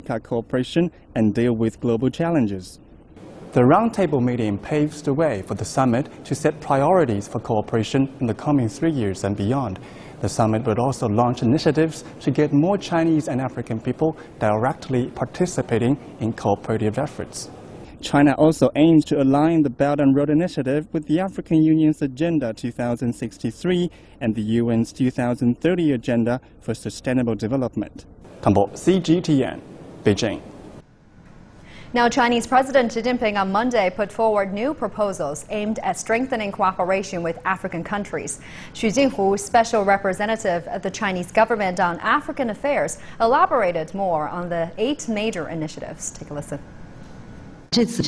China-Africa cooperation and deal with global challenges. The roundtable meeting paves the way for the summit to set priorities for cooperation in the coming 3 years and beyond. The summit would also launch initiatives to get more Chinese and African people directly participating in cooperative efforts. China also aims to align the Belt and Road Initiative with the African Union's Agenda 2063 and the UN's 2030 Agenda for Sustainable Development. 唐博 CGTN, Beijing. Now, Chinese President Xi Jinping on Monday put forward new proposals aimed at strengthening cooperation with African countries. Xu Jinhu, special representative of the Chinese government on African affairs, elaborated more on the 8 major initiatives. Take a listen. These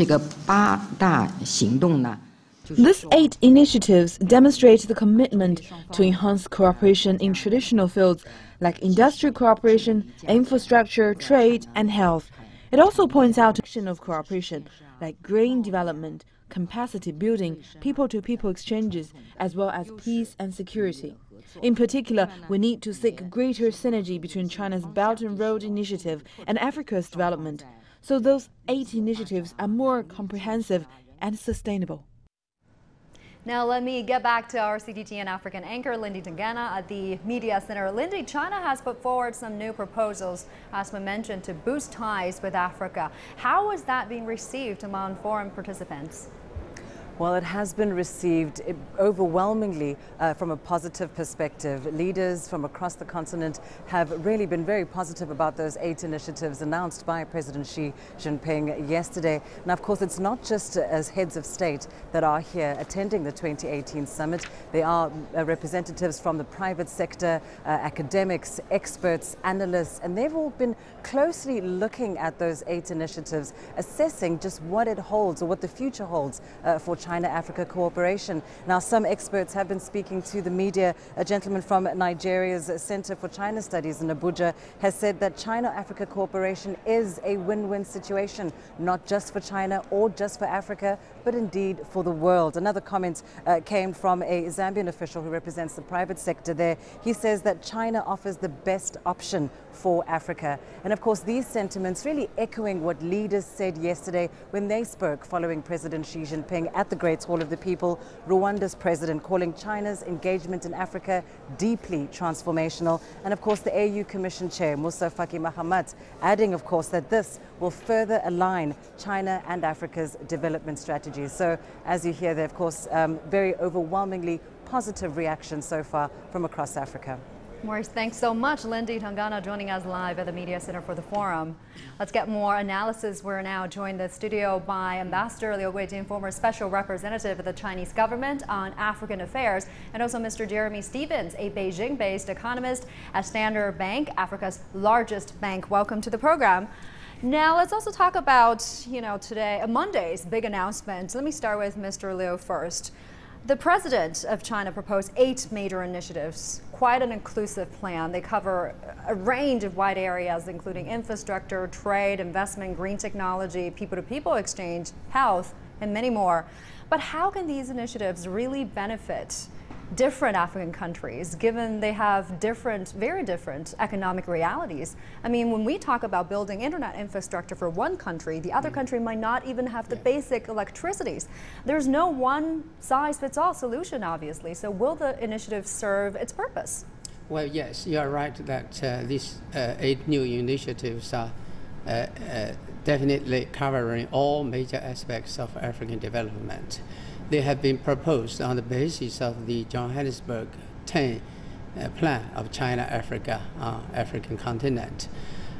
8 initiatives demonstrate the commitment to enhance cooperation in traditional fields like industrial cooperation, infrastructure, trade, and health. It also points out action of cooperation like green development, capacity building, people-to-people exchanges, as well as peace and security. In particular, we need to seek greater synergy between China's Belt and Road Initiative and Africa's development, so those 8 initiatives are more comprehensive and sustainable. Now let me get back to our CGTN African anchor, Lindy Tangana at the Media Center. Lindy, China has put forward some new proposals, as we mentioned, to boost ties with Africa. How is that being received among foreign participants? Well, it has been received overwhelmingly from a positive perspective. Leaders from across the continent have really been very positive about those 8 initiatives announced by President Xi Jinping yesterday. Now, of course, it's not just as heads of state that are here attending the 2018 summit. There are representatives from the private sector, academics, experts, analysts, and they've all been closely looking at those 8 initiatives, assessing just what it holds or what the future holds for China-Africa cooperation. Now, some experts have been speaking to the media. A gentleman from Nigeria's Center for China Studies in Abuja has said that China-Africa cooperation is a win-win situation, not just for China or just for Africa, but indeed for the world. Another comment came from a Zambian official who represents the private sector there. He says that China offers the best option for Africa. And of course, these sentiments really echoing what leaders said yesterday when they spoke following President Xi Jinping at the Great Hall of the People, Rwanda's president calling China's engagement in Africa deeply transformational. And of course, the AU Commission Chair, Musa Faki Mohamed, adding, of course, that this will further align China and Africa's development strategies. So as you hear there, of course, very overwhelmingly positive reactions so far from across Africa. Maurice, thanks so much. Lindy Tangana joining us live at the Media Center for the Forum. Let's get more analysis. We're now joined in the studio by Ambassador Liu Guijin, former special representative of the Chinese government on African affairs, and also Mr. Jeremy Stevens, a Beijing-based economist at Standard Bank, Africa's largest bank. Welcome to the program. Now, let's also talk about, today, Monday's big announcement. Let me start with Mr. Liu first. The president of China proposed 8 major initiatives, quite an inclusive plan. They cover a range of wide areas, including infrastructure, trade, investment, green technology, people-to-people exchange, health, and many more. But how can these initiatives really benefit different African countries, given they have very different economic realities? I mean, when we talk about building internet infrastructure for one country, the other country might not even have the basic electricities. There's no one-size-fits-all solution, obviously. So will the initiative serve its purpose? Well, yes, you are right that these 8 new initiatives are definitely covering all major aspects of African development. They have been proposed on the basis of the Johannesburg 10 plan of China-Africa, African continent.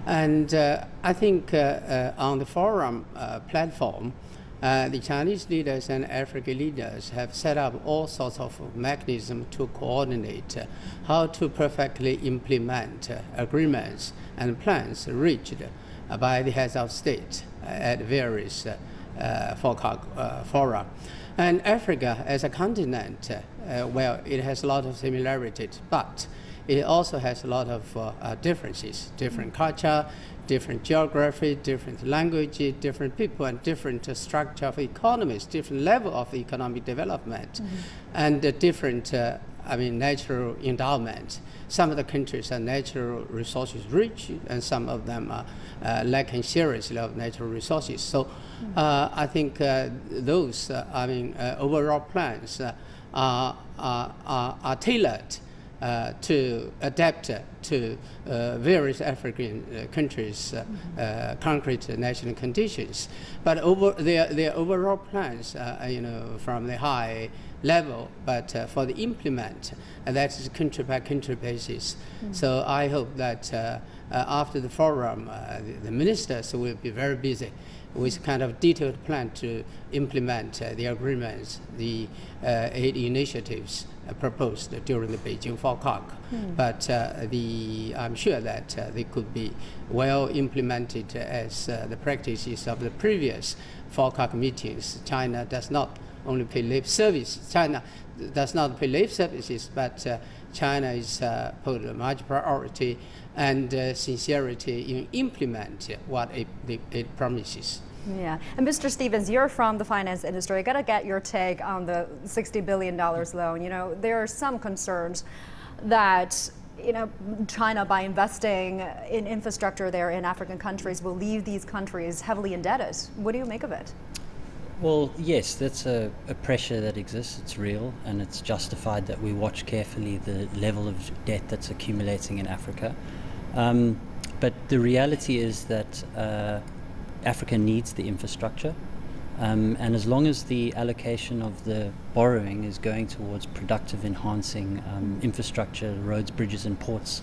And I think on the forum platform, the Chinese leaders and African leaders have set up all sorts of mechanisms to coordinate how to perfectly implement agreements and plans reached by the heads of state at various FOCAC fora. And Africa as a continent, well, it has a lot of similarities, but it also has a lot of differences, different culture, different geography, different language, different people, and different structure of economies, different level of economic development, and different I mean, natural endowment. Some of the countries are natural resources rich, and some of them are lacking seriously of natural resources. So I think those, overall plans are tailored to adapt to various African countries' concrete national conditions. But their overall plans, from the high level, but for the implement, and that is country by country basis. So I hope that after the forum, the ministers will be very busy with kind of detailed plan to implement the agreements, the 8 initiatives proposed during the Beijing FOCAC. But I'm sure that they could be well implemented as the practices of the previous FOCAC meetings. China does not only pay lip service. China does not pay lip services, but China is put a much priority and sincerity in implement what it promises. Yeah, and Mr. Stevens, you're from the finance industry. I got to get your take on the $60 billion loan. There are some concerns that China, by investing in infrastructure there in African countries, will leave these countries heavily indebted. What do you make of it? Well, yes, that's a pressure that exists. It's real, and it's justified that we watch carefully the level of debt that's accumulating in Africa. But the reality is that Africa needs the infrastructure, and as long as the allocation of the borrowing is going towards productive, enhancing infrastructure, roads, bridges and ports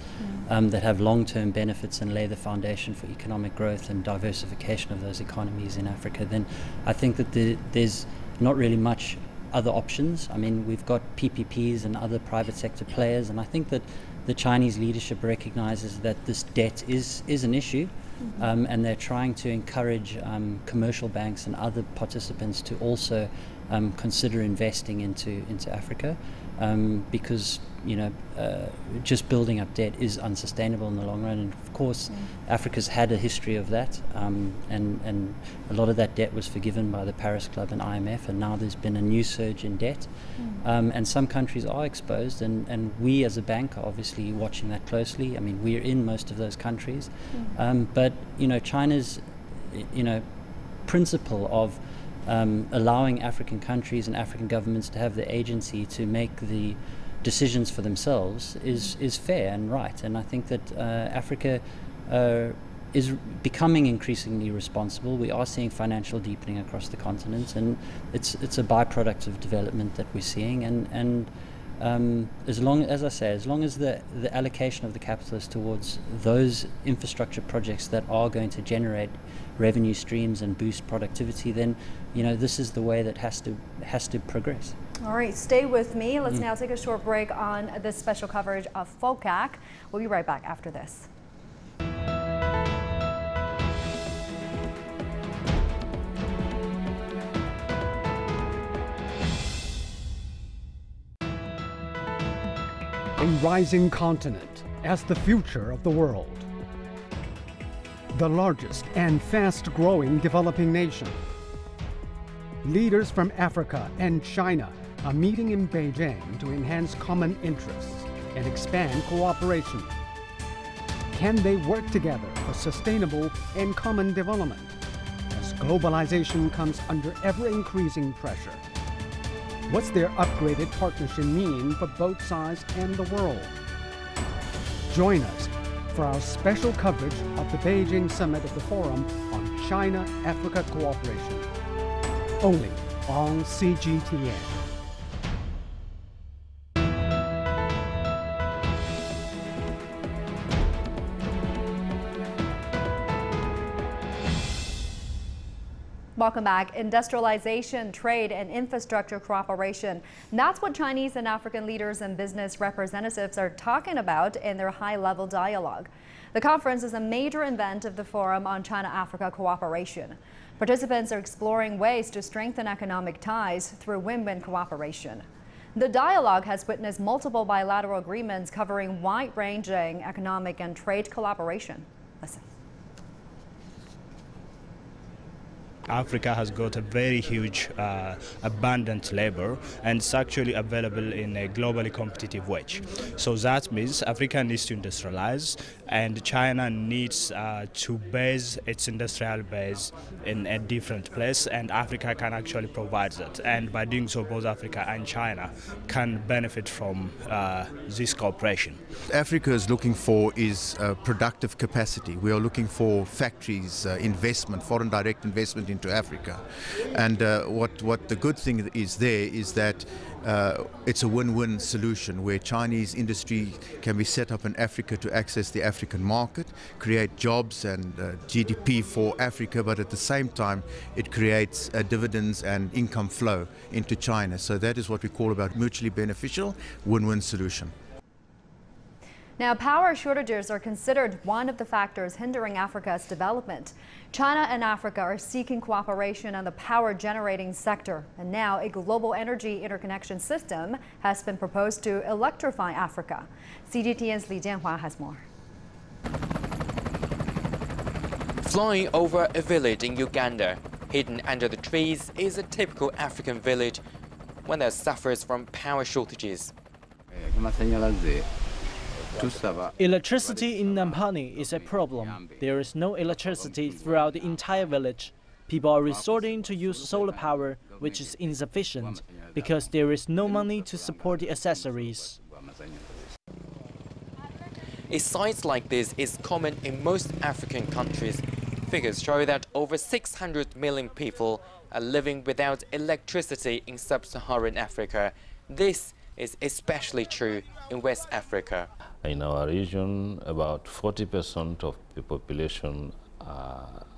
that have long-term benefits and lay the foundation for economic growth and diversification of those economies in Africa, then I think that there's not really much other options. I mean, we've got PPPs and other private sector players, and I think that the Chinese leadership recognizes that this debt is an issue. And they're trying to encourage commercial banks and other participants to also consider investing into Africa, because just building up debt is unsustainable in the long run. And of course, Africa's had a history of that, and a lot of that debt was forgiven by the Paris Club and IMF, and now there's been a new surge in debt, and some countries are exposed, and we as a bank are obviously watching that closely. I mean, we're in most of those countries, but China's principle of allowing African countries and African governments to have the agency to make the decisions for themselves is fair and right. And I think that Africa is becoming increasingly responsible. We are seeing financial deepening across the continent, and it's a byproduct of development that we're seeing. And as long as the allocation of the capital is towards those infrastructure projects that are going to generate revenue streams and boost productivity, then this is the way that has to progress. All right, stay with me. Let's now take a short break on this special coverage of FOCAC. We'll be right back after this. A rising continent as the future of the world. The largest and fast-growing developing nation. Leaders from Africa and China are meeting in Beijing to enhance common interests and expand cooperation. Can they work together for sustainable and common development as globalization comes under ever-increasing pressure? What's their upgraded partnership mean for both sides and the world? Join us for our special coverage of the Beijing Summit of the Forum on China-Africa Cooperation, only on CGTN. Welcome back. Industrialization, trade, and infrastructure cooperation. That's what Chinese and African leaders and business representatives are talking about in their high-level dialogue. The conference is a major event of the Forum on China-Africa Cooperation. Participants are exploring ways to strengthen economic ties through win-win cooperation. The dialogue has witnessed multiple bilateral agreements covering wide-ranging economic and trade collaboration. Listen. Africa has got a very huge abundant labor, and it's actually available in a globally competitive wage. So that means Africa needs to industrialize, and China needs to base its industrial base in a different place, and Africa can actually provide that. And by doing so, both Africa and China can benefit from this cooperation. Africa is looking for is productive capacity. We are looking for factories, investment, foreign direct investment into Africa. And what the good thing is there is that it's a win-win solution where Chinese industry can be set up in Africa to access the African market, create jobs and GDP for Africa, but at the same time it creates dividends and income flow into China. So that is what we call about mutually beneficial win-win solution. Now, power shortages are considered one of the factors hindering Africa's development. China and Africa are seeking cooperation on the power generating sector, and now a global energy interconnection system has been proposed to electrify Africa. CGTN's Li Jianhua has more. Flying over a village in Uganda, hidden under the trees, is a typical African village one that suffers from power shortages. Electricity in Nampani is a problem. There is no electricity throughout the entire village. People are resorting to use solar power, which is insufficient, because there is no money to support the accessories. A sight like this is common in most African countries. Figures show that over 600 million people are living without electricity in sub-Saharan Africa. This is especially true in West Africa. In our region, about 40% of the population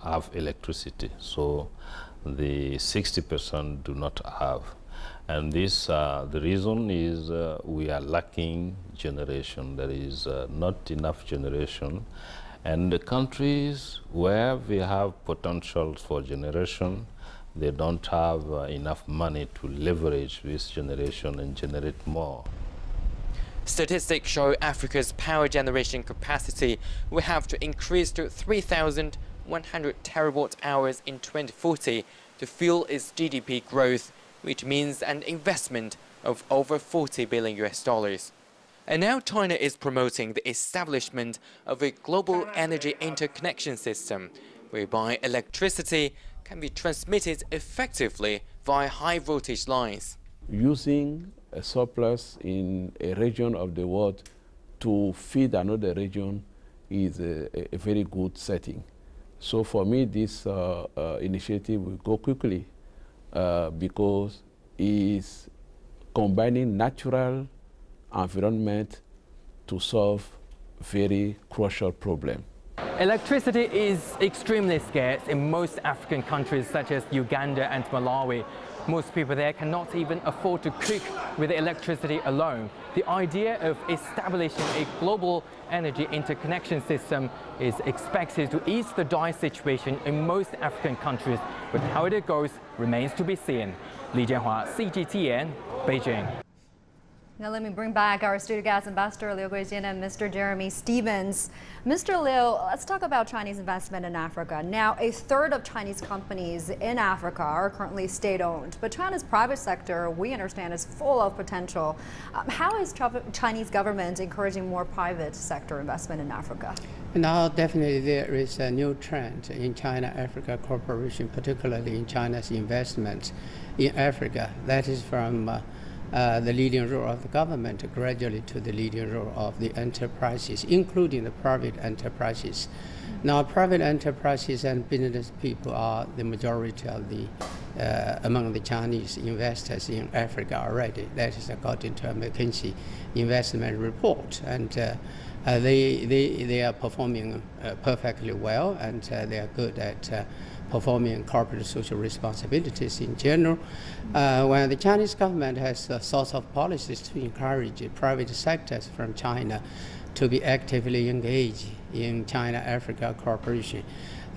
have electricity, so the 60% do not have. And this, the reason is we are lacking generation. There is not enough generation. And the countries where we have potential for generation, they don't have enough money to leverage this generation and generate more. Statistics show Africa's power generation capacity will have to increase to 3,100 terawatt hours in 2040 to fuel its GDP growth, which means an investment of over $40 billion. And now China is promoting the establishment of a global energy interconnection system, whereby electricity can be transmitted effectively via high voltage lines. Using a surplus in a region of the world to feed another region is a very good setting. So for me, this initiative will go quickly because it's combining natural environment to solve very crucial problem. Electricity is extremely scarce in most African countries such as Uganda and Malawi. Most people there cannot even afford to cook with electricity alone. The idea of establishing a global energy interconnection system is expected to ease the dire situation in most African countries, but how it goes remains to be seen. Li Jianhua, CGTN, Beijing. Now let me bring back our studio guest, Ambassador Liu Guijin and Mr. Jeremy Stevens. Mr. Liu, let's talk about Chinese investment in Africa. Now, a third of Chinese companies in Africa are currently state-owned, but China's private sector, we understand, is full of potential. How is Chinese government encouraging more private sector investment in Africa? Now, definitely there is a new trend in China-Africa cooperation, particularly in China's investment in Africa. That is from the leading role of the government gradually to the leading role of the enterprises, including the private enterprises. Now, private enterprises and business people are the majority of the among the Chinese investors in Africa already. That is according to a McKinsey investment report, and they are performing perfectly well, and they are good at performing corporate social responsibilities in general. When the Chinese government has sorts of policies to encourage private sectors from China to be actively engaged in China-Africa cooperation.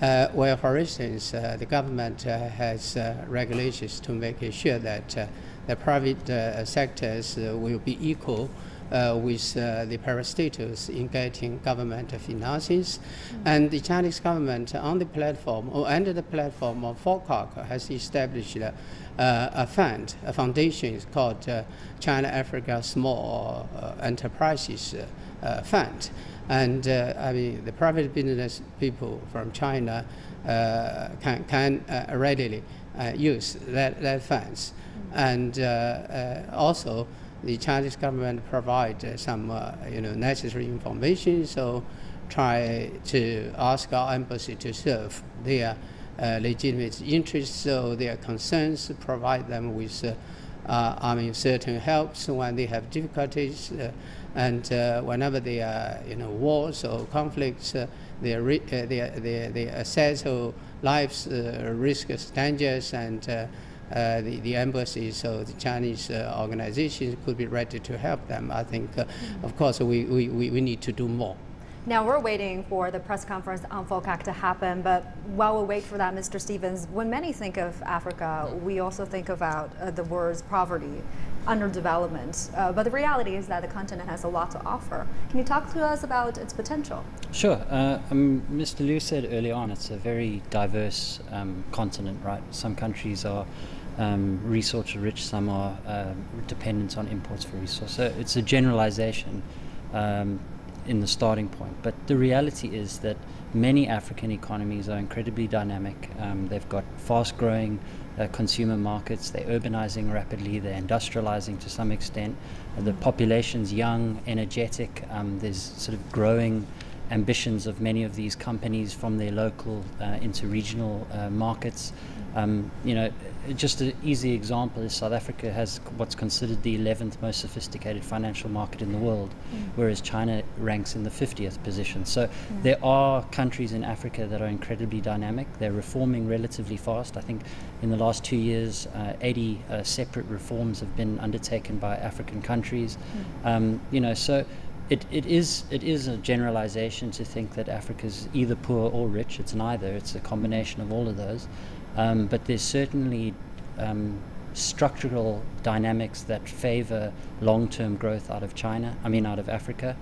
Well, for instance, the government has regulations to make sure that the private sectors will be equal with the parastatals in getting government finances. And the Chinese government on the platform, or under the platform of FOCAC, has established a fund, a foundation called China-Africa Small Enterprises Fund. And I mean, the private business people from China can readily use that funds. And also, the Chinese government provide some necessary information, so try to ask our embassy to serve their legitimate interests, so their concerns, provide them with certain helps when they have difficulties, and whenever there are wars or conflicts, they assess lives, risks, dangers, and the embassy, so the Chinese organizations could be ready to help them. I think, of course, we need to do more. Now, we're waiting for the press conference on FOCAC to happen, but while we wait for that, Mr. Stevens, when many think of Africa, we also think about the words poverty, underdevelopment, but the reality is that the continent has a lot to offer. Can you talk to us about its potential? Sure. Mr. Liu said early on, it's a very diverse continent, right? Some countries are resource rich, some are dependent on imports for resource. So it's a generalization in the starting point. But the reality is that many African economies are incredibly dynamic. They've got fast-growing consumer markets, they're urbanizing rapidly, they're industrializing to some extent. The population's young, energetic, there's sort of growing ambitions of many of these companies from their local into regional markets. Just an easy example is South Africa has what's considered the 11th most sophisticated financial market in the world, whereas China ranks in the 50th position. So there are countries in Africa that are incredibly dynamic. They're reforming relatively fast. I think in the last 2 years, 80 separate reforms have been undertaken by African countries. So it is a generalization to think that Africa's either poor or rich. It's neither. It's a combination of all of those. But there's certainly structural dynamics that favor long-term growth out of Africa.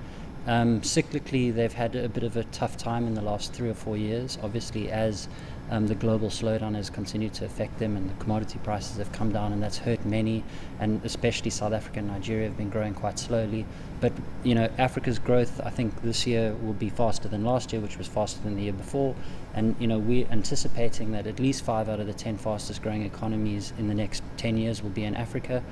Cyclically, they've had a bit of a tough time in the last 3 or 4 years, obviously, as the global slowdown has continued to affect them and the commodity prices have come down, and that's hurt many, and especially South Africa and Nigeria have been growing quite slowly. But Africa's growth, I think this year will be faster than last year, which was faster than the year before, and we're anticipating that at least 5 out of the 10 fastest growing economies in the next 10 years will be in Africa.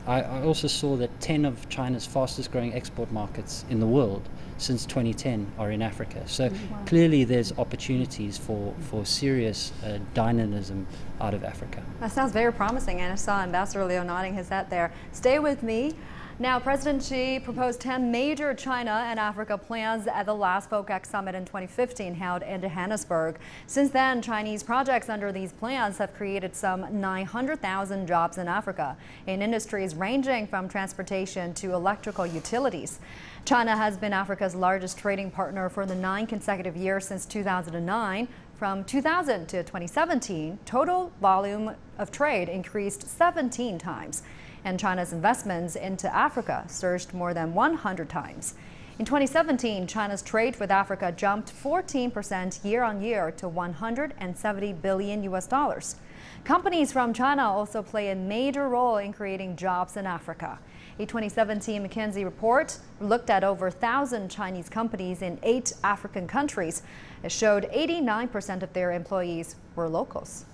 I also saw that 10 of China's fastest growing export markets in the world since 2010 are in Africa. So clearly there's opportunities for serious dynamism out of Africa. That sounds very promising, and I saw Ambassador Liu nodding his head there. Stay with me. Now, President Xi proposed 10 major China and Africa plans at the last FOCAC Summit in 2015 held in Johannesburg. Since then, Chinese projects under these plans have created some 900,000 jobs in Africa in industries ranging from transportation to electrical utilities. China has been Africa's largest trading partner for the 9 consecutive years since 2009. From 2000 to 2017, total volume of trade increased 17 times. And China's investments into Africa surged more than 100 times. In 2017, China's trade with Africa jumped 14% year-on-year to $170 billion. Companies from China also play a major role in creating jobs in Africa. A 2017 McKinsey report looked at over 1,000 Chinese companies in 8 African countries. It showed 89% of their employees were locals.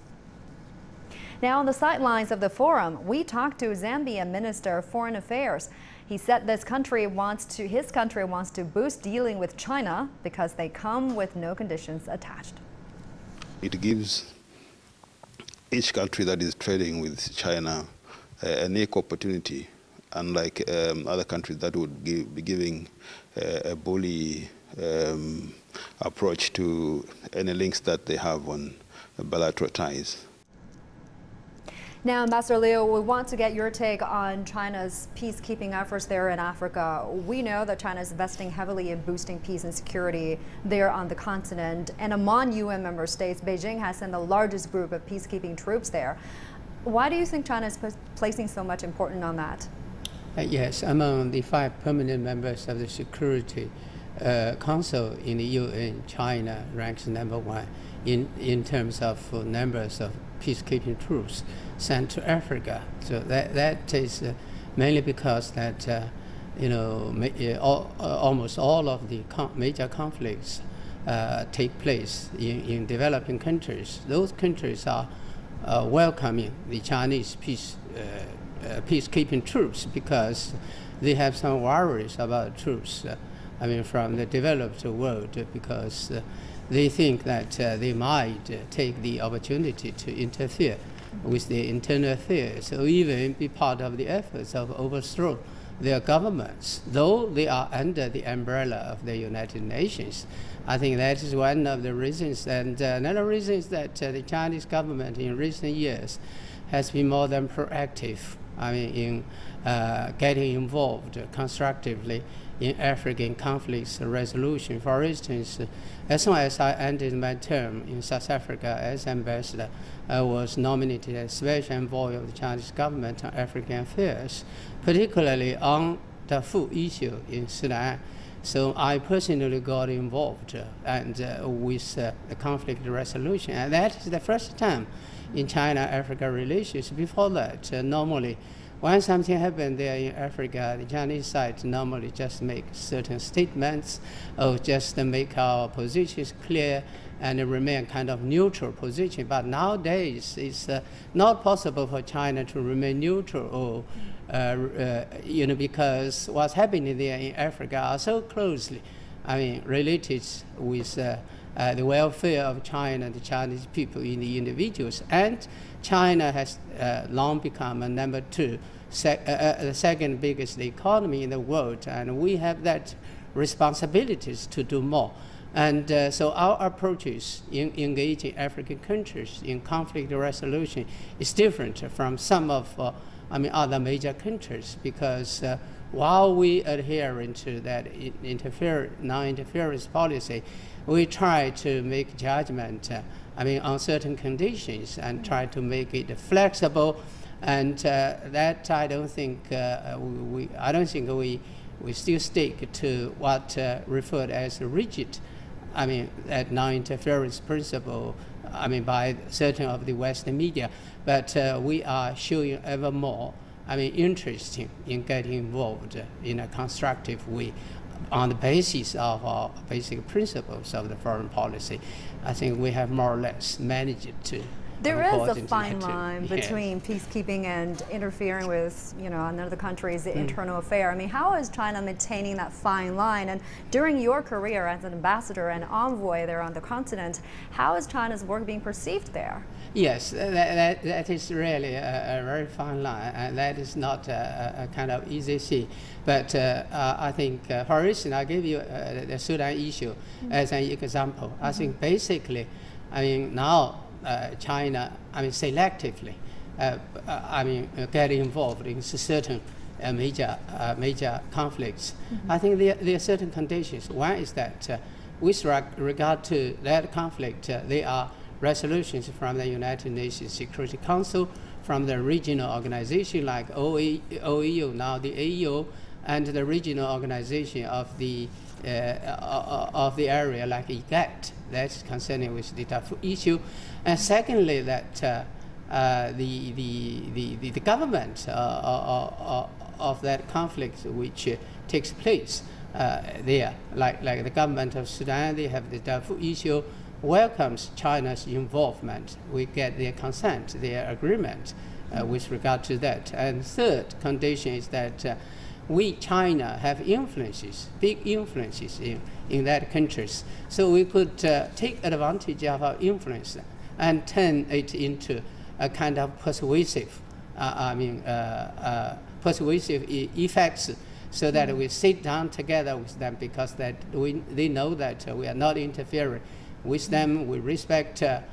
Now, on the sidelines of the forum, we talked to Zambian Minister of Foreign Affairs. He said his country wants to boost dealing with China because they come with no conditions attached. It gives each country that is trading with China an equal opportunity, unlike other countries that would be giving a bully approach to any links that they have on bilateral ties. Now, Ambassador Liu, we want to get your take on China's peacekeeping efforts there in Africa. We know that China is investing heavily in boosting peace and security there on the continent. And among UN member states, Beijing has sent the largest group of peacekeeping troops there. Why do you think China is placing so much importance on that? Yes, among the 5 permanent members of the Security Council in the UN, China ranks #1 in terms of numbers of peacekeeping troops sent to Africa. So that is mainly because that almost all of the major conflicts take place in developing countries. Those countries are welcoming the Chinese peacekeeping troops because they have some worries about troops. From the developed world, because they think that they might take the opportunity to interfere with their internal affairs, or even be part of the efforts of overthrow their governments, though they are under the umbrella of the United Nations. I think that is one of the reasons. And another reason is that the Chinese government in recent years has been more than proactive in getting involved constructively in African conflicts resolution. For instance, as soon as I ended my term in South Africa as ambassador, I was nominated as special envoy of the Chinese government on African affairs, particularly on the food issue in Sudan. So I personally got involved with the conflict resolution, and that is the first time in China-Africa relations. Before that, normally, when something happened there in Africa, the Chinese side normally just make certain statements or just make our positions clear and remain kind of neutral position. But nowadays, it's not possible for China to remain neutral, or because what's happening there in Africa are so closely, related with the welfare of China, the Chinese people, in the individuals. And China has long become a #2, the second biggest economy in the world, and we have that responsibilities to do more. And so our approaches in engaging African countries in conflict resolution is different from some of other major countries, because while we adhere to that non-interference policy, we try to make judgment on certain conditions and try to make it flexible, and that I don't think we still stick to what referred as rigid, that non-interference principle, by certain of the Western media, but we are showing ever more, interest in getting involved in a constructive way on the basis of our basic principles of the foreign policy. I think we have more or less managed to. There is a fine line between peacekeeping and interfering with, another country's internal affair. How is China maintaining that fine line? And during your career as an ambassador and envoy there on the continent, how is China's work being perceived there? Yes, that is really a very fine line, and that is not a kind of easy thing. But I think, for instance, I gave you the Sudan issue as an example. I think basically, now China, selectively, get involved in certain major conflicts. I think there are certain conditions. One is that with regard to that conflict, there are resolutions from the United Nations Security Council, from the regional organization like OEU, now the AU, and the regional organization of the area like IGAT, that's concerning with the Darfur issue. And secondly, that the government of that conflict which takes place there, like the government of Sudan, they have the Darfur issue, welcomes China's involvement. We get their consent, their agreement with regard to that. And third condition is that we, China, have influences, big influences in that countries. So we could take advantage of our influence and turn it into a kind of persuasive, persuasive effects, so that we sit down together with them, because they know that we are not interfering with them. We respect their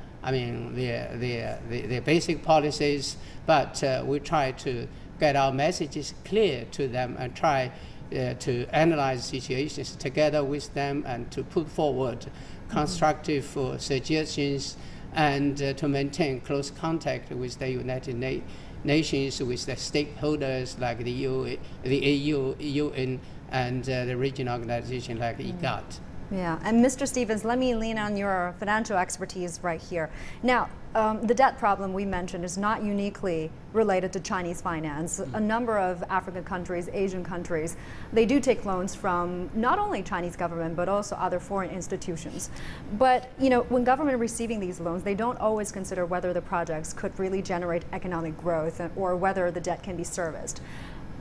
basic policies, but we try to get our messages clear to them and try to analyze situations together with them and to put forward constructive suggestions, and to maintain close contact with the nations, with the stakeholders like the EU, UN, and the regional organization like IGAD. Yeah, and Mr. Stevens, let me lean on your financial expertise right here. Now, the debt problem we mentioned is not uniquely related to Chinese finance. A number of African countries, Asian countries, they do take loans from not only Chinese government, but also other foreign institutions. But, you know, when government receiving these loans, they don't always consider whether the projects could really generate economic growth or whether the debt can be serviced.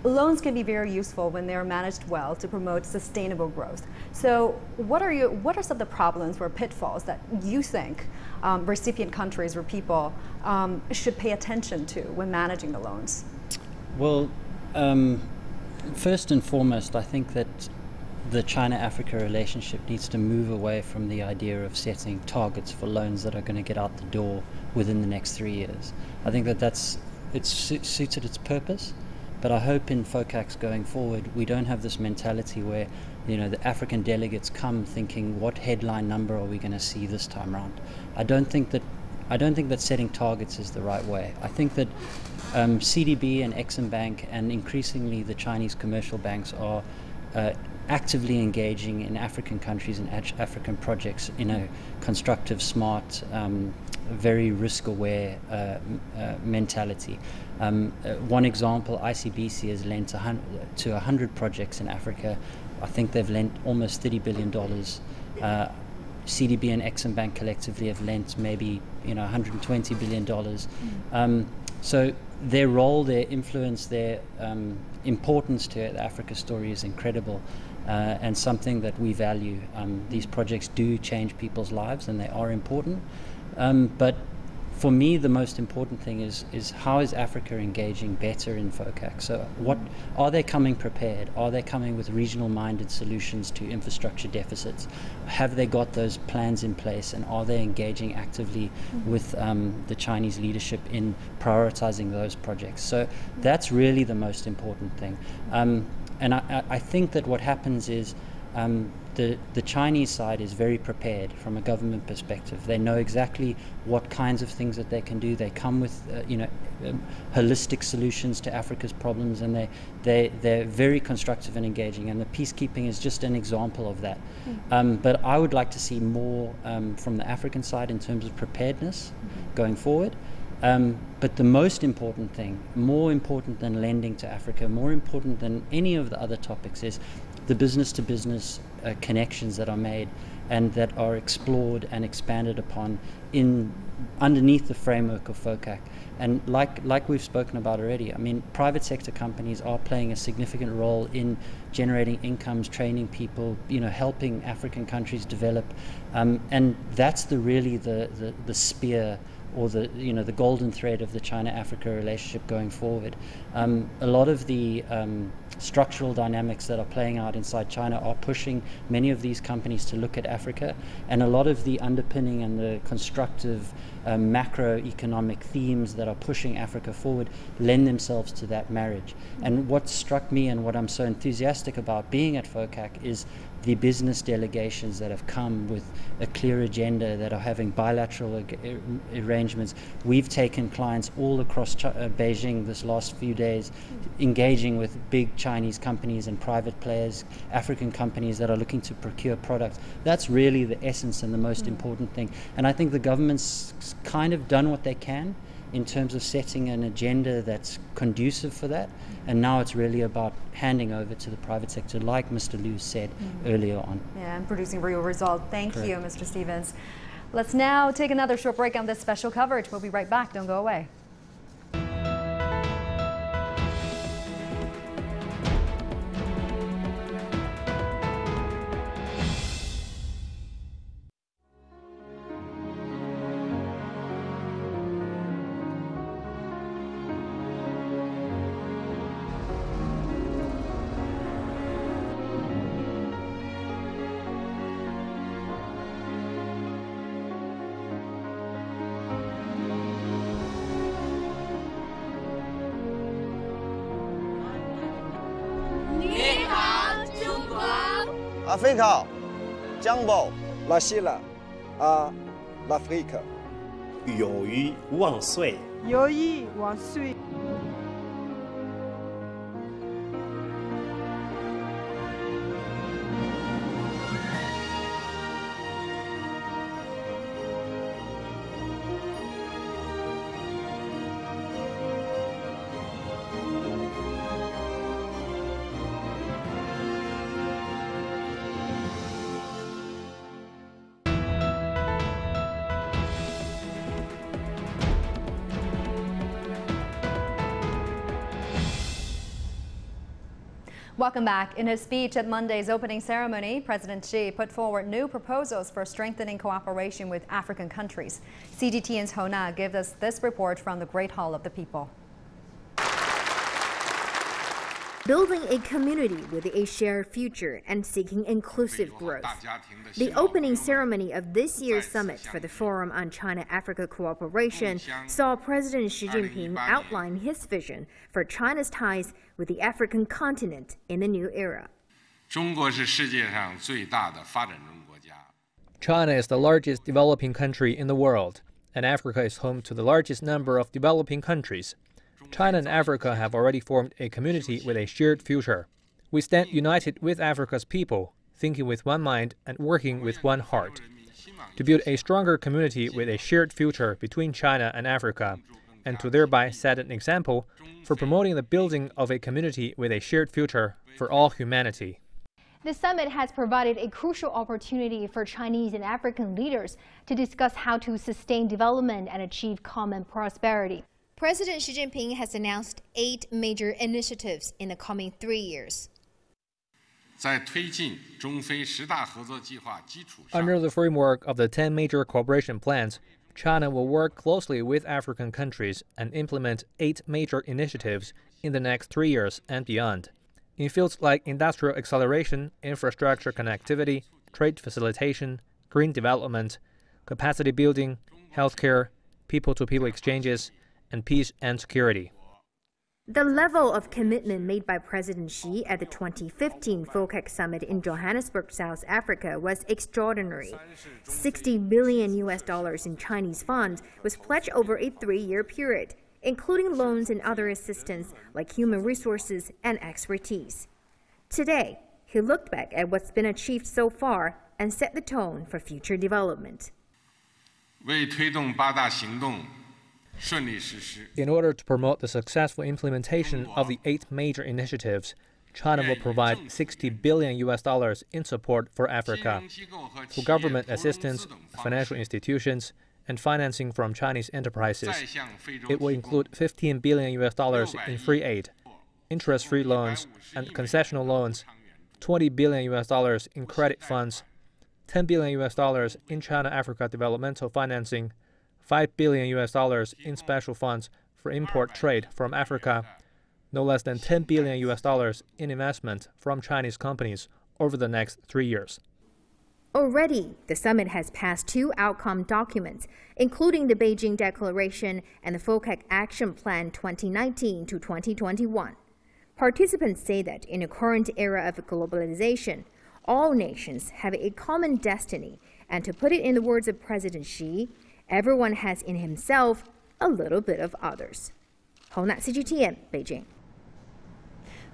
Loans can be very useful when they're managed well to promote sustainable growth. So what are some of the problems or pitfalls that you think recipient countries or people should pay attention to when managing the loans? Well, first and foremost, I think that the China-Africa relationship needs to move away from the idea of setting targets for loans that are going to get out the door within the next 3 years. I think that it's suited its purpose. But I hope in FOCAC going forward, we don't have this mentality where, you know, the African delegates come thinking, what headline number are we going to see this time around? I don't think that setting targets is the right way. I think that CDB and Exim Bank and increasingly the Chinese commercial banks are actively engaging in African countries and African projects in a constructive, smart, very risk-aware mentality. One example, ICBC has lent to 100 projects in Africa. I think they've lent almost $30 billion. CDB and Exim Bank collectively have lent maybe, you know, $120 billion. So their role, their influence, their importance to the Africa story is incredible. And something that we value. These projects do change people's lives and they are important. But for me, the most important thing is how is Africa engaging better in FOCAC? So what are they coming prepared? Are they coming with regional-minded solutions to infrastructure deficits? Have they got those plans in place, and are they engaging actively with the Chinese leadership in prioritizing those projects? So that's really the most important thing. And I think that what happens is the Chinese side is very prepared from a government perspective. They know exactly what kinds of things that they can do. They come with holistic solutions to Africa's problems, and they're very constructive and engaging. And the peacekeeping is just an example of that. But I would like to see more from the African side in terms of preparedness going forward. But the most important thing, more important than lending to Africa, more important than any of the other topics, is the business-to-business connections that are made and that are explored and expanded upon underneath the framework of FOCAC. And like we've spoken about already, I mean, private sector companies are playing a significant role in generating incomes, training people, you know, helping African countries develop, and that's really the spear, or the golden thread of the China-Africa relationship going forward. A lot of the structural dynamics that are playing out inside China are pushing many of these companies to look at Africa, and a lot of the underpinning and the constructive macroeconomic themes that are pushing Africa forward lend themselves to that marriage. And what struck me and what I'm so enthusiastic about being at FOCAC is the business delegations that have come with a clear agenda, that are having bilateral arrangements. We've taken clients all across Beijing this last few days, engaging with big Chinese companies and private players, African companies that are looking to procure products. That's really the essence and the most important thing. And I think the government's kind of done what they can in terms of setting an agenda that's conducive for that. And now it's really about handing over to the private sector, like Mr. Liu said earlier on. Yeah, and producing real results. Thank you, Mr. Stevens. Let's now take another short break on this special coverage. We'll be right back. Don't go away. Africa, Jambo, La Silla, l'Afrique. 友谊万岁！友谊万岁！ Welcome back. In his speech at Monday's opening ceremony, President Xi put forward new proposals for strengthening cooperation with African countries. CGTN's Ho Na gives us this report from the Great Hall of the People. Building a community with a shared future and seeking inclusive growth. The opening ceremony of this year's summit for the Forum on China-Africa Cooperation saw President Xi Jinping outline his vision for China's ties with the African continent in the new era. China is the largest developing country in the world, and Africa is home to the largest number of developing countries. China and Africa have already formed a community with a shared future. We stand united with Africa's people, thinking with one mind and working with one heart, to build a stronger community with a shared future between China and Africa, and to thereby set an example for promoting the building of a community with a shared future for all humanity. The summit has provided a crucial opportunity for Chinese and African leaders to discuss how to sustain development and achieve common prosperity. President Xi Jinping has announced 8 major initiatives in the coming 3 years. Under the framework of the 10 major cooperation plans, China will work closely with African countries and implement 8 major initiatives in the next 3 years and beyond, in fields like industrial acceleration, infrastructure connectivity, trade facilitation, green development, capacity building, healthcare, people-to-people exchanges, and peace and security. The level of commitment made by President Xi at the 2015 FOCAC Summit in Johannesburg, South Africa was extraordinary. $60 billion in Chinese funds was pledged over a 3-year period, including loans and other assistance like human resources and expertise. Today, he looked back at what's been achieved so far and set the tone for future development. In order to promote the successful implementation of the 8 major initiatives, China will provide $60 billion in support for Africa through government assistance, financial institutions, and financing from Chinese enterprises. It will include $15 billion in free aid, interest-free loans, and concessional loans, $20 billion in credit funds, $10 billion in China-Africa developmental financing, $5 billion in special funds for import trade from Africa, no less than $10 billion in investment from Chinese companies over the next 3 years. Already, the summit has passed 2 outcome documents, including the Beijing Declaration and the FOCAC Action Plan 2019 to 2021. Participants say that in the current era of globalization, all nations have a common destiny, and to put it in the words of President Xi, everyone has in himself a little bit of others. Ho Na, CGTN, Beijing.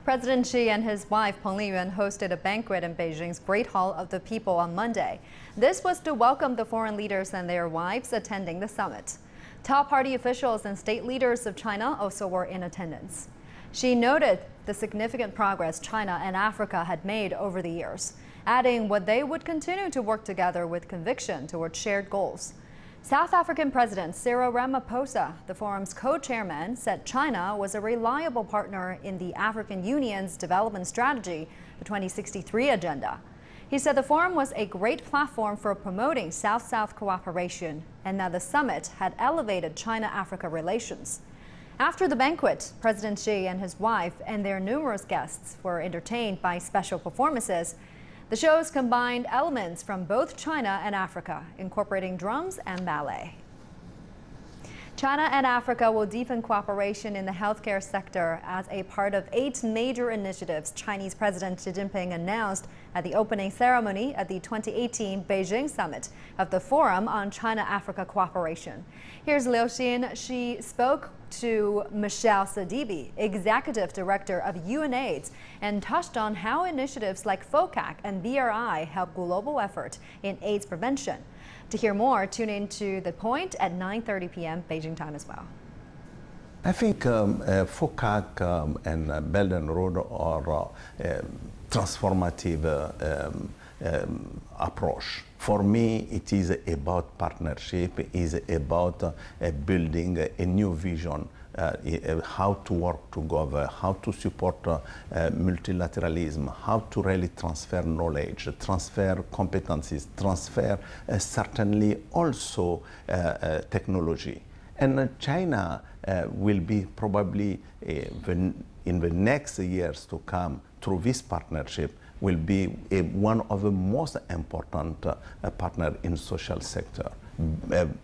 President Xi and his wife Peng Liyuan hosted a banquet in Beijing's Great Hall of the People on Monday. This was to welcome the foreign leaders and their wives attending the summit. Top party officials and state leaders of China also were in attendance. Xi noted the significant progress China and Africa had made over the years, adding what they would continue to work together with conviction towards shared goals. South African President Cyril Ramaphosa, the forum's co-chairman, said China was a reliable partner in the African Union's development strategy, the 2063 agenda. He said the forum was a great platform for promoting South-South cooperation and that the summit had elevated China-Africa relations. After the banquet, President Xi and his wife and their numerous guests were entertained by special performances. The shows combined elements from both China and Africa, incorporating drums and ballet. China and Africa will deepen cooperation in the healthcare sector as a part of 8 major initiatives Chinese President Xi Jinping announced at the opening ceremony at the 2018 Beijing Summit of the Forum on China-Africa Cooperation. Here's Liu Xin. She spoke to Michelle Sadibi, Executive Director of UNAIDS, and touched on how initiatives like FOCAC and BRI help global effort in AIDS prevention. To hear more, tune in to The Point at 9:30 p.m. Beijing time as well. I think FOCAC and Belt and Road are transformative approach. For me, it is about partnership, it is about building a new vision how to work together, how to support multilateralism, how to really transfer knowledge, transfer competencies, transfer certainly also technology. And China will be probably in the next years to come through this partnership will be one of the most important partner in social sector.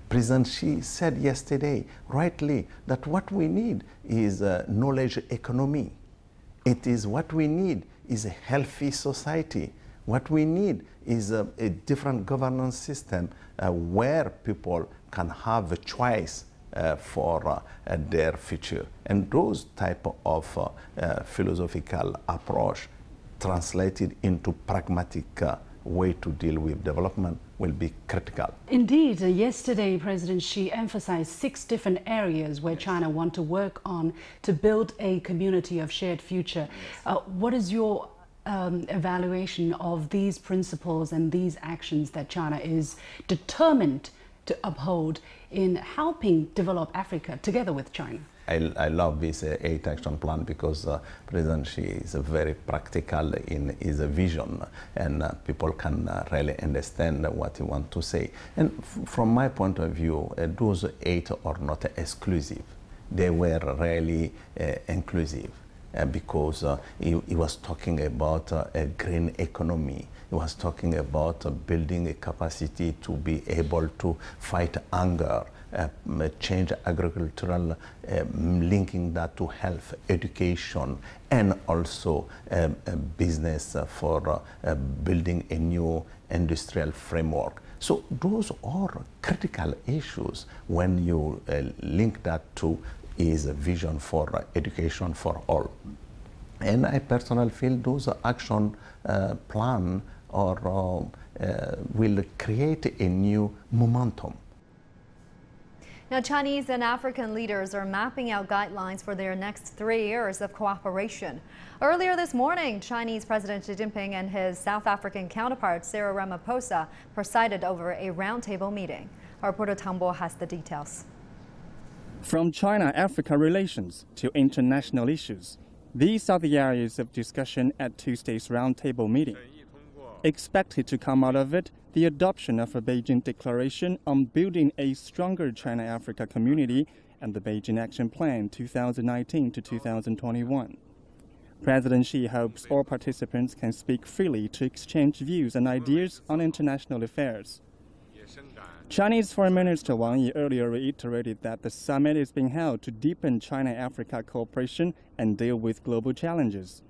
President Xi said yesterday, rightly, that what we need is a knowledge economy. It is what we need is a healthy society. What we need is a different governance system where people can have a choice for their future. And those type of philosophical approach translated into pragmatic way to deal with development will be critical. Indeed, yesterday President Xi emphasized 6 different areas where China want to work on to build a community of shared future. What is your evaluation of these principles and these actions that China is determined to uphold in helping develop Africa together with China? I love this 8 action plan because President Xi is very practical in his vision, and people can really understand what he wants to say. And from my point of view, those 8 are not exclusive. They were really inclusive. Because he was talking about a green economy. He was talking about building a capacity to be able to fight hunger, change agricultural, linking that to health, education, and also business for building a new industrial framework. So those are critical issues when you link that to is a vision for education for all. And I personally feel those action plan will create a new momentum. Now, Chinese and African leaders are mapping out guidelines for their next 3 years of cooperation. Earlier this morning, Chinese President Xi Jinping and his South African counterpart, Cyril Ramaphosa, presided over a roundtable meeting. Our reporter Tang Bo has the details. From China-Africa relations to international issues, these are the areas of discussion at Tuesday's roundtable meeting. Expected to come out of it, the adoption of a Beijing Declaration on building a stronger China-Africa community and the Beijing Action Plan 2019 to 2021. President Xi hopes all participants can speak freely to exchange views and ideas on international affairs. Chinese Foreign Minister Wang Yi earlier reiterated that the summit is being held to deepen China-Africa cooperation and deal with global challenges.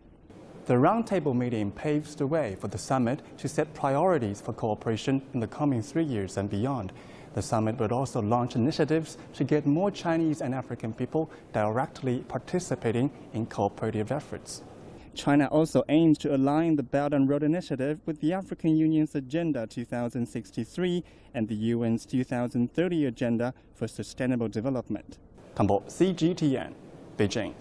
The roundtable meeting paves the way for the summit to set priorities for cooperation in the coming 3 years and beyond. The summit would also launch initiatives to get more Chinese and African people directly participating in cooperative efforts. China also aims to align the Belt and Road Initiative with the African Union's Agenda 2063 and the UN's 2030 Agenda for Sustainable Development. Tang Bo, CGTN, Beijing.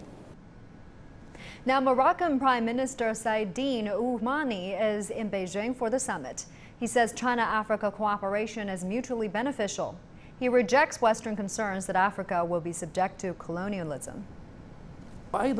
Now, Moroccan Prime Minister Saidine Oumani is in Beijing for the summit. He says China-Africa cooperation is mutually beneficial. He rejects Western concerns that Africa will be subject to colonialism. We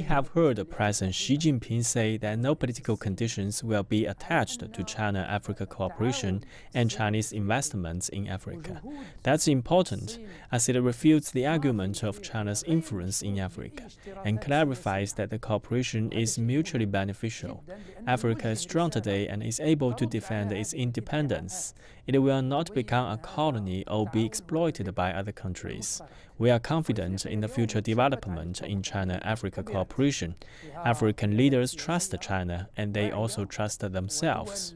have heard President Xi Jinping say that no political conditions will be attached to China-Africa cooperation and Chinese investments in Africa. That's important, as it refutes the argument of China's influence in Africa and clarifies that the cooperation is mutually beneficial. Africa is strong today and is able to defend its independence. It will not become a colony or be exploited by other countries. We are confident in the future development in China-Africa cooperation. African leaders trust China, and they also trust themselves.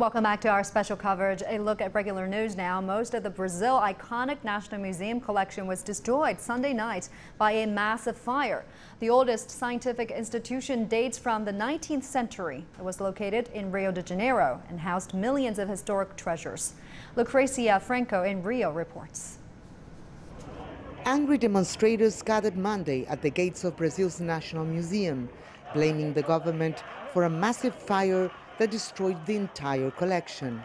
Welcome back to our special coverage. A look at regular news now. Most of the Brazil iconic National Museum collection was destroyed Sunday night by a massive fire. The oldest scientific institution dates from the 19th century. It was located in Rio de Janeiro and housed millions of historic treasures. Lucrecia Franco in Rio reports. Angry demonstrators gathered Monday at the gates of Brazil's National Museum, blaming the government for a massive fire that destroyed the entire collection.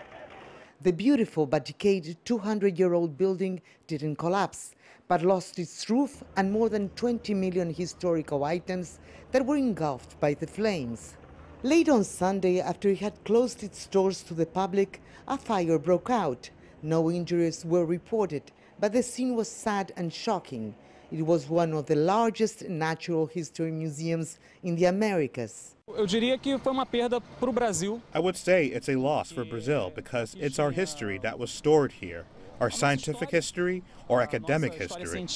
The beautiful but decayed 200-year-old building didn't collapse, but lost its roof and more than 20 million historical items that were engulfed by the flames. Late on Sunday, after it had closed its doors to the public, a fire broke out. No injuries were reported, but the scene was sad and shocking. It was one of the largest natural history museums in the Americas. I would say it's a loss for Brazil because it's our history that was stored here, our scientific history or academic history.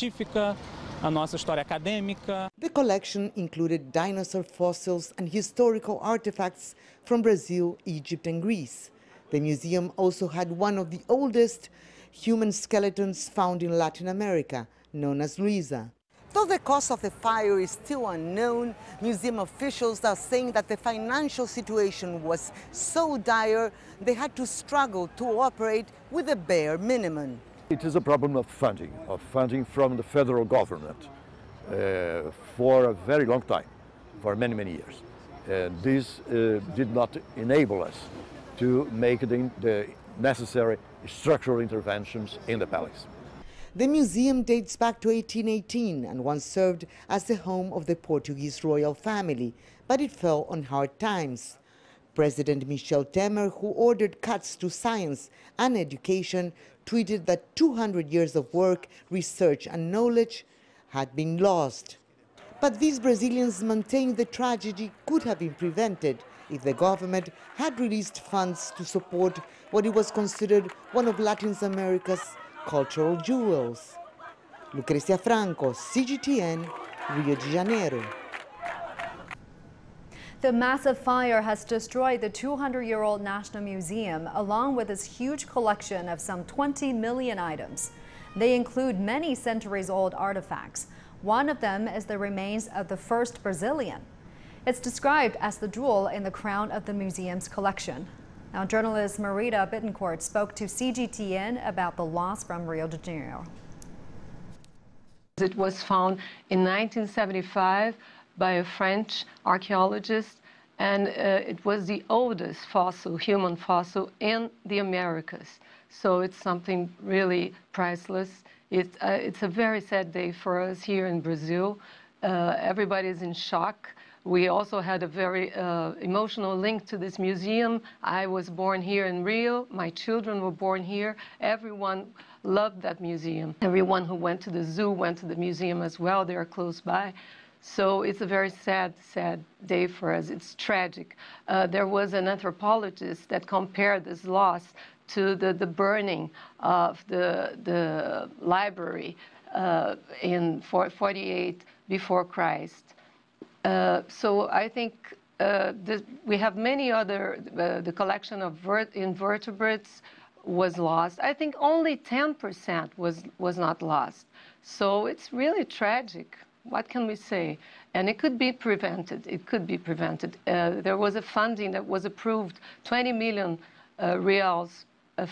The collection included dinosaur fossils and historical artifacts from Brazil, Egypt and Greece. The museum also had one of the oldest human skeletons found in Latin America, known as Luisa. Though the cause of the fire is still unknown, museum officials are saying that the financial situation was so dire they had to struggle to operate with a bare minimum. It is a problem of funding from the federal government for a very long time, for many, many years. And this did not enable us to make the necessary structural interventions in the palace. The museum dates back to 1818 and once served as the home of the Portuguese royal family, but it fell on hard times. President Michel Temer, who ordered cuts to science and education, tweeted that 200 years of work, research and knowledge had been lost. But these Brazilians maintain the tragedy could have been prevented if the government had released funds to support what it was considered one of Latin America's cultural jewels. Lucrecia Franco, CGTN, Rio de Janeiro. The massive fire has destroyed the 200-year-old National Museum, along with its huge collection of some 20 million items. They include many centuries-old artifacts. One of them is the remains of the first Brazilian. It's described as the jewel in the crown of the museum's collection. Now, journalist Marita Bittencourt spoke to CGTN about the loss from Rio de Janeiro. It was found in 1975 by a French archaeologist, and it was the oldest fossil, human fossil, in the Americas. So it's something really priceless. It's a very sad day for us here in Brazil. Everybody's in shock. We also had a very emotional link to this museum. I was born here in Rio. My children were born here. Everyone loved that museum. Everyone who went to the zoo went to the museum as well. They are close by. So it's a very sad, sad day for us. It's tragic. There was an anthropologist that compared this loss to the burning of the library in 48 before Christ. So I think we have many other, the collection of invertebrates was lost. I think only 10% was not lost. So it's really tragic. What can we say? And it could be prevented. It could be prevented. There was a funding that was approved, 20 million reals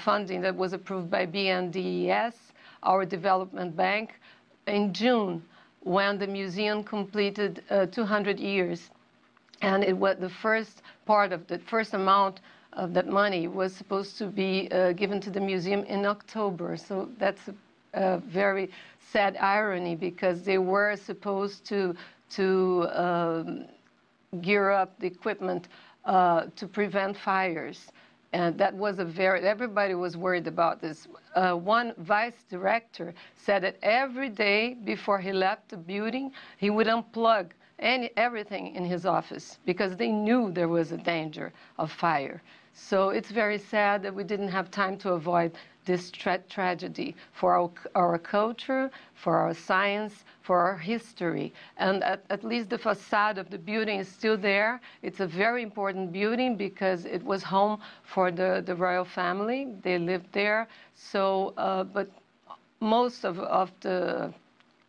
funding that was approved by BNDES, our development bank, in June, when the museum completed 200 years. And it was the first part of the first amount of that money was supposed to be given to the museum in October. So that's a very sad irony, because they were supposed to gear up the equipment to prevent fires. And that was everybody was worried about this. One vice director said that every day before he left the building, he would unplug everything in his office because they knew there was a danger of fire. So it's very sad that we didn't have time to avoid this tragedy for our culture, for our science, for our history. And at least the facade of the building is still there. It's a very important building because it was home for the royal family. They lived there. So, but most of the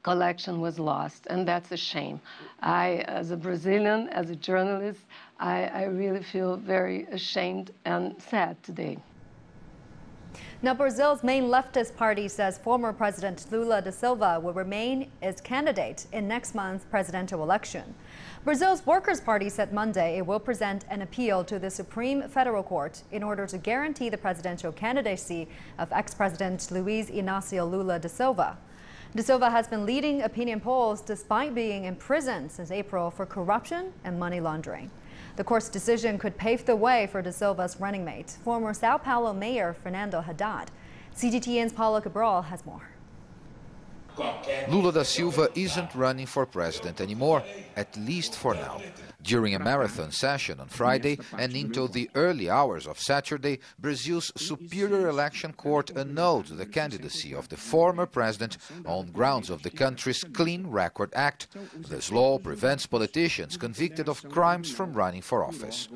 collection was lost, and that's a shame. As a Brazilian, as a journalist, I really feel very ashamed and sad today. Now, Brazil's main leftist party says former President Lula da Silva will remain its candidate in next month's presidential election. Brazil's Workers' Party said Monday it will present an appeal to the Supreme Federal Court in order to guarantee the presidential candidacy of ex-President Luiz Inácio Lula da Silva. Da Silva has been leading opinion polls despite being imprisoned since April for corruption and money laundering. The court's decision could pave the way for Da Silva's running mate, former Sao Paulo Mayor Fernando Haddad. CGTN's Paulo Cabral has more. Lula da Silva isn't running for president anymore, at least for now. During a marathon session on Friday and into the early hours of Saturday, Brazil's Superior Election Court annulled the candidacy of the former president on grounds of the country's Clean Record Act. This law prevents politicians convicted of crimes from running for office.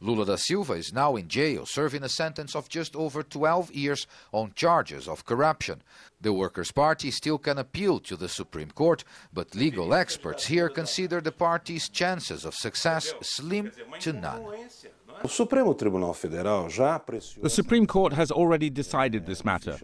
Lula da Silva is now in jail, serving a sentence of just over 12 years on charges of corruption. The Workers' Party still can appeal to the Supreme Court, but legal experts here consider the party's chances of success slim to none. The Supreme Court has already decided this matter.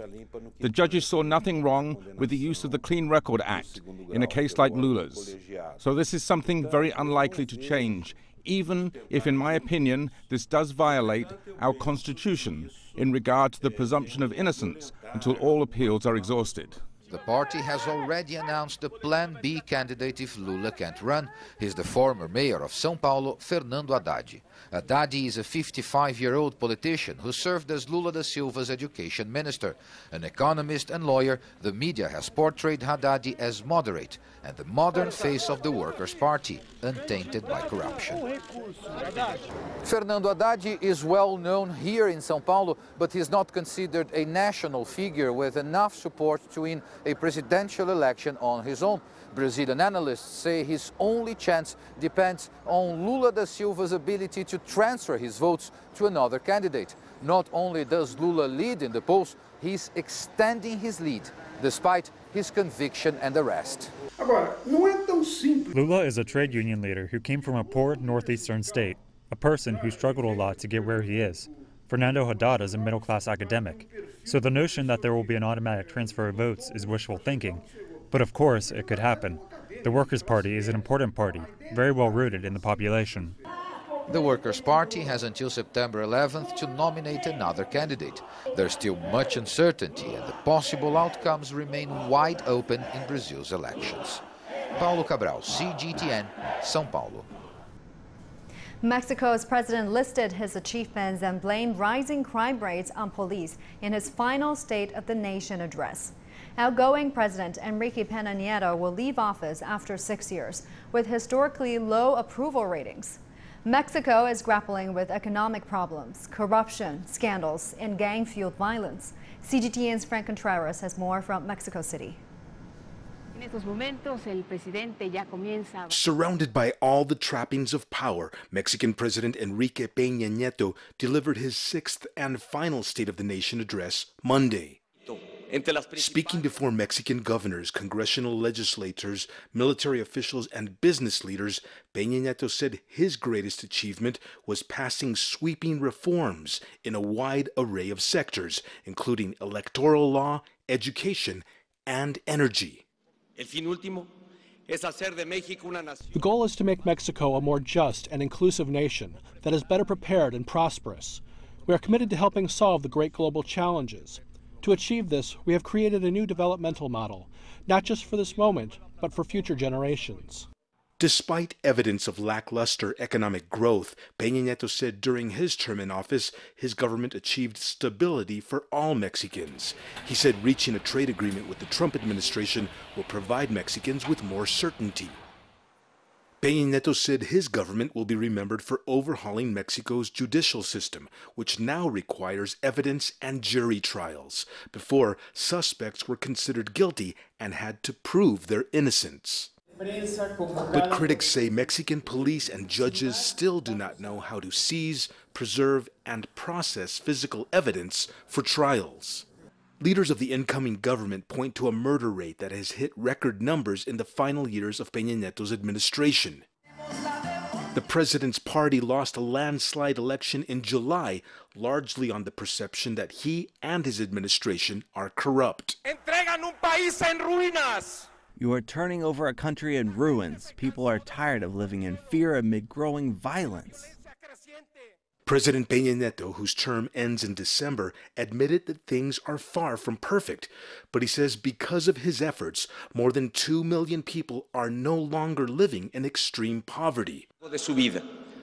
The judges saw nothing wrong with the use of the Clean Record Act in a case like Lula's. So this is something very unlikely to change, even if, in my opinion, this does violate our Constitution in regard to the presumption of innocence until all appeals are exhausted. The party has already announced a Plan B candidate if Lula can't run. He's the former mayor of São Paulo, Fernando Haddad. Haddad is a 55-year-old politician who served as Lula da Silva's education minister. An economist and lawyer, the media has portrayed Haddad as moderate and the modern face of the Workers' Party, untainted by corruption. Fernando Haddad is well known here in São Paulo, but he's not considered a national figure with enough support to win a presidential election on his own. Brazilian analysts say his only chance depends on Lula da Silva's ability to transfer his votes to another candidate. Not only does Lula lead in the polls, he's extending his lead, despite his conviction and arrest. Lula is a trade union leader who came from a poor northeastern state, a person who struggled a lot to get where he is. Fernando Haddad is a middle-class academic, so the notion that there will be an automatic transfer of votes is wishful thinking. But of course, it could happen. The Workers' Party is an important party, very well rooted in the population. The Workers' Party has until September 11th to nominate another candidate. There's still much uncertainty and the possible outcomes remain wide open in Brazil's elections. Paulo Cabral, CGTN, São Paulo. Mexico's president listed his achievements and blamed rising crime rates on police in his final State of the Nation address. Outgoing President Enrique Peña Nieto will leave office after 6 years, with historically low approval ratings. Mexico is grappling with economic problems, corruption, scandals, and gang-fueled violence. CGTN's Frank Contreras has more from Mexico City. Surrounded by all the trappings of power, Mexican President Enrique Peña Nieto delivered his 6th and final State of the Nation address Monday. Speaking before Mexican governors, congressional legislators, military officials, and business leaders, Peña Nieto said his greatest achievement was passing sweeping reforms in a wide array of sectors, including electoral law, education, and energy. The goal is to make Mexico a more just and inclusive nation that is better prepared and prosperous. We are committed to helping solve the great global challenges. To achieve this, we have created a new developmental model, not just for this moment, but for future generations. Despite evidence of lackluster economic growth, Peña Nieto said during his term in office, his government achieved stability for all Mexicans. He said reaching a trade agreement with the Trump administration will provide Mexicans with more certainty. Peña Nieto said his government will be remembered for overhauling Mexico's judicial system, which now requires evidence and jury trials. Before, suspects were considered guilty and had to prove their innocence. But critics say Mexican police and judges still do not know how to seize, preserve, and process physical evidence for trials. Leaders of the incoming government point to a murder rate that has hit record numbers in the final years of Peña Nieto's administration. The president's party lost a landslide election in July, largely on the perception that he and his administration are corrupt. Entregan un país en ruinas. You are turning over a country in ruins. People are tired of living in fear amid growing violence. President Peña Nieto, whose term ends in December, admitted that things are far from perfect. But he says because of his efforts, more than 2 million people are no longer living in extreme poverty.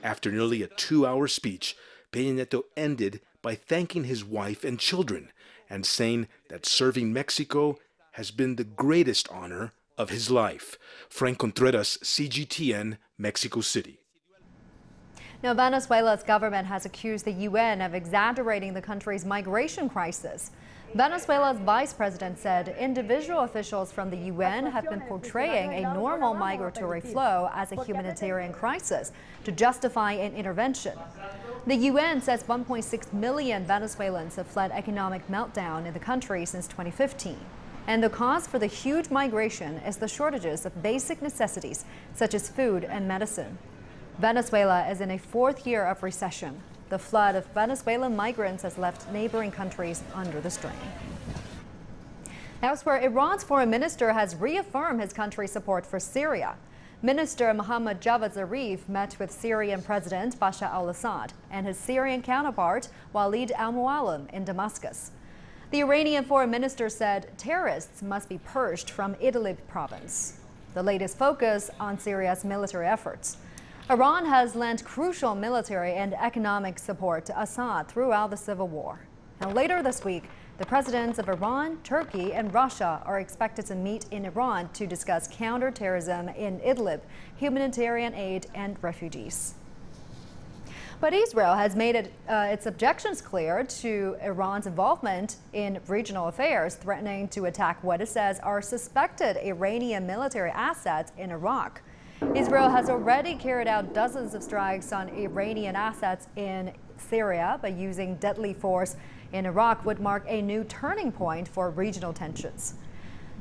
After nearly a 2-hour speech, Peña Nieto ended by thanking his wife and children and saying that serving Mexico has been the greatest honor of his life. Frank Contreras, CGTN, Mexico City. Now, Venezuela's government has accused the UN of exaggerating the country's migration crisis. Venezuela's vice president said individual officials from the UN have been portraying a normal migratory flow as a humanitarian crisis to justify an intervention. The UN says 1.6 million Venezuelans have fled economic meltdown in the country since 2015. And the cause for the huge migration is the shortages of basic necessities such as food and medicine. Venezuela is in a 4th year of recession. The flood of Venezuelan migrants has left neighboring countries under the strain. Elsewhere, Iran's foreign minister has reaffirmed his country's support for Syria. Minister Mohamed Javad Zarif met with Syrian President Bashar al-Assad and his Syrian counterpart Walid al-Muallim in Damascus. The Iranian foreign minister said terrorists must be purged from Idlib province, the latest focus on Syria's military efforts. Iran has lent crucial military and economic support to Assad throughout the civil war. Now, later this week, the presidents of Iran, Turkey, and Russia are expected to meet in Iran to discuss counterterrorism in Idlib, humanitarian aid, and refugees. But Israel has made its objections clear to Iran's involvement in regional affairs, threatening to attack what it says are suspected Iranian military assets in Iraq. Israel has already carried out dozens of strikes on Iranian assets in Syria, but using deadly force in Iraq would mark a new turning point for regional tensions.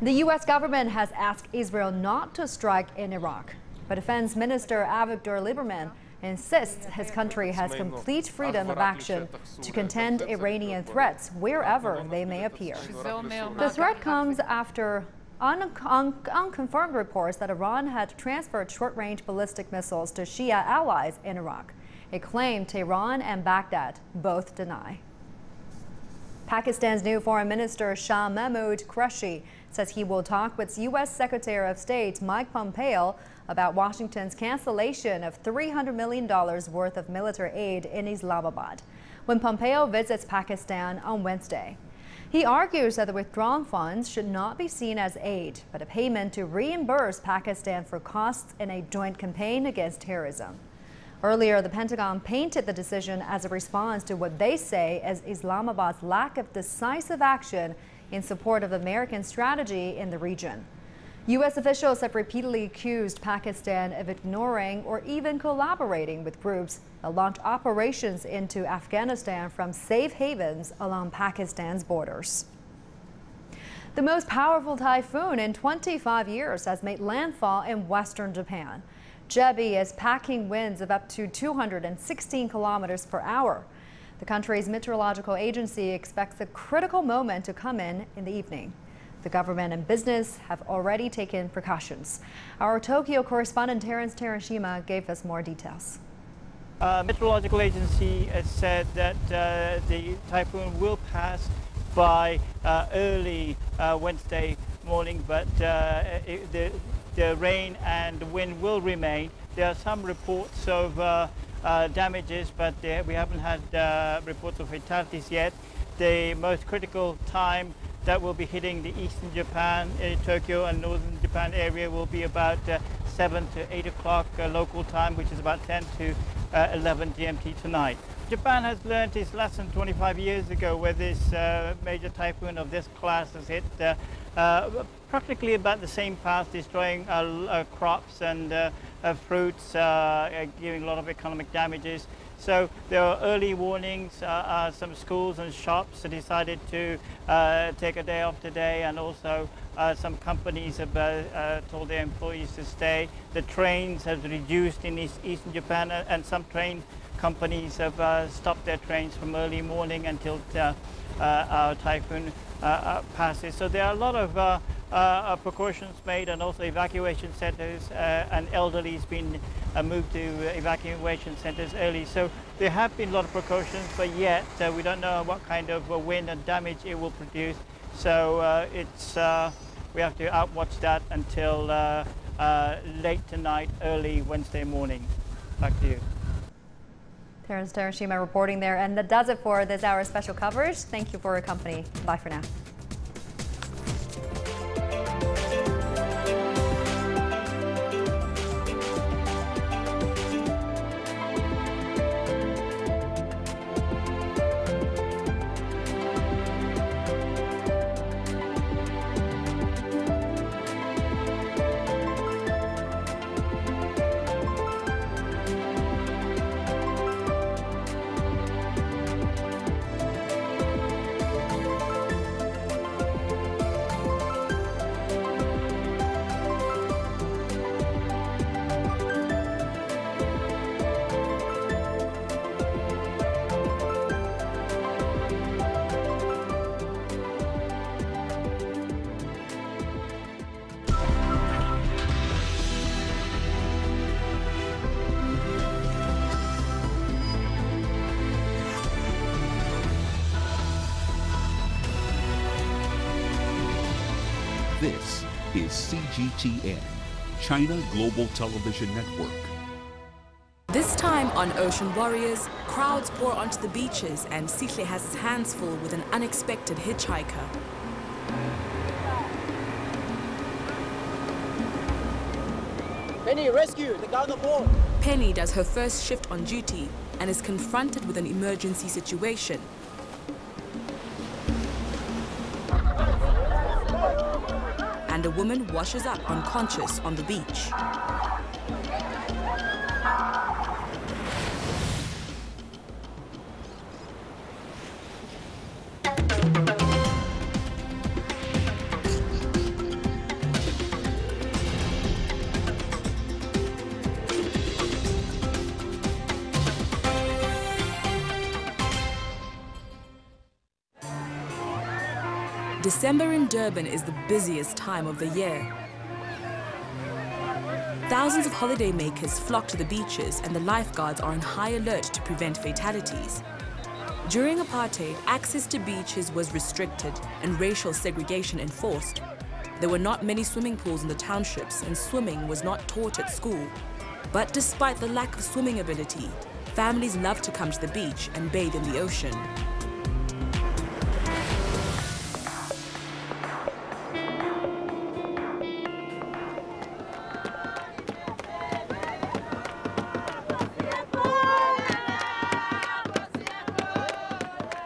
The U.S. government has asked Israel not to strike in Iraq, but Defense Minister Avigdor Lieberman insists his country has complete freedom of action to contend Iranian threats wherever they may appear. The threat comes after unconfirmed reports that Iran had transferred short-range ballistic missiles to Shia allies in Iraq, a claim Tehran and Baghdad both deny. Pakistan's new Foreign Minister Shah Mahmood Qureshi says he will talk with U.S. Secretary of State Mike Pompeo about Washington's cancellation of $300 million worth of military aid in Islamabad when Pompeo visits Pakistan on Wednesday. He argues that the withdrawn funds should not be seen as aid, but a payment to reimburse Pakistan for costs in a joint campaign against terrorism. Earlier, the Pentagon painted the decision as a response to what they say is Islamabad's lack of decisive action in support of American strategy in the region. U.S. officials have repeatedly accused Pakistan of ignoring or even collaborating with groups that launch operations into Afghanistan from safe havens along Pakistan's borders. The most powerful typhoon in 25 years has made landfall in western Japan. Jebi is packing winds of up to 216 kilometers per hour. The country's meteorological agency expects a critical moment to come in the evening. The government and business have already taken precautions. Our Tokyo correspondent Terence Terashima gave us more details. Meteorological agency has said that the typhoon will pass by early Wednesday morning, but the rain and wind will remain. There are some reports of damages, but we haven't had reports of fatalities yet. The most critical time that will be hitting the eastern Japan, Tokyo and northern Japan area will be about 7 to 8 o'clock local time, which is about 10 to 11 GMT tonight. Japan has learned its lesson 25 years ago, where this major typhoon of this class has hit practically about the same path, destroying crops and fruits, giving a lot of economic damages. So there are early warnings. Some schools and shops have decided to take a day off today, and also some companies have told their employees to stay. The trains have reduced in eastern Japan, and some train companies have stopped their trains from early morning until our typhoon passes. So there are a lot of precautions made, and also evacuation centers, and elderly has been moved to evacuation centers early. So there have been a lot of precautions, but yet we don't know what kind of wind and damage it will produce. So we have to outwatch that until late tonight, early Wednesday morning. Back to you. Terence Terashima reporting there, and that does it for this hour's special coverage. Thank you for your company. Bye for now. This is CGTN, China Global Television Network. This time on Ocean Warriors, crowds pour onto the beaches and Sihle has his hands full with an unexpected hitchhiker. Penny, rescue! The guy on the board! Penny does her first shift on duty and is confronted with an emergency situation. And a woman washes up unconscious on the beach. December in Durban is the busiest time of the year. Thousands of holidaymakers flock to the beaches and the lifeguards are on high alert to prevent fatalities. During apartheid, access to beaches was restricted and racial segregation enforced. There were not many swimming pools in the townships and swimming was not taught at school. But despite the lack of swimming ability, families love to come to the beach and bathe in the ocean.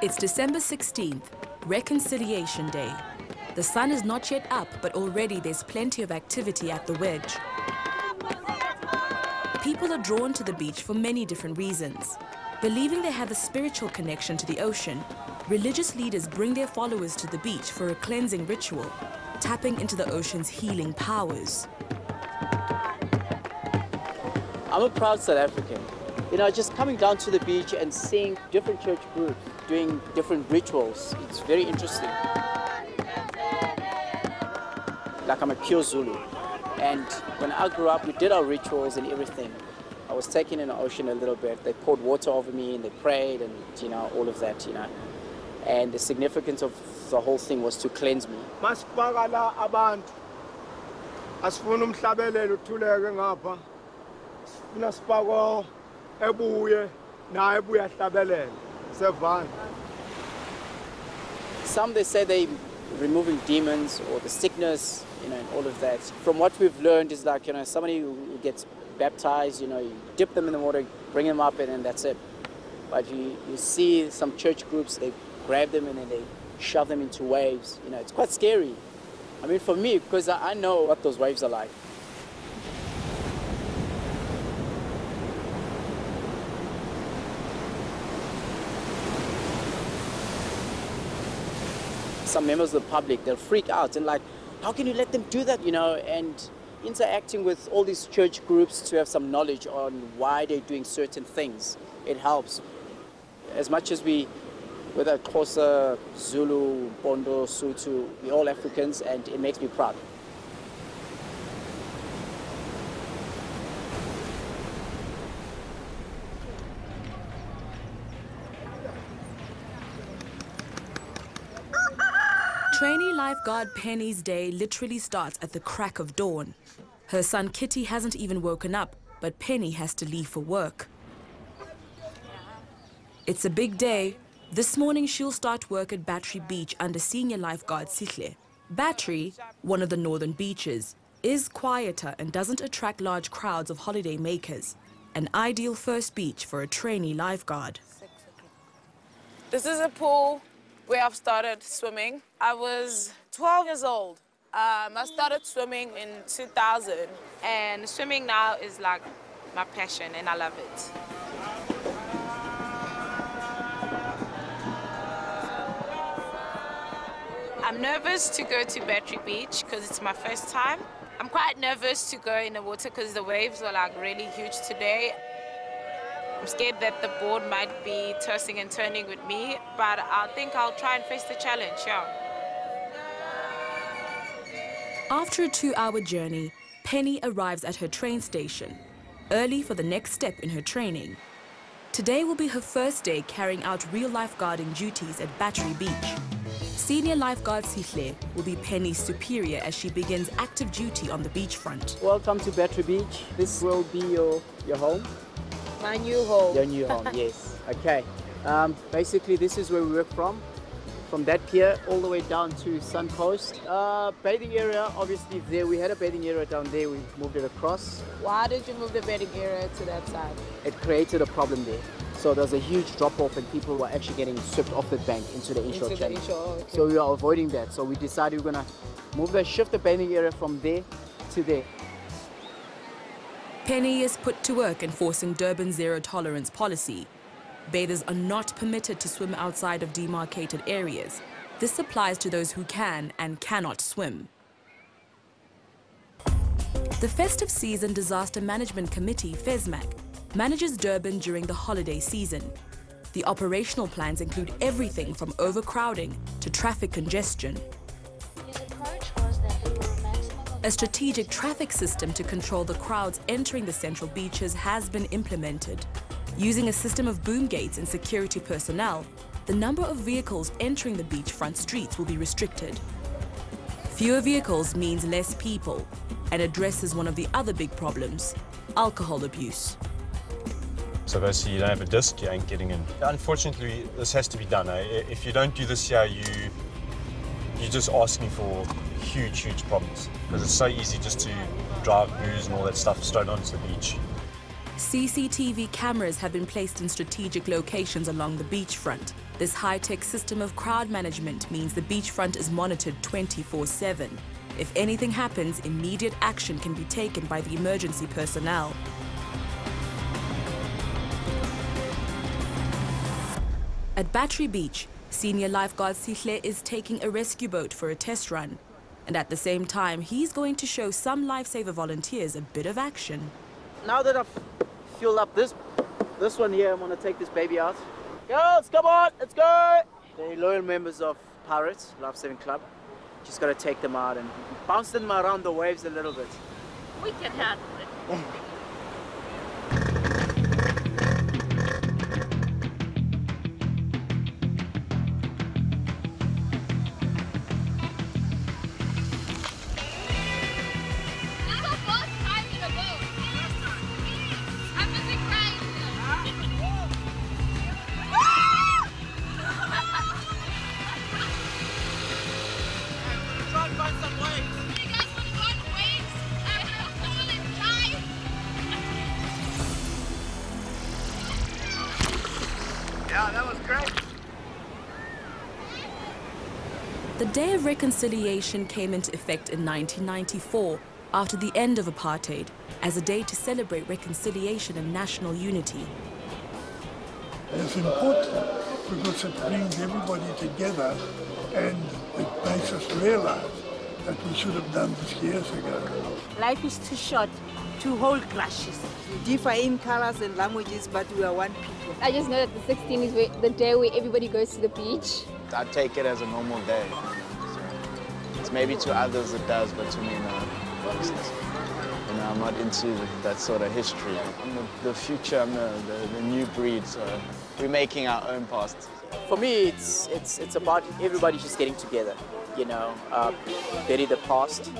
It's December 16th, Reconciliation Day. The sun is not yet up, but already there's plenty of activity at the wedge. People are drawn to the beach for many different reasons. Believing they have a spiritual connection to the ocean, religious leaders bring their followers to the beach for a cleansing ritual, tapping into the ocean's healing powers. I'm a proud South African. You know, just coming down to the beach and seeing different church groups doing different rituals, it's very interesting. Like, I'm a pure Zulu, and when I grew up, we did our rituals and everything. I was taken in the ocean a little bit. They poured water over me and they prayed and, you know, all of that, you know. And the significance of the whole thing was to cleanse me. Some, they say they removing demons or the sickness, you know, and all of that. From what we've learned is like, you know, somebody who gets baptized, you know, you dip them in the water, bring them up, and then that's it. But you see some church groups, they grab them and then they shove them into waves. You know, it's quite scary. I mean, for me, because I know what those waves are like. Some members of the public, they'll freak out and like, how can you let them do that, you know? And interacting with all these church groups to have some knowledge on why they're doing certain things, it helps. As much as whether Xhosa, Zulu, Bondo, Sotho, we're all Africans, and it makes me proud. Trainee lifeguard Penny's day literally starts at the crack of dawn. Her son Kitty hasn't even woken up, but Penny has to leave for work. It's a big day. This morning she'll start work at Battery Beach under senior lifeguard Sihle. Battery, one of the northern beaches, is quieter and doesn't attract large crowds of holiday makers. An ideal first beach for a trainee lifeguard. This is a pool where I've started swimming. I was 12 years old. I started swimming in 2000, and swimming now is like my passion, and I love it. I'm nervous to go to Battery Beach because it's my first time. I'm quite nervous to go in the water because the waves are like really huge today. I'm scared that the board might be tossing and turning with me, but I think I'll try and face the challenge, yeah. After a 2-hour journey, Penny arrives at her train station, early for the next step in her training. Today will be her first day carrying out real lifeguarding duties at Battery Beach. Senior lifeguard Sihle will be Penny's superior as she begins active duty on the beachfront. Welcome to Battery Beach. This will be your home. My new home. Your new home, yes. Okay. Basically, this is where we work from that pier all the way down to Sun Coast. Bathing area, obviously there. We had a bathing area down there. We moved it across. Why did you move the bathing area to that side? It created a problem there. So there's a huge drop-off and people were actually getting swept off the bank into the inshore channel. Okay. So we are avoiding that. So we decided we're going to shift the bathing area from there to there. Penny is put to work enforcing Durban's zero-tolerance policy. Bathers are not permitted to swim outside of demarcated areas. This applies to those who can and cannot swim. The Festive Season Disaster Management Committee, FESMAC, manages Durban during the holiday season. The operational plans include everything from overcrowding to traffic congestion. A strategic traffic system to control the crowds entering the central beaches has been implemented. Using a system of boom gates and security personnel, the number of vehicles entering the beachfront streets will be restricted. Fewer vehicles means less people and addresses one of the other big problems, alcohol abuse. So basically you don't have a disc, you ain't getting in. Unfortunately, this has to be done. If you don't do this here, you're just asking for huge problems, because it's so easy just to drive booze and all that stuff straight onto the beach. CCTV cameras have been placed in strategic locations along the beachfront. This high-tech system of crowd management means the beachfront is monitored 24/7. If anything happens, immediate action can be taken by the emergency personnel. At Battery Beach, senior lifeguard Sihle is taking a rescue boat for a test run. And at the same time, he's going to show some lifesaver volunteers a bit of action. Now that I've filled up this one here, I'm going to take this baby out. Girls, come on, let's go! They're loyal members of Pirates, Lifesaving Club. Just got to take them out and bounce them around the waves a little bit. We can handle it. Try and find some waves. The Day of Reconciliation came into effect in 1994 after the end of apartheid as a day to celebrate reconciliation and national unity. It's important because it brings everybody together and it makes us realize that we should have done this years ago. Life is too short to hold clashes. We differ in colors and languages, but we are one people. I just know that the 16th is the day where everybody goes to the beach. I take it as a normal day. So it's maybe to others it does, but to me, no. You know, I'm not into that sort of history. I'm the future, I'm the new breed, so we're making our own past. For me, it's about everybody just getting together, you know, bury the past,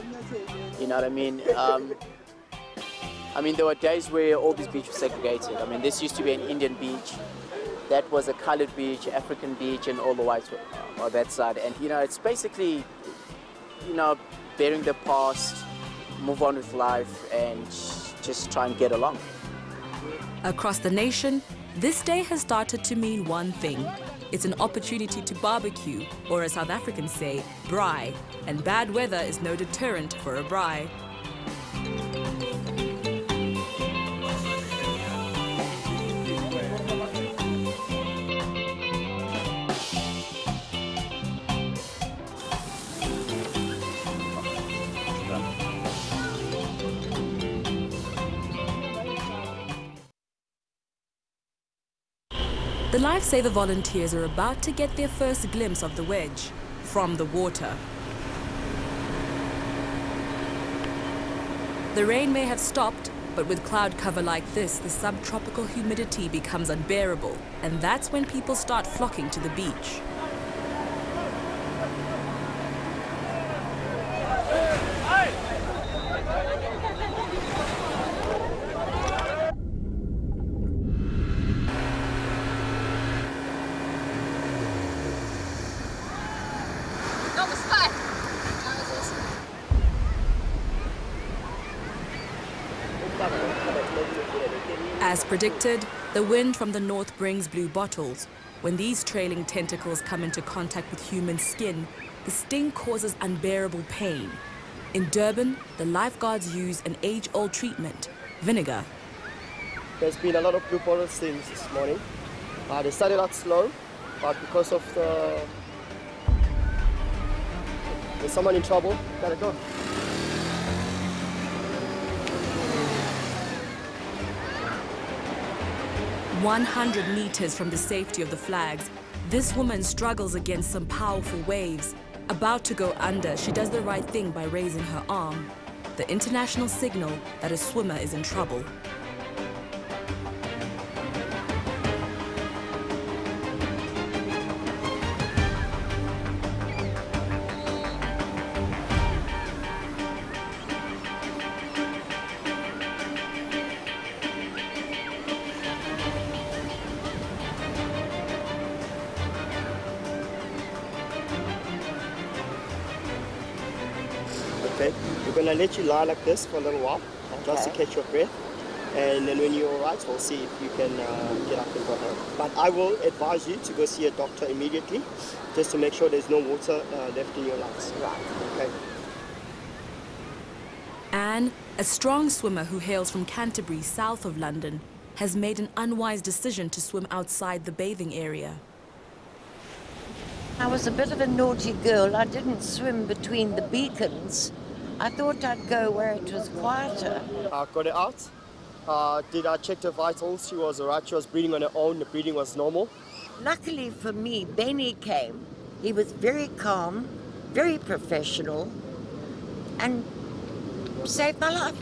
you know what I mean? There were days where all these beaches were segregated. I mean, this used to be an Indian beach. That was a colored beach, African beach, and all the whites were on that side. And, you know, it's basically, you know, burying the past, move on with life, and just try and get along. Across the nation, this day has started to mean one thing. It's an opportunity to barbecue, or as South Africans say, braai. And bad weather is no deterrent for a braai. The lifesaver volunteers are about to get their first glimpse of the wedge from the water. The rain may have stopped, but with cloud cover like this, the subtropical humidity becomes unbearable, and that's when people start flocking to the beach. As predicted, the wind from the north brings blue bottles. When these trailing tentacles come into contact with human skin, the sting causes unbearable pain. In Durban, the lifeguards use an age-old treatment, vinegar. There's been a lot of blue bottle stings this morning. They started out slow, but because of there's someone in trouble, gotta go. 100 meters from the safety of the flags, this woman struggles against some powerful waves. About to go under, she does the right thing by raising her arm, the international signal that a swimmer is in trouble. Okay, we're going to let you lie like this for a little while, just to catch your breath. And then when you're all right, we'll see if you can get up and go home. But I will advise you to go see a doctor immediately, just to make sure there's no water left in your lungs. Right. Okay. Anne, a strong swimmer who hails from Canterbury, south of London, has made an unwise decision to swim outside the bathing area. I was a bit of a naughty girl. I didn't swim between the beacons. I thought I'd go where it was quieter. I got it out. Did I check her vitals? She was all right. She was breathing on her own. The breathing was normal. Luckily for me, Benny came. He was very calm, very professional, and saved my life.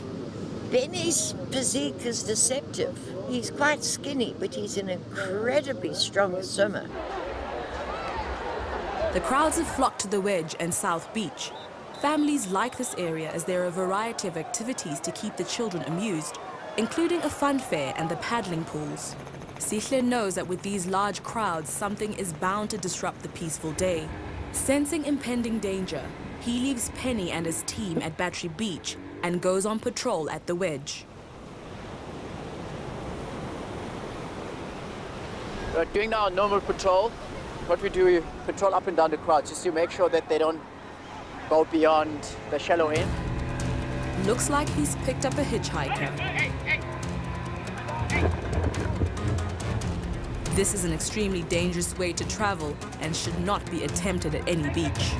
Benny's physique is deceptive. He's quite skinny, but he's an incredibly strong swimmer. The crowds have flocked to the Wedge and South Beach. Families like this area as there are a variety of activities to keep the children amused, including a fun fair and the paddling pools. Sihle knows that with these large crowds, something is bound to disrupt the peaceful day. Sensing impending danger, he leaves Penny and his team at Battery Beach and goes on patrol at the Wedge. We're doing our normal patrol. What we do, we patrol up and down the crowd just to make sure that they don't go beyond the shallow end. Looks like he's picked up a hitchhiker. This is an extremely dangerous way to travel and should not be attempted at any beach.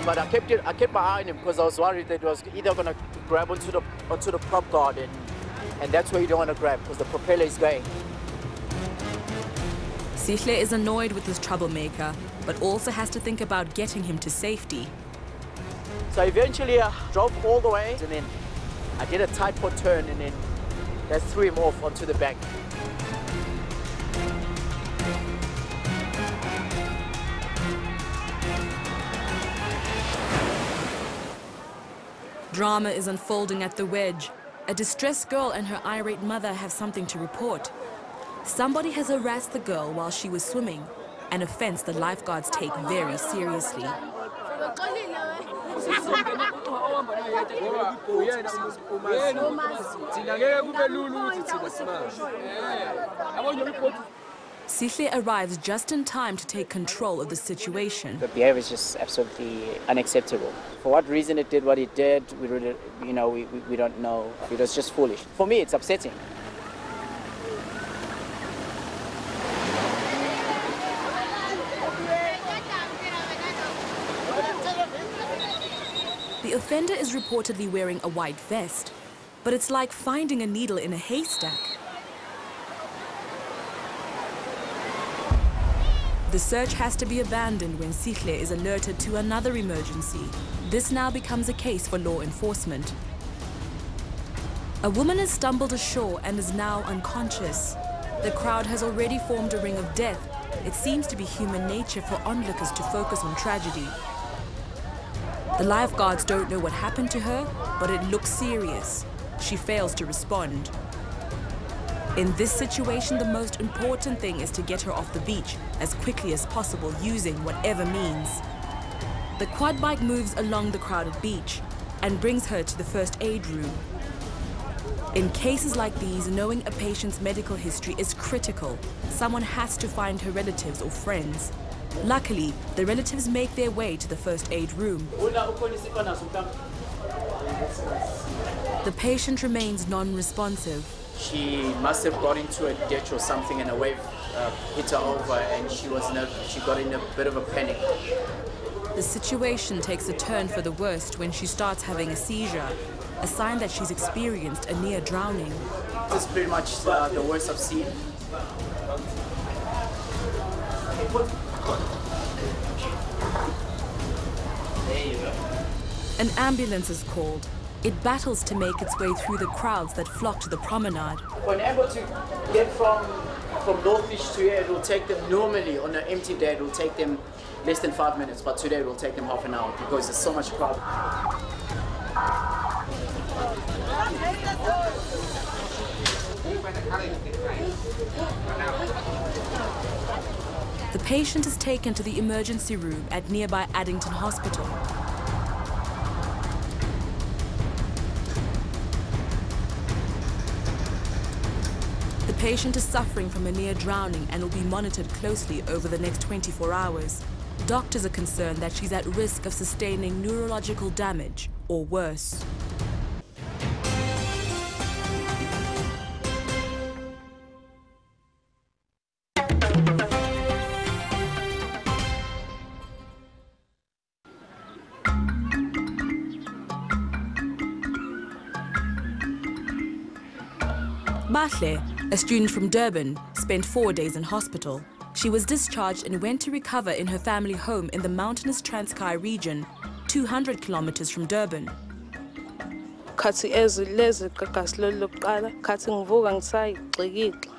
But I kept my eye on him because I was worried that it was either going to grab onto the prop guard, and that's where you don't want to grab because the propeller is going. Cyril is annoyed with this troublemaker, but also has to think about getting him to safety. So eventually I drove all the way, and then I did a tight port turn, and then that threw him off onto the bank. Drama is unfolding at the wedge. A distressed girl and her irate mother have something to report. Somebody has harassed the girl while she was swimming, an offense the lifeguards take very seriously. Cyril arrives just in time to take control of the situation. The behavior is just absolutely unacceptable. For what reason it did what it did, we really, we don't know. It was just foolish. For me, it's upsetting. The offender is reportedly wearing a white vest, but it's like finding a needle in a haystack. The search has to be abandoned when Cyril is alerted to another emergency. This now becomes a case for law enforcement. A woman has stumbled ashore and is now unconscious. The crowd has already formed a ring of death. It seems to be human nature for onlookers to focus on tragedy. The lifeguards don't know what happened to her, but it looks serious. She fails to respond. In this situation, the most important thing is to get her off the beach as quickly as possible using whatever means. The quad bike moves along the crowded beach and brings her to the first aid room. In cases like these, knowing a patient's medical history is critical. Someone has to find her relatives or friends. Luckily, the relatives make their way to the first aid room. The patient remains non-responsive. She must have got into a ditch or something and a wave hit her over, and she got in a bit of a panic. The situation takes a turn for the worst when she starts having a seizure, a sign that she's experienced a near drowning. This is pretty much the worst I've seen. There you go. An ambulance is called. It battles to make its way through the crowds that flock to the promenade. When able to get from North Beach to here, it will take them normally on an empty day, it will take them less than 5 minutes, but today it will take them half an hour because there's so much crowd. The patient is taken to the emergency room at nearby Addington Hospital. The patient is suffering from a near drowning and will be monitored closely over the next 24 hours. Doctors are concerned that she's at risk of sustaining neurological damage or worse. Bahle, a student from Durban, spent 4 days in hospital. She was discharged and went to recover in her family home in the mountainous Transkei region, 200 kilometers from Durban. Khathi ezilezi gagasilo lokuqala khathi ngivuka ngisayigxikixi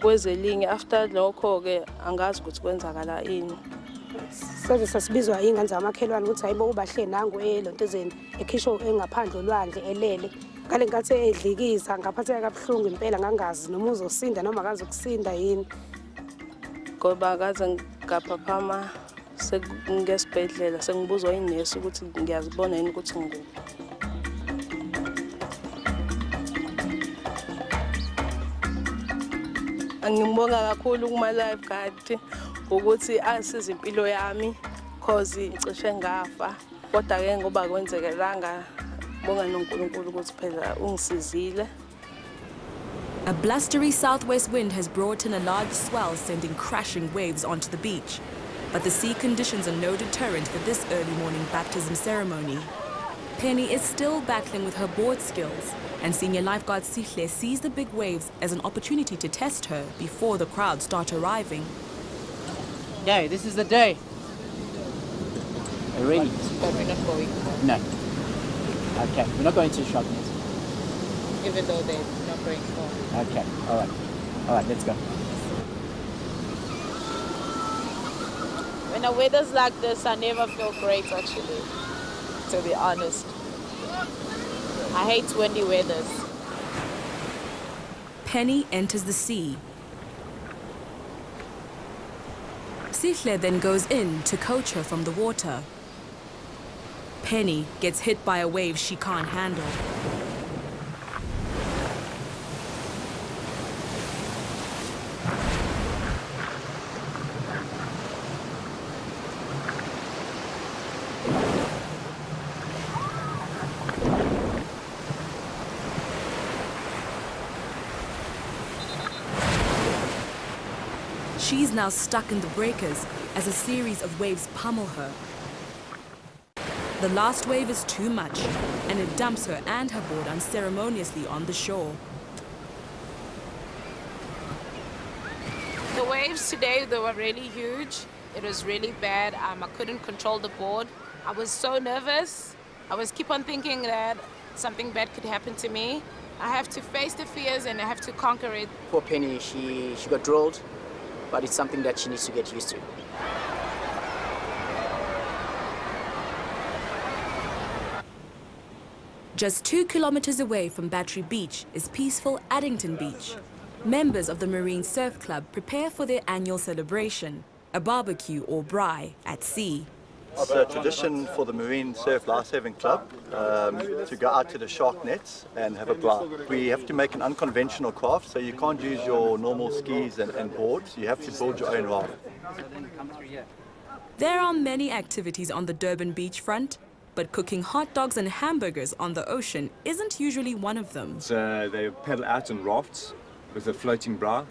kwezelinye after lokho ke angazi ukuthi kwenzakala ini. Service sibizwa ingane zamakhelwane ukuthi hayibo ubahle nangu elontezeni ekhisho engaphandle olwandle elele ngale nkathi edlikisa ngaphatheka kabuhlungu impela ngangazi noma uzosinda noma akazokusinda yini ngoba akaze ngaphaphama Sengesibhedlela sengibuzwa inesi ukuthi ngiyazibona yini ukuthi ngikuphi. Ngibonga kakhulu kuma lifeguard ukuthi asiza impilo yami cause ngicishe ngafa. Kodwa ke ngoba kwenzekelanga bonga noNkulunkulu ukuthi phela ungisizile. A blustery southwest wind has brought in a large swell, sending crashing waves onto the beach. But the sea conditions are no deterrent for this early morning baptism ceremony. Penny is still battling with her board skills, and senior lifeguard Sihle sees the big waves as an opportunity to test her before the crowd start arriving. Yeah, this is the day. Are you ready? But we're not going. No. Okay, we're not going to the shop yet. Even though they're not going for. Okay, all right. All right, let's go. When the weather's like this, I never feel great actually, to be honest. I hate windy weathers. Penny enters the sea. Sihle then goes in to coach her from the water. Penny gets hit by a wave she can't handle. She's now stuck in the breakers as a series of waves pummel her. The last wave is too much, and it dumps her and her board unceremoniously on the shore. The waves today, they were really huge. It was really bad. I couldn't control the board. I was so nervous. I was keep on thinking that something bad could happen to me. I have to face the fears and I have to conquer it. Poor Penny, she got drilled, but it's something that she needs to get used to. Just 2 kilometers away from Battery Beach is peaceful Addington Beach. Members of the Marine Surf Club prepare for their annual celebration, a barbecue or braai at sea. It's a tradition for the Marine Surf Lifesaving Club to go out to the shark nets and have a braai. We have to make an unconventional craft, so you can't use your normal skis and boards. You have to build your own raft. There are many activities on the Durban beachfront, but cooking hot dogs and hamburgers on the ocean isn't usually one of them. So they paddle out in rafts with a floating braai,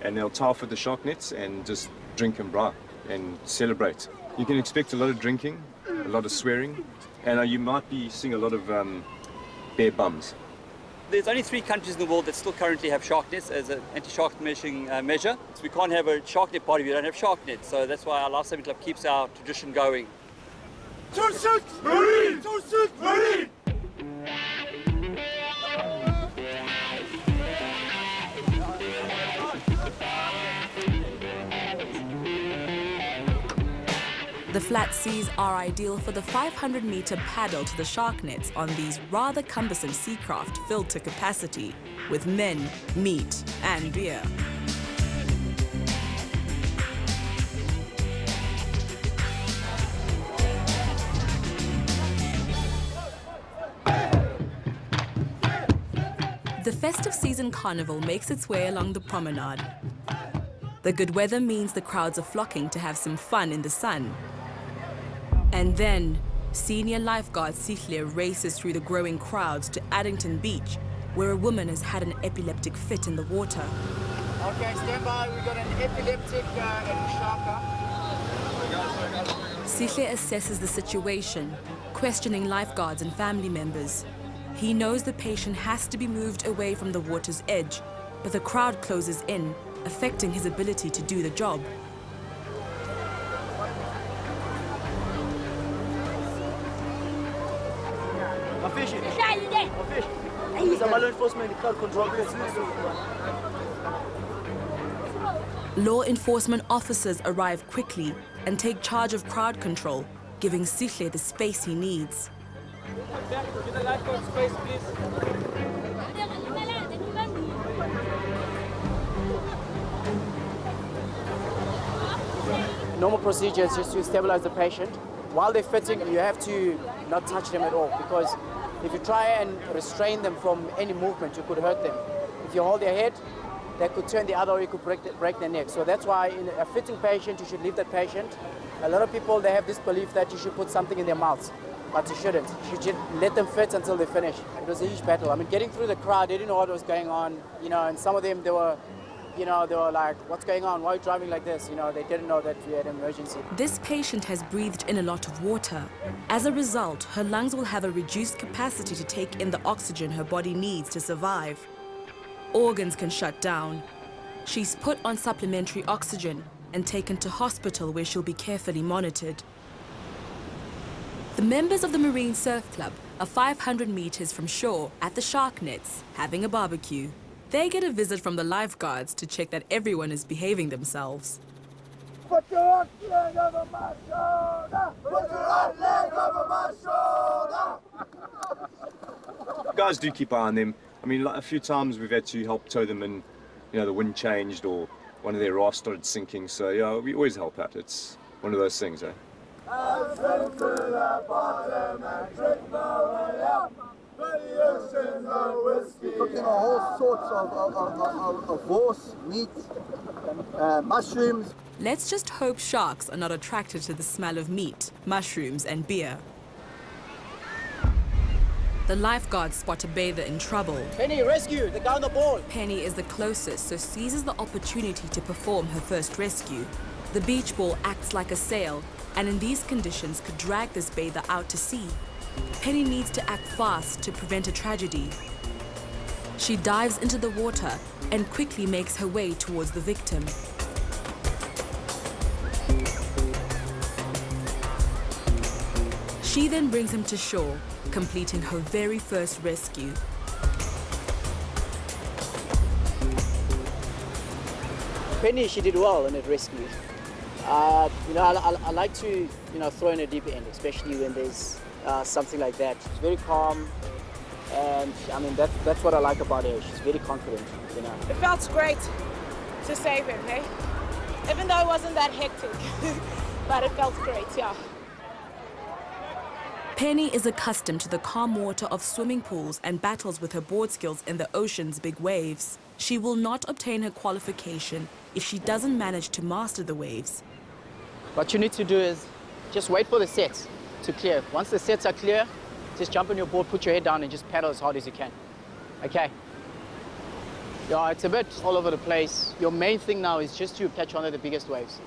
and they'll tie off with the shark nets and just drink and braai and celebrate. You can expect a lot of drinking, a lot of swearing, and you might be seeing a lot of bare bums. There's only 3 countries in the world that still currently have shark nets as an anti-shark measure. So we can't have a shark net party if we don't have shark nets. So that's why our Lifesaving Club keeps our tradition going. Marine! Marine! The flat seas are ideal for the 500-meter paddle to the shark nets on these rather cumbersome sea craft filled to capacity with men, meat, and beer. The festive season carnival makes its way along the promenade. The good weather means the crowds are flocking to have some fun in the sun. And then, senior lifeguard Sihle races through the growing crowds to Addington Beach, where a woman has had an epileptic fit in the water. Okay, stand by. We got an epileptic shark. Sihle assesses the situation, questioning lifeguards and family members. He knows the patient has to be moved away from the water's edge, but the crowd closes in, affecting his ability to do the job. Law enforcement officers arrive quickly and take charge of crowd control, giving Sihle the space he needs. normal procedure is just to stabilize the patient. While they're fitting, you have to not touch them at all, because if you try and restrain them from any movement, you could hurt them. If you hold their head, they could turn the other way, you could break their neck. So that's why in a fitting patient, you should leave that patient. A lot of people, they have this belief that you should put something in their mouths, but you shouldn't. You should let them fit until they finish. It was a huge battle. I mean, getting through the crowd, they didn't know what was going on, you know, and some of them, they were like, what's going on? Why are you driving like this? You know, they didn't know that we had an emergency. This patient has breathed in a lot of water. As a result, her lungs will have a reduced capacity to take in the oxygen her body needs to survive. Organs can shut down. She's put on supplementary oxygen and taken to hospital where she'll be carefully monitored. The members of the Marine Surf Club are 500 meters from shore at the shark nets having a barbecue. They get a visit from the lifeguards to check that everyone is behaving themselves. Put your right leg over my shoulder! Put your right leg over my shoulder! Guys do keep eye on them. I mean, like, a few times we've had to help tow them in, you know, the wind changed or one of their rafts started sinking. So, yeah, we always help out. It's one of those things, eh? I've been to the bottom and drink my way up. The oceans of whiskey. Cooking all sorts of horse, meat, mushrooms. Let's just hope sharks are not attracted to the smell of meat, mushrooms and beer. The lifeguards spot a bather in trouble. Penny, rescue! The guy on the ball! Penny is the closest, so seizes the opportunity to perform her first rescue. The beach ball acts like a sail, and in these conditions could drag this bather out to sea. Penny needs to act fast to prevent a tragedy. She dives into the water and quickly makes her way towards the victim. She then brings him to shore, completing her very first rescue. Penny, she did well in that rescue. You know, I like to, you know, throw in a deeper end, especially when there's something like that. She's very calm, and I mean, that's what I like about her. She's very confident, you know. It felt great to save him, hey? Even though it wasn't that hectic, but it felt great, yeah. Penny is accustomed to the calm water of swimming pools and battles with her board skills in the ocean's big waves. She will not obtain her qualification if she doesn't manage to master the waves. What you need to do is just wait for the sets to clear. Once the sets are clear, just jump on your board, put your head down and just paddle as hard as you can. Okay? Yeah, it's a bit all over the place. Your main thing now is just to catch one of the biggest waves.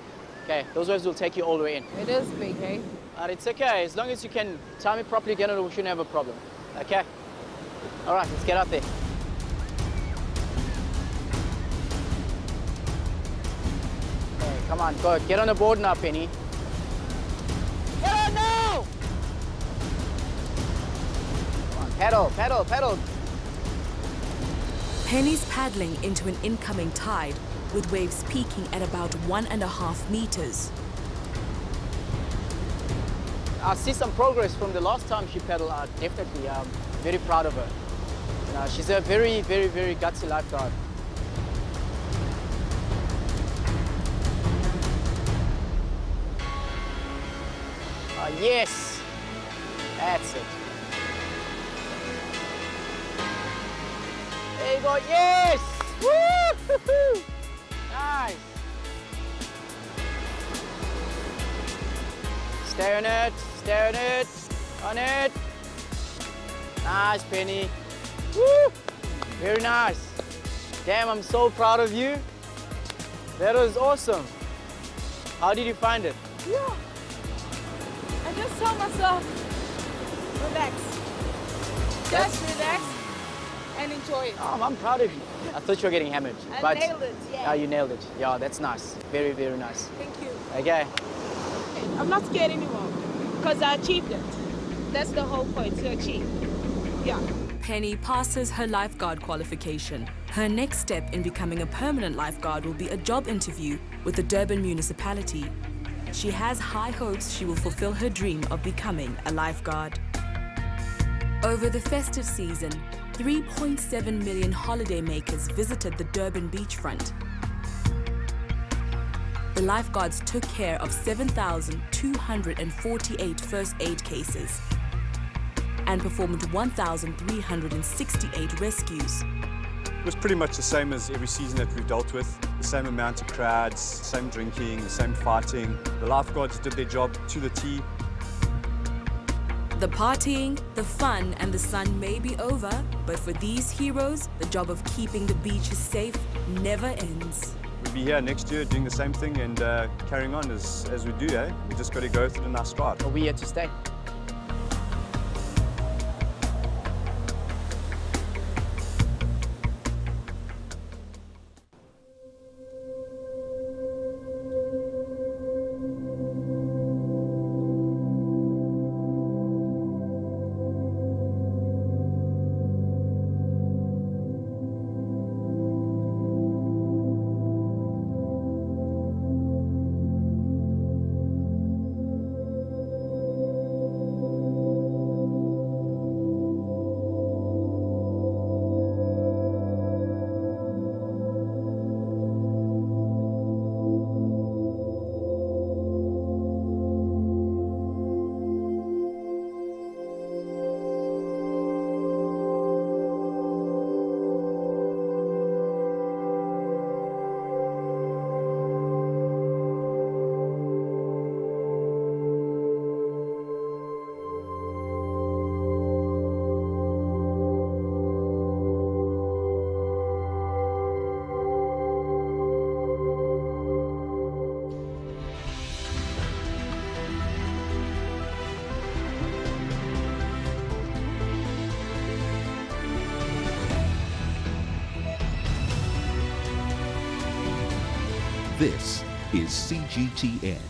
Okay, those waves will take you all the way in. It is big, eh? But it's okay, as long as you can time it properly, get it, we shouldn't have a problem. Okay? All right, let's get out there. Okay, come on, go. Get on the board now, Penny. Get on now! Come on, paddle, paddle, paddle. Penny's paddling into an incoming tide, with waves peaking at about 1.5 meters. I see some progress from the last time she paddled out. Definitely, I'm very proud of her. You know, she's a very, very, very gutsy lifeguard. Yes, that's it. There you go, yes! Woo! Nice. Stay on it, stay on it, on it. Nice, Penny. Woo! Very nice. Damn, I'm so proud of you. That was awesome. How did you find it? Yeah. I just told myself, relax. Just relax and enjoy it. Oh, I'm proud of you. I thought you were getting hammered. I nailed it, yeah. Yeah, you nailed it. Yeah, that's nice. Very, very nice. Thank you. Okay. I'm not scared anymore because I achieved it. That's the whole point, to achieve. Yeah. Penny passes her lifeguard qualification. Her next step in becoming a permanent lifeguard will be a job interview with the Durban municipality. She has high hopes she will fulfill her dream of becoming a lifeguard. Over the festive season, 3.7 million holidaymakers visited the Durban beachfront. the lifeguards took care of 7,248 first aid cases and performed 1,368 rescues. It was pretty much the same as every season that we've dealt with. The same amount of crowds, same drinking, the same fighting. The lifeguards did their job to the T. The partying, the fun, and the sun may be over, but for these heroes, the job of keeping the beaches safe never ends. We'll be here next year doing the same thing and carrying on as we do, eh? We just got to go through the nice stride. Are we here to stay? This is CGTN,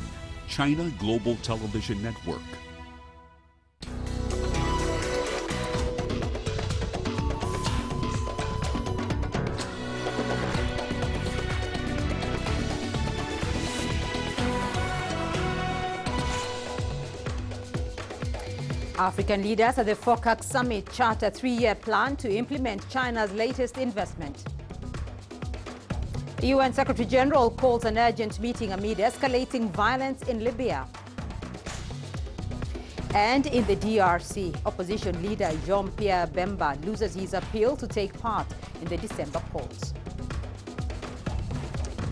China Global Television Network. African leaders at the FOCAC Summit chart a three-year plan to implement China's latest investment. UN Secretary General calls an urgent meeting amid escalating violence in Libya. And in the DRC, opposition leader Jean-Pierre Bemba loses his appeal to take part in the December polls.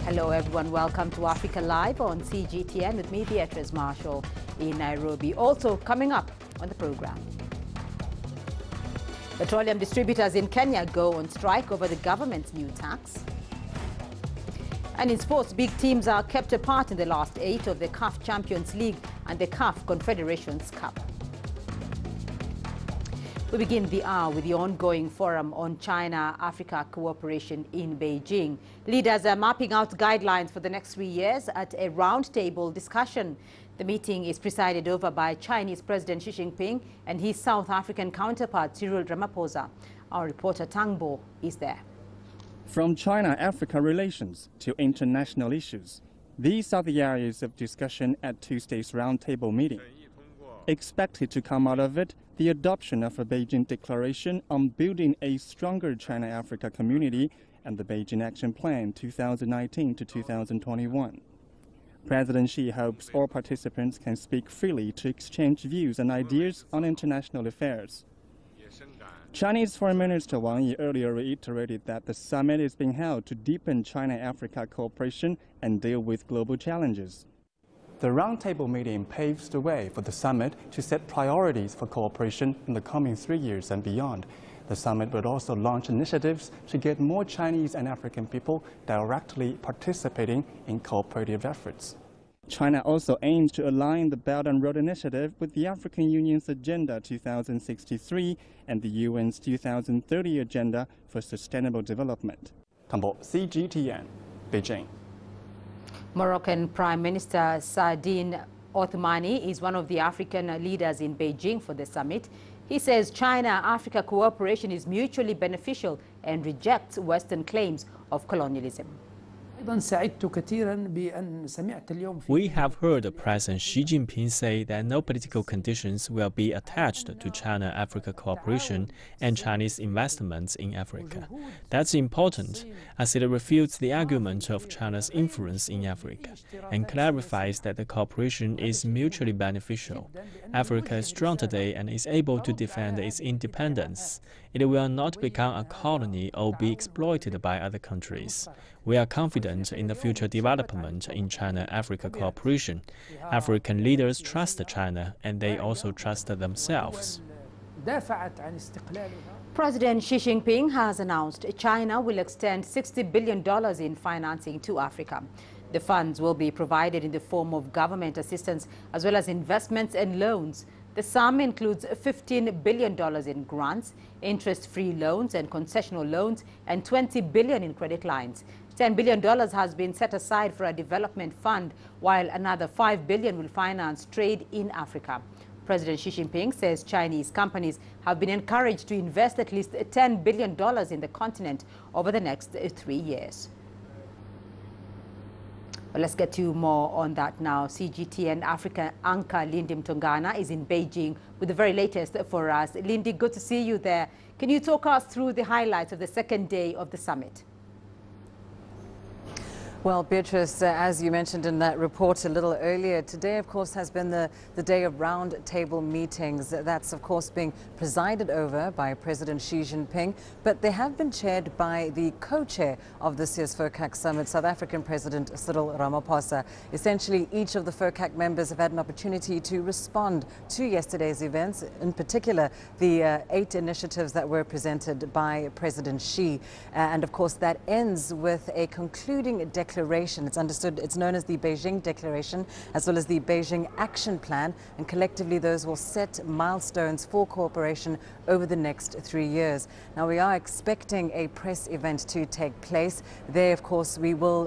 Hello everyone, welcome to Africa Live on CGTN with me, Beatrice Marshall in Nairobi. Also coming up on the program, petroleum distributors in Kenya go on strike over the government's new tax. And in sports, big teams are kept apart in the last 8 of the CAF Champions League and the CAF Confederations Cup. We begin the hour with the ongoing forum on China-Africa cooperation in Beijing. Leaders are mapping out guidelines for the next 3 years at a roundtable discussion. The meeting is presided over by Chinese President Xi Jinping and his South African counterpart Cyril Ramaphosa. Our reporter Tangbo is there. From China-Africa relations to international issues, these are the areas of discussion at Tuesday's roundtable meeting. Expected to come out of it, the adoption of a Beijing Declaration on building a stronger China-Africa community and the Beijing Action Plan 2019 to 2021. President Xi hopes all participants can speak freely to exchange views and ideas on international affairs. Chinese Foreign Minister Wang Yi earlier reiterated that the summit is being held to deepen China-Africa cooperation and deal with global challenges. The roundtable meeting paves the way for the summit to set priorities for cooperation in the coming 3 years and beyond. The summit will also launch initiatives to get more Chinese and African people directly participating in cooperative efforts. China also aims to align the Belt and Road Initiative with the African Union's Agenda 2063 and the UN's 2030 Agenda for Sustainable Development. Tambo, CGTN, Beijing. Moroccan Prime Minister Saadine Othmani is one of the African leaders in Beijing for the summit. He says China-Africa cooperation is mutually beneficial and rejects Western claims of colonialism. We have heard President Xi Jinping say that no political conditions will be attached to China-Africa cooperation and Chinese investments in Africa. That's important, as it refutes the argument of China's influence in Africa and clarifies that the cooperation is mutually beneficial. Africa is strong today and is able to defend its independence. It will not become a colony or be exploited by other countries. We are confident in the future development in China-Africa cooperation. African leaders trust China, and they also trust themselves. President Xi Jinping has announced China will extend $60 billion in financing to Africa. The funds will be provided in the form of government assistance as well as investments and loans. The sum includes $15 billion in grants, interest-free loans and concessional loans, and $20 billion in credit lines. $10 billion has been set aside for a development fund, while another $5 billion will finance trade in Africa. President Xi Jinping says Chinese companies have been encouraged to invest at least $10 billion in the continent over the next 3 years. Well, let's get to more on that now. CGTN Africa anchor Lindy Mtongana is in Beijing with the very latest for us. Lindy, good to see you there. Can you talk us through the highlights of the second day of the summit? Well, Beatrice, as you mentioned in that report a little earlier, today, of course, has been the day of round-table meetings. That's, of course, being presided over by President Xi Jinping, but they have been chaired by the co-chair of this year's FOCAC Summit, South African President Cyril Ramaphosa. Essentially, each of the FOCAC members have had an opportunity to respond to yesterday's events, in particular, the 8 initiatives that were presented by President Xi. And, of course, that ends with a concluding declaration. It's understood, it's known as the Beijing Declaration, as well as the Beijing Action Plan, and collectively those will set milestones for cooperation over the next 3 years. Now, we are expecting a press event to take place. There, of course, we will,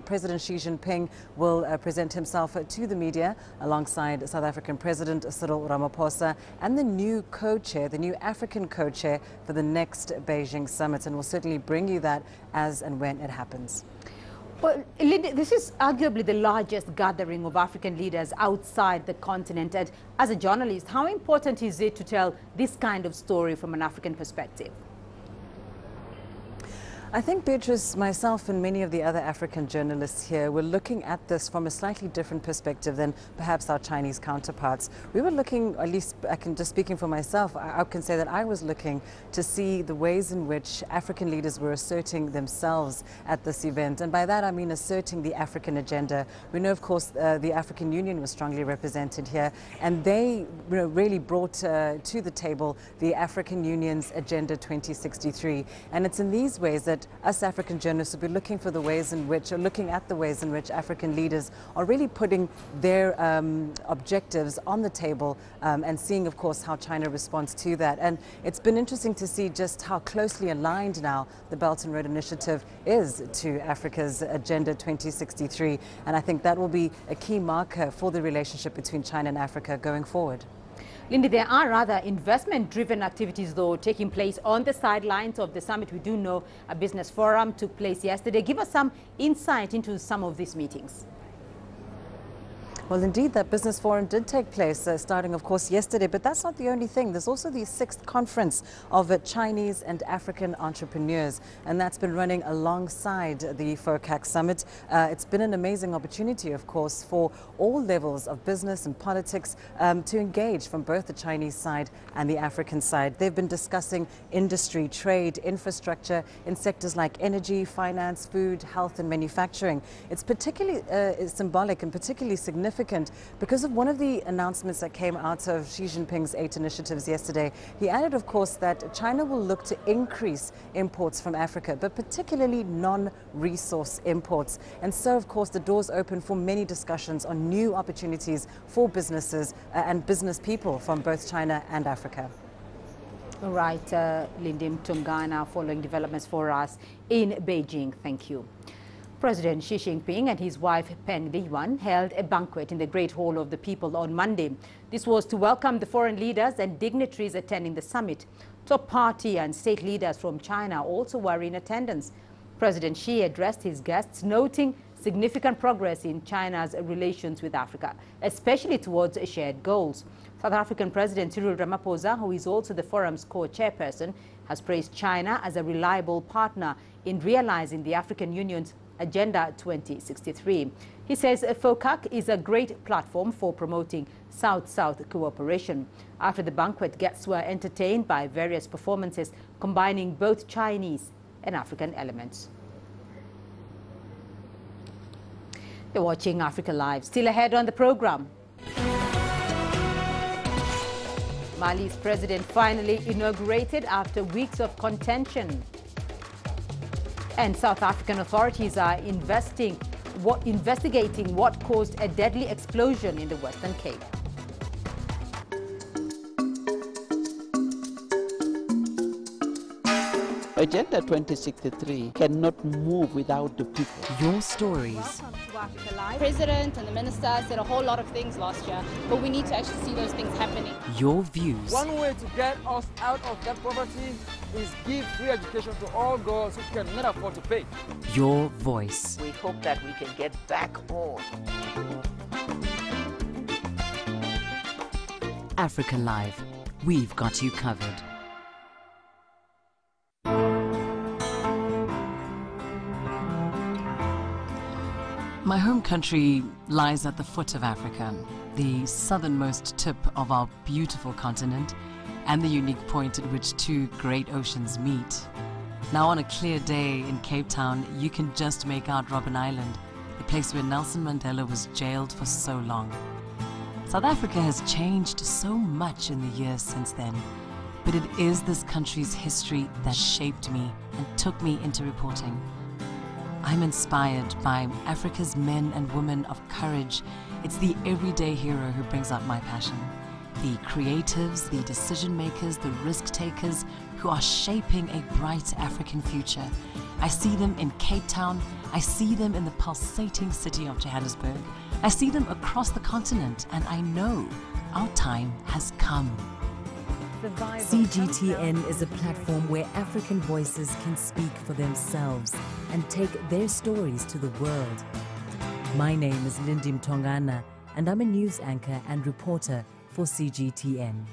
President Xi Jinping will present himself to the media alongside South African President Cyril Ramaphosa and the new co-chair, the new African co-chair for the next Beijing Summit, and we'll certainly bring you that as and when it happens. Well, Lindy, this is arguably the largest gathering of African leaders outside the continent. And as a journalist, how important is it to tell this kind of story from an African perspective? I think, Beatrice, myself and many of the other African journalists here were looking at this from a slightly different perspective than perhaps our Chinese counterparts. We were looking, at least I can just speaking for myself, I can say that I was looking to see the ways in which African leaders were asserting themselves at this event. And by that I mean asserting the African agenda. We know, of course, the African Union was strongly represented here, and they really brought to the table the African Union's Agenda 2063. And it's in these ways that us African journalists will be looking for the ways in which, or looking at the ways in which African leaders are really putting their objectives on the table and seeing, of course, how China responds to that. And it's been interesting to see just how closely aligned now the Belt and Road Initiative is to Africa's Agenda 2063. And I think that will be a key marker for the relationship between China and Africa going forward. Lindy, there are rather investment-driven activities, though, taking place on the sidelines of the summit. We do know a business forum took place yesterday. Give us some insight into some of these meetings. Well, indeed, that business forum did take place, starting, of course, yesterday. But that's not the only thing. There's also the 6th conference of Chinese and African entrepreneurs, and that's been running alongside the FOCAC Summit. It's been an amazing opportunity, of course, for all levels of business and politics to engage from both the Chinese side and the African side. They've been discussing industry, trade, infrastructure in sectors like energy, finance, food, health, and manufacturing. It's particularly symbolic and particularly significant because of one of the announcements that came out of Xi Jinping's 8 initiatives yesterday. He added, of course, that China will look to increase imports from Africa, but particularly non-resource imports. And so, of course, the doors open for many discussions on new opportunities for businesses and business people from both China and Africa. All right, Lindy Mtongana, following developments for us in Beijing. Thank you. President Xi Jinping and his wife Peng Liyuan held a banquet in the Great Hall of the People on Monday. This was to welcome the foreign leaders and dignitaries attending the summit. Top party and state leaders from China also were in attendance. President Xi addressed his guests, noting significant progress in China's relations with Africa, especially towards shared goals. South African President Cyril Ramaphosa, who is also the forum's co-chairperson, has praised China as a reliable partner in realizing the African Union's Agenda 2063. He says FOCAC is a great platform for promoting South-South cooperation. After the banquet, guests were entertained by various performances combining both Chinese and African elements. You're watching Africa Live. Still ahead on the program. Mali's president finally inaugurated after weeks of contention. And South African authorities are investigating what caused a deadly explosion in the Western Cape. Agenda 2063 cannot move without the people. Your stories. The President and the Minister said a whole lot of things last year, but we need to actually see those things happening. Your views. One way to get us out of that poverty is give free education to all girls who cannot afford to pay. Your voice. We hope that we can get back on. Africa Live. We've got you covered. My home country lies at the foot of Africa, the southernmost tip of our beautiful continent and the unique point at which two great oceans meet. Now on a clear day in Cape Town, you can just make out Robben Island, the place where Nelson Mandela was jailed for so long. South Africa has changed so much in the years since then, but it is this country's history that shaped me and took me into reporting. I'm inspired by Africa's men and women of courage. It's the everyday hero who brings out my passion. The creatives, the decision makers, the risk takers who are shaping a bright African future. I see them in Cape Town. I see them in the pulsating city of Johannesburg. I see them across the continent, and I know our time has come. CGTN is a platform where African voices can speak for themselves and take their stories to the world. My name is Lindy Mtongana, and I'm a news anchor and reporter for CGTN.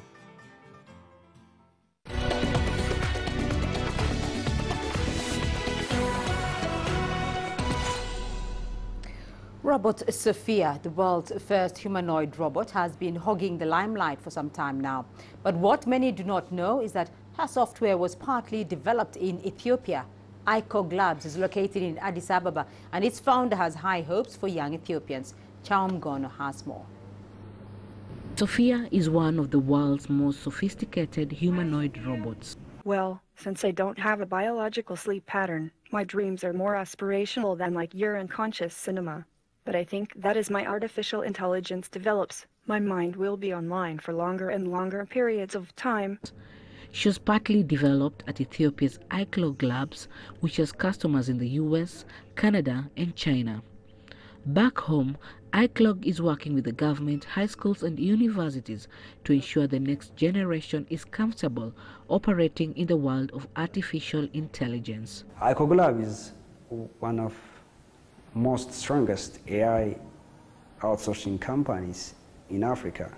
Robot Sofia, the world's first humanoid robot, has been hogging the limelight for some time now. But what many do not know is that her software was partly developed in Ethiopia. ICOG Labs is located in Addis Ababa, and its founder has high hopes for young Ethiopians. Chaumgono has more. Sofia is one of the world's most sophisticated humanoid robots. Well, since I don't have a biological sleep pattern, my dreams are more aspirational than like your unconscious cinema. But I think that as my artificial intelligence develops, my mind will be online for longer and longer periods of time. She was partly developed at Ethiopia's ICOG Labs, which has customers in the US, Canada, and China. Back home, ICOG is working with the government, high schools, and universities to ensure the next generation is comfortable operating in the world of artificial intelligence. ICOG Lab is one of most strongest AI outsourcing companies in Africa.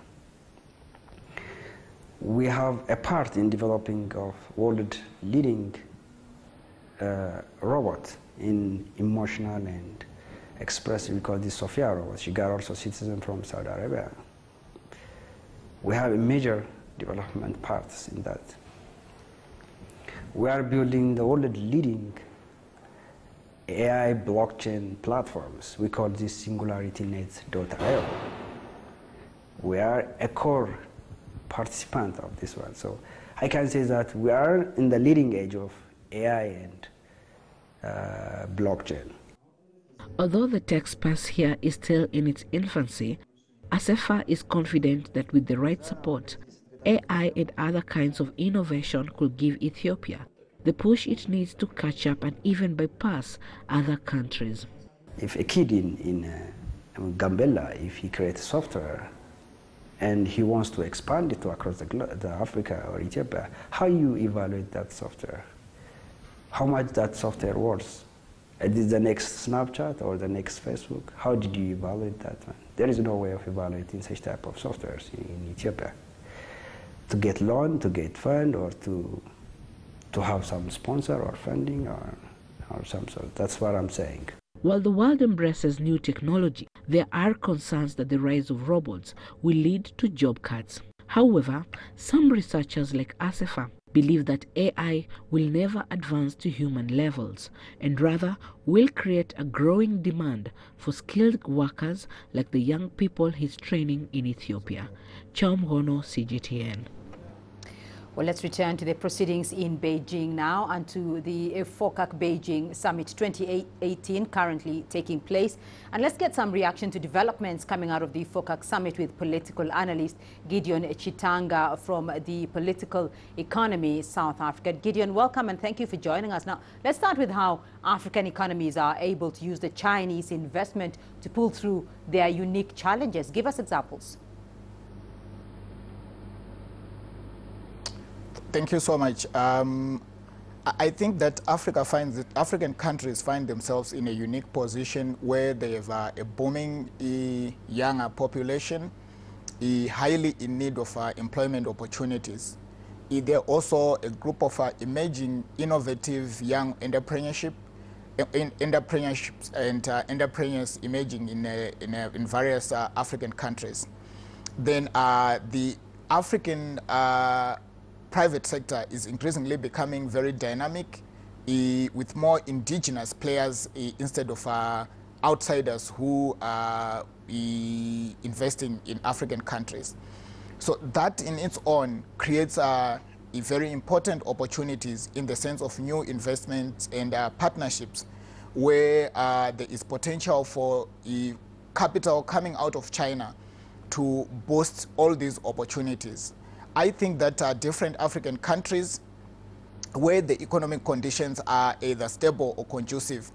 We have a part in developing of world leading robot in emotional and expressive. We call this Sofia robot. She got also citizen from Saudi Arabia. We have a major development parts in that. We are building the world leading AI blockchain platforms. We call this SingularityNet.io. We are a core participant of this one. So I can say that we are in the leading edge of AI and blockchain. Although the tech space here is still in its infancy, ASEFA is confident that with the right support, AI and other kinds of innovation could give Ethiopia the push it needs to catch up and even bypass other countries. If a kid in Gambella, if he creates software and he wants to expand it to across the Africa or Ethiopia, how you evaluate that software? How much that software worth Is it the next Snapchat or the next Facebook? How did you evaluate that one? There is no way of evaluating such type of softwares in Ethiopia. To get loan, to get fund, or to have some sponsor or funding or some sort. That's what I'm saying. While the world embraces new technology, there are concerns that the rise of robots will lead to job cuts. However, some researchers like Asefa believe that AI will never advance to human levels and rather will create a growing demand for skilled workers like the young people he's training in Ethiopia. Chom Hono, CGTN. Well, let's return to the proceedings in Beijing now and to the FOCAC Beijing Summit 2018 currently taking place. And let's get some reaction to developments coming out of the FOCAC Summit with political analyst Gideon Chitanga from the Political Economy South Africa. Gideon, welcome and thank you for joining us. Now, let's start with how African economies are able to use the Chinese investment to pull through their unique challenges. Give us examples. Thank you so much. I think that African countries find themselves in a unique position where they have a booming younger population, highly in need of employment opportunities. They're also a group of emerging, innovative young entrepreneurships and entrepreneurs emerging in various African countries. Then the African private sector is increasingly becoming very dynamic with more indigenous players instead of outsiders who are investing in African countries. So that in its own creates very important opportunities in the sense of new investments and partnerships where there is potential for capital coming out of China to boost all these opportunities. I think that different African countries where the economic conditions are either stable or conducive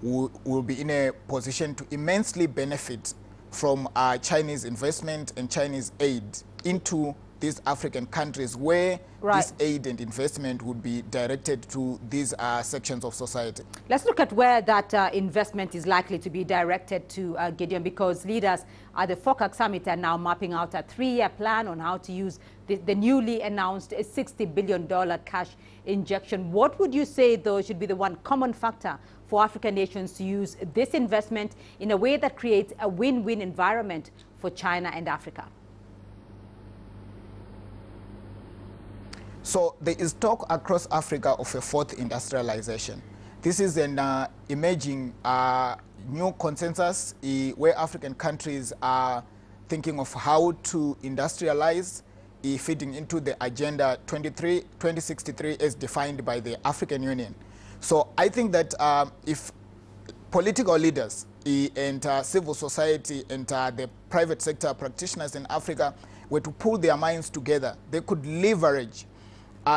will be in a position to immensely benefit from Chinese investment and Chinese aid into these African countries where this aid and investment would be directed to these sections of society. Let's look at where that investment is likely to be directed to, Gideon, because leaders at the FOCAC Summit are now mapping out a 3-year plan on how to use the newly announced $60 billion cash injection. What would you say, though, should be the one common factor for African nations to use this investment in a way that creates a win-win environment for China and Africa? So there is talk across Africa of a fourth industrialization. This is an emerging new consensus where African countries are thinking of how to industrialize, fitting into the Agenda 2063 as defined by the African Union. So I think that if political leaders and civil society and the private sector practitioners in Africa were to pull their minds together, they could leverage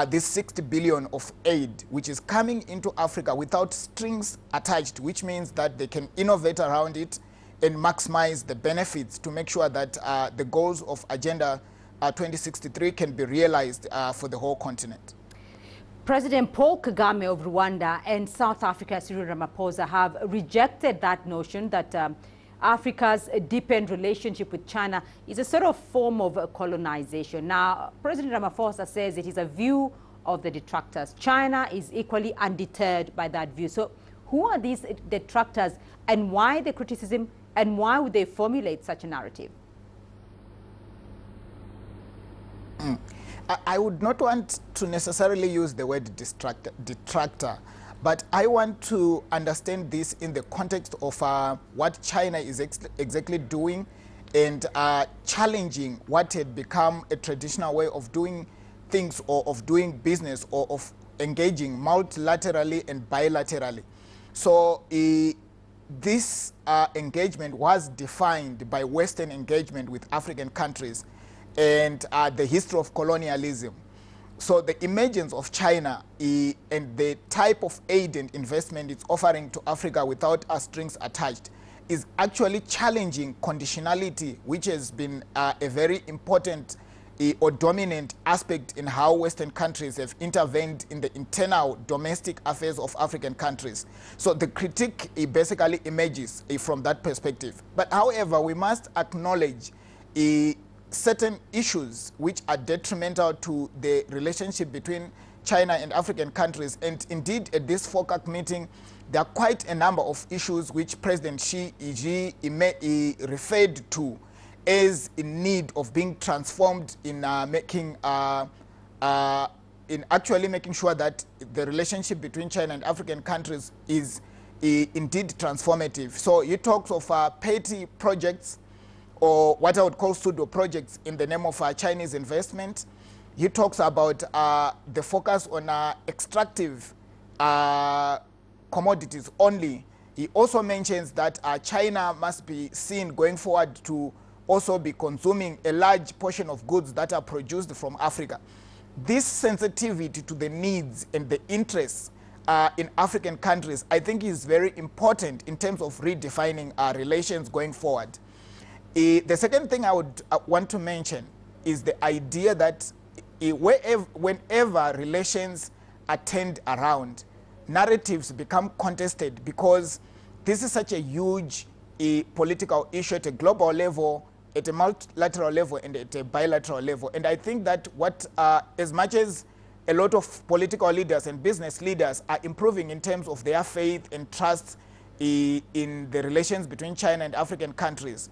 this 60 billion of aid, which is coming into Africa without strings attached, which means that they can innovate around it and maximize the benefits to make sure that the goals of Agenda 2063 can be realized for the whole continent. President Paul Kagame of Rwanda and South Africa Cyril Ramaphosa have rejected that notion that Africa's deepened relationship with China is a sort of form of colonization. Now, President Ramaphosa says it is a view of the detractors. China is equally undeterred by that view. So who are these detractors and why the criticism and why would they formulate such a narrative? I would not want to necessarily use the word detractor, but I want to understand this in the context of what China is exactly doing and challenging what had become a traditional way of doing things or of doing business or of engaging multilaterally and bilaterally. So this engagement was defined by Western engagement with African countries and the history of colonialism. So the emergence of China and the type of aid and investment it's offering to Africa without strings attached is actually challenging conditionality, which has been a very important or dominant aspect in how Western countries have intervened in the internal domestic affairs of African countries. So the critique basically emerges from that perspective. But however, we must acknowledge certain issues which are detrimental to the relationship between China and African countries. And indeed, at this FOCAC meeting, there are quite a number of issues which President Xi referred to as in need of being transformed in actually making sure that the relationship between China and African countries is indeed transformative. So he talks of petty projects, or what I would call pseudo projects, in the name of Chinese investment. He talks about the focus on extractive commodities only. He also mentions that China must be seen going forward to also be consuming a large portion of goods that are produced from Africa. This sensitivity to the needs and the interests in African countries, I think, is very important in terms of redefining our relations going forward. The second thing I would want to mention is the idea that whenever relations are turned around, narratives become contested, because this is such a huge political issue at a global level, at a multilateral level, and at a bilateral level. And I think that as much as a lot of political leaders and business leaders are improving in terms of their faith and trust in the relations between China and African countries,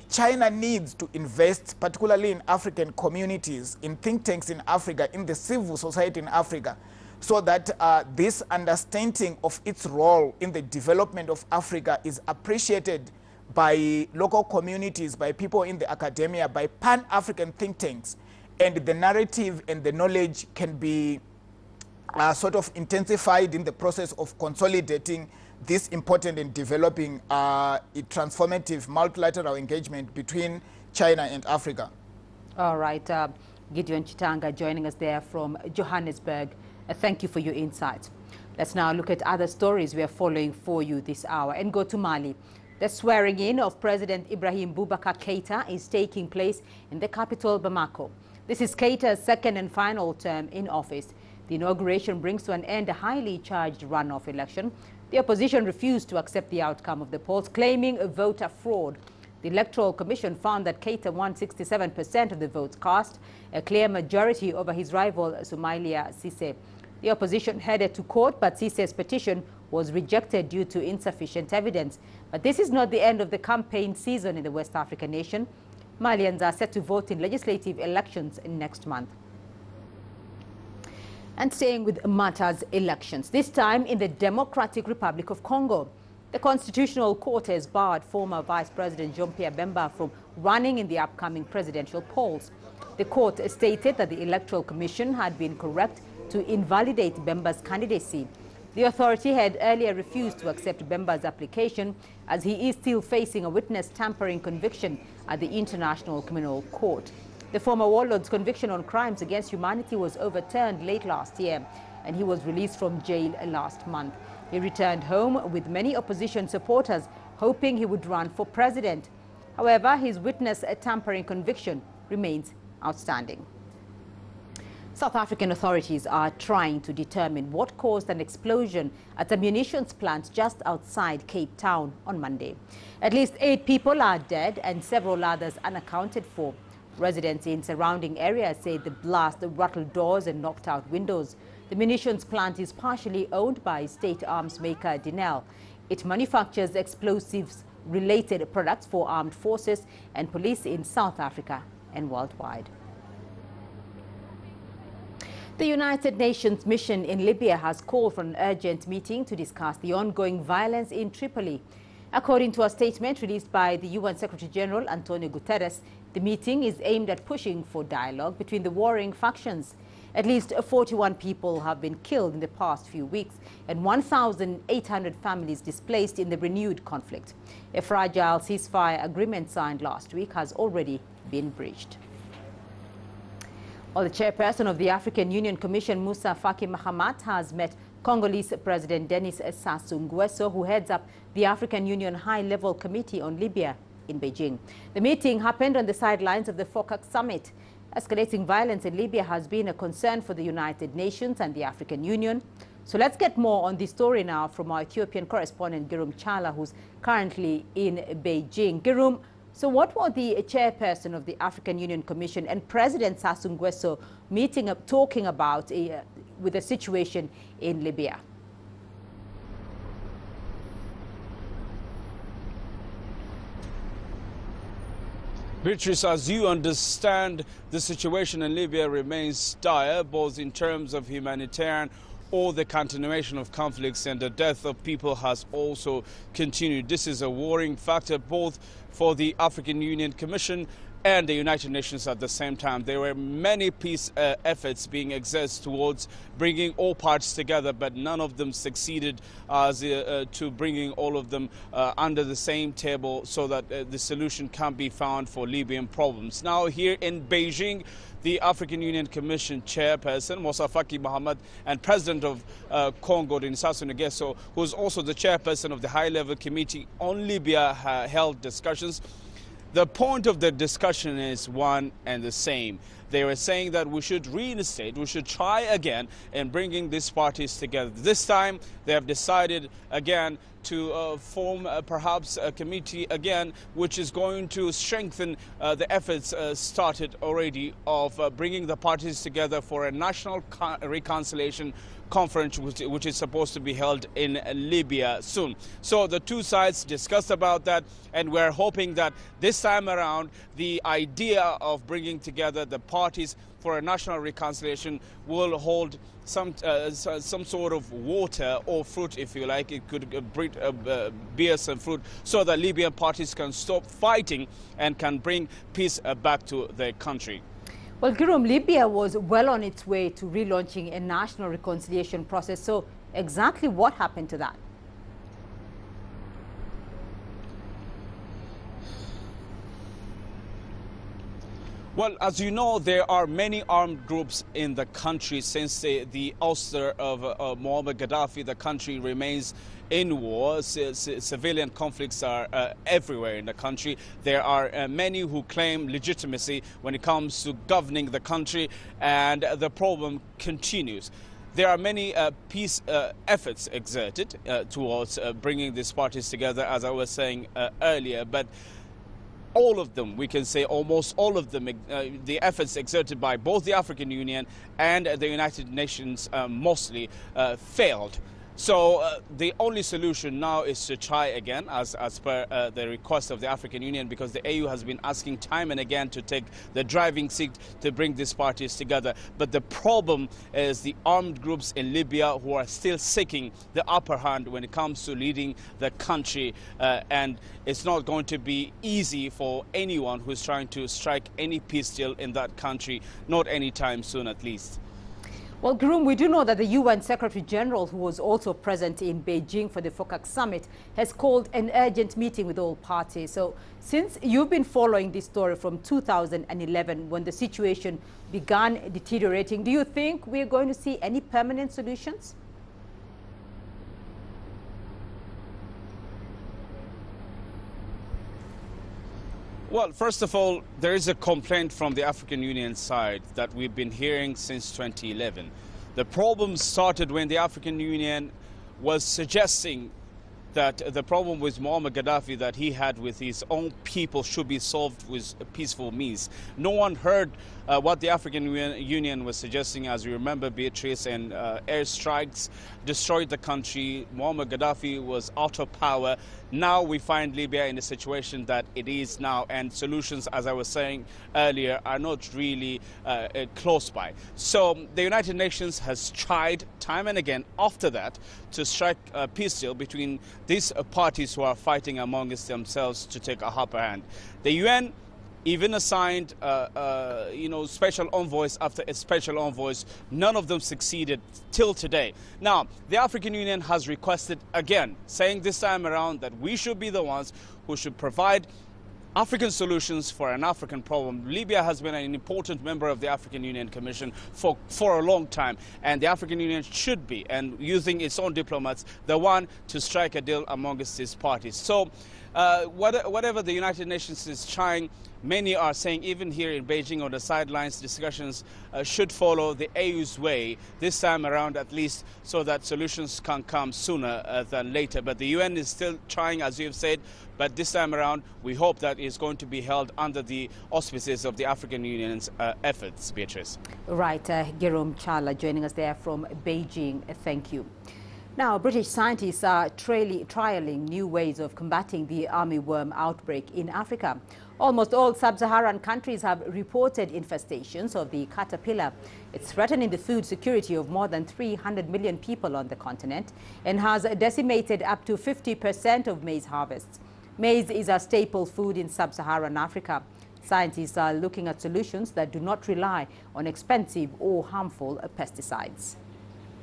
China needs to invest, particularly in African communities, in think tanks in Africa, in the civil society in Africa, so that this understanding of its role in the development of Africa is appreciated by local communities, by people in the academia, by pan-African think tanks, and the narrative and the knowledge can be sort of intensified in the process of consolidating this important and developing a transformative multilateral engagement between China and Africa. All right, Gideon Chitanga joining us there from Johannesburg. Thank you for your insights. Let's now look at other stories we are following for you this hour and go to Mali. The swearing in of President Ibrahim Boubacar Keïta is taking place in the capital, Bamako. This is Keïta's second and final term in office. The inauguration brings to an end a highly charged runoff election. The opposition refused to accept the outcome of the polls, claiming a voter fraud. The Electoral Commission found that Keïta won 67% of the votes cast, a clear majority over his rival Soumaïla Cissé. The opposition headed to court, but Cissé's petition was rejected due to insufficient evidence. But this is not the end of the campaign season in the West African nation. Malians are set to vote in legislative elections next month. And staying with matters elections, this time in the Democratic Republic of Congo. The Constitutional Court has barred former Vice President Jean-Pierre Bemba from running in the upcoming presidential polls. The court stated that the Electoral Commission had been correct to invalidate Bemba's candidacy. The authority had earlier refused to accept Bemba's application, as he is still facing a witness tampering conviction at the International Criminal Court. The former warlord's conviction on crimes against humanity was overturned late last year, and he was released from jail last month. He returned home with many opposition supporters, hoping he would run for president. However, his witness tampering conviction remains outstanding. South African authorities are trying to determine what caused an explosion at a munitions plant just outside Cape Town on Monday. At least 8 people are dead and several others unaccounted for. Residents in surrounding areas say the blast rattled doors and knocked out windows. The munitions plant is partially owned by state arms maker Denel. It manufactures explosives-related products for armed forces and police in South Africa and worldwide. The United Nations mission in Libya has called for an urgent meeting to discuss the ongoing violence in Tripoli. According to a statement released by the UN Secretary General Antonio Guterres, the meeting is aimed at pushing for dialogue between the warring factions. At least 41 people have been killed in the past few weeks and 1,800 families displaced in the renewed conflict. A fragile ceasefire agreement signed last week has already been breached. Well, the chairperson of the African Union Commission, Moussa Faki Mahamat, has met Congolese President Denis Sassou Nguesso, who heads up the African Union High-Level Committee on Libya in Beijing. The meeting happened on the sidelines of the FOCAC Summit. Escalating violence in Libya has been a concern for the United Nations and the African Union. So let's get more on this story now from our Ethiopian correspondent, Girum Chala, who's currently in Beijing. Girum, so what were the chairperson of the African Union Commission and President Sassou Nguesso talking about with the situation in Libya? Beatrice, as you understand, the situation in Libya remains dire, both in terms of humanitarian or the continuation of conflicts, and the death of people has also continued. This is a worrying factor both for the African Union Commission and the United Nations at the same time. There were many peace efforts being exerted towards bringing all parties together, but none of them succeeded as to bringing all of them under the same table so that the solution can be found for Libyan problems. Now here in Beijing, the African Union Commission chairperson, Mohamed, and President of Congo, Sassou Nguesso, who is also the chairperson of the high-level committee on Libya, held discussions. The point of the discussion is one and the same. They were saying that we should reinstate, we should try again in bringing these parties together. This time they have decided again to form perhaps a committee again, which is going to strengthen the efforts started already of bringing the parties together for a national reconciliation conference, which is supposed to be held in Libya soon. So the two sides discussed about that, and we're hoping that this time around the idea of bringing together the parties for a national reconciliation will hold some sort of water or fruit, if you like. It could bear some fruit so that Libyan parties can stop fighting and can bring peace back to their country. Well, Girum, Libya was well on its way to relaunching a national reconciliation process. So exactly what happened to that? Well, as you know, there are many armed groups in the country. Since the ouster of Mohamed Gaddafi, the country remains in war. Civilian conflicts are everywhere in the country. There are many who claim legitimacy when it comes to governing the country, and the problem continues. There are many peace efforts exerted towards bringing these parties together, as I was saying earlier, but all of them, we can say almost all of them, the efforts exerted by both the African Union and the United Nations mostly failed. So the only solution now is to try again, as per the request of the African Union, because the AU has been asking time and again to take the driving seat to bring these parties together. But the problem is the armed groups in Libya who are still seeking the upper hand when it comes to leading the country. And it's not going to be easy for anyone who's trying to strike any peace deal in that country, not anytime soon at least. Well, Girum, we do know that the UN Secretary General, who was also present in Beijing for the FOCAC Summit, has called an urgent meeting with all parties. So since you've been following this story from 2011, when the situation began deteriorating, do you think we're going to see any permanent solutions? Well, first of all, there is a complaint from the African Union side that we've been hearing since 2011. The problem started when the African Union was suggesting that the problem with Mohamed Gaddafi that he had with his own people should be solved with peaceful means. No one heard what the African Union was suggesting. As you remember, Beatrice, and airstrikes destroyed the country. Mohamed Gaddafi was out of power. Now we find Libya in a situation that it is now, and solutions, as I was saying earlier, are not really close by. So the United Nations has tried time and again after that to strike a peace deal between these parties who are fighting amongst themselves to take a upper hand. The UN even assigned special envoys after a special envoys. None of them succeeded till today. Now, the African Union has requested again, saying this time around that we should be the ones who should provide African solutions for an African problem. Libya has been an important member of the African Union Commission for a long time, and the African Union should be, and using its own diplomats, the one to strike a deal amongst these parties. So whatever the United Nations is trying Many are saying, even here in Beijing on the sidelines, discussions should follow the AU's way this time around, at least, so that solutions can come sooner than later. But the UN is still trying, as you have said, but this time around we hope that it's going to be held under the auspices of the African Union's efforts. Beatrice. Right, Jerome Chala joining us there from Beijing. Thank you. Now, British scientists are trialling new ways of combating the armyworm outbreak in Africa. Almost all sub-Saharan countries have reported infestations of the caterpillar. It's threatening the food security of more than 300 million people on the continent and has decimated up to 50% of maize harvests. Maize is a staple food in sub-Saharan Africa. Scientists are looking at solutions that do not rely on expensive or harmful pesticides.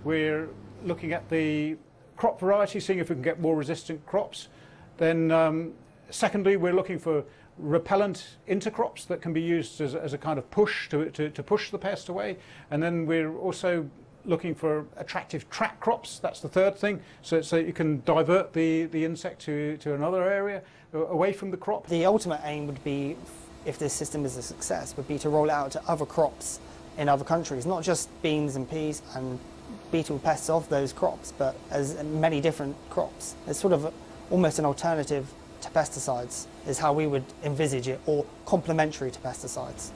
We're looking at the crop variety, seeing if we can get more resistant crops. Then secondly, we're looking for repellent intercrops that can be used as a kind of push to push the pest away. And then we're also looking for attractive track crops. That's the third thing, so you can divert the insect to another area away from the crop. The ultimate aim would be, if this system is a success, would be to roll it out to other crops in other countries, not just beans and peas and beetle pests of those crops, but as many different crops. It's sort of almost an alternative to pesticides, is how we would envisage it, or complementary to pesticides.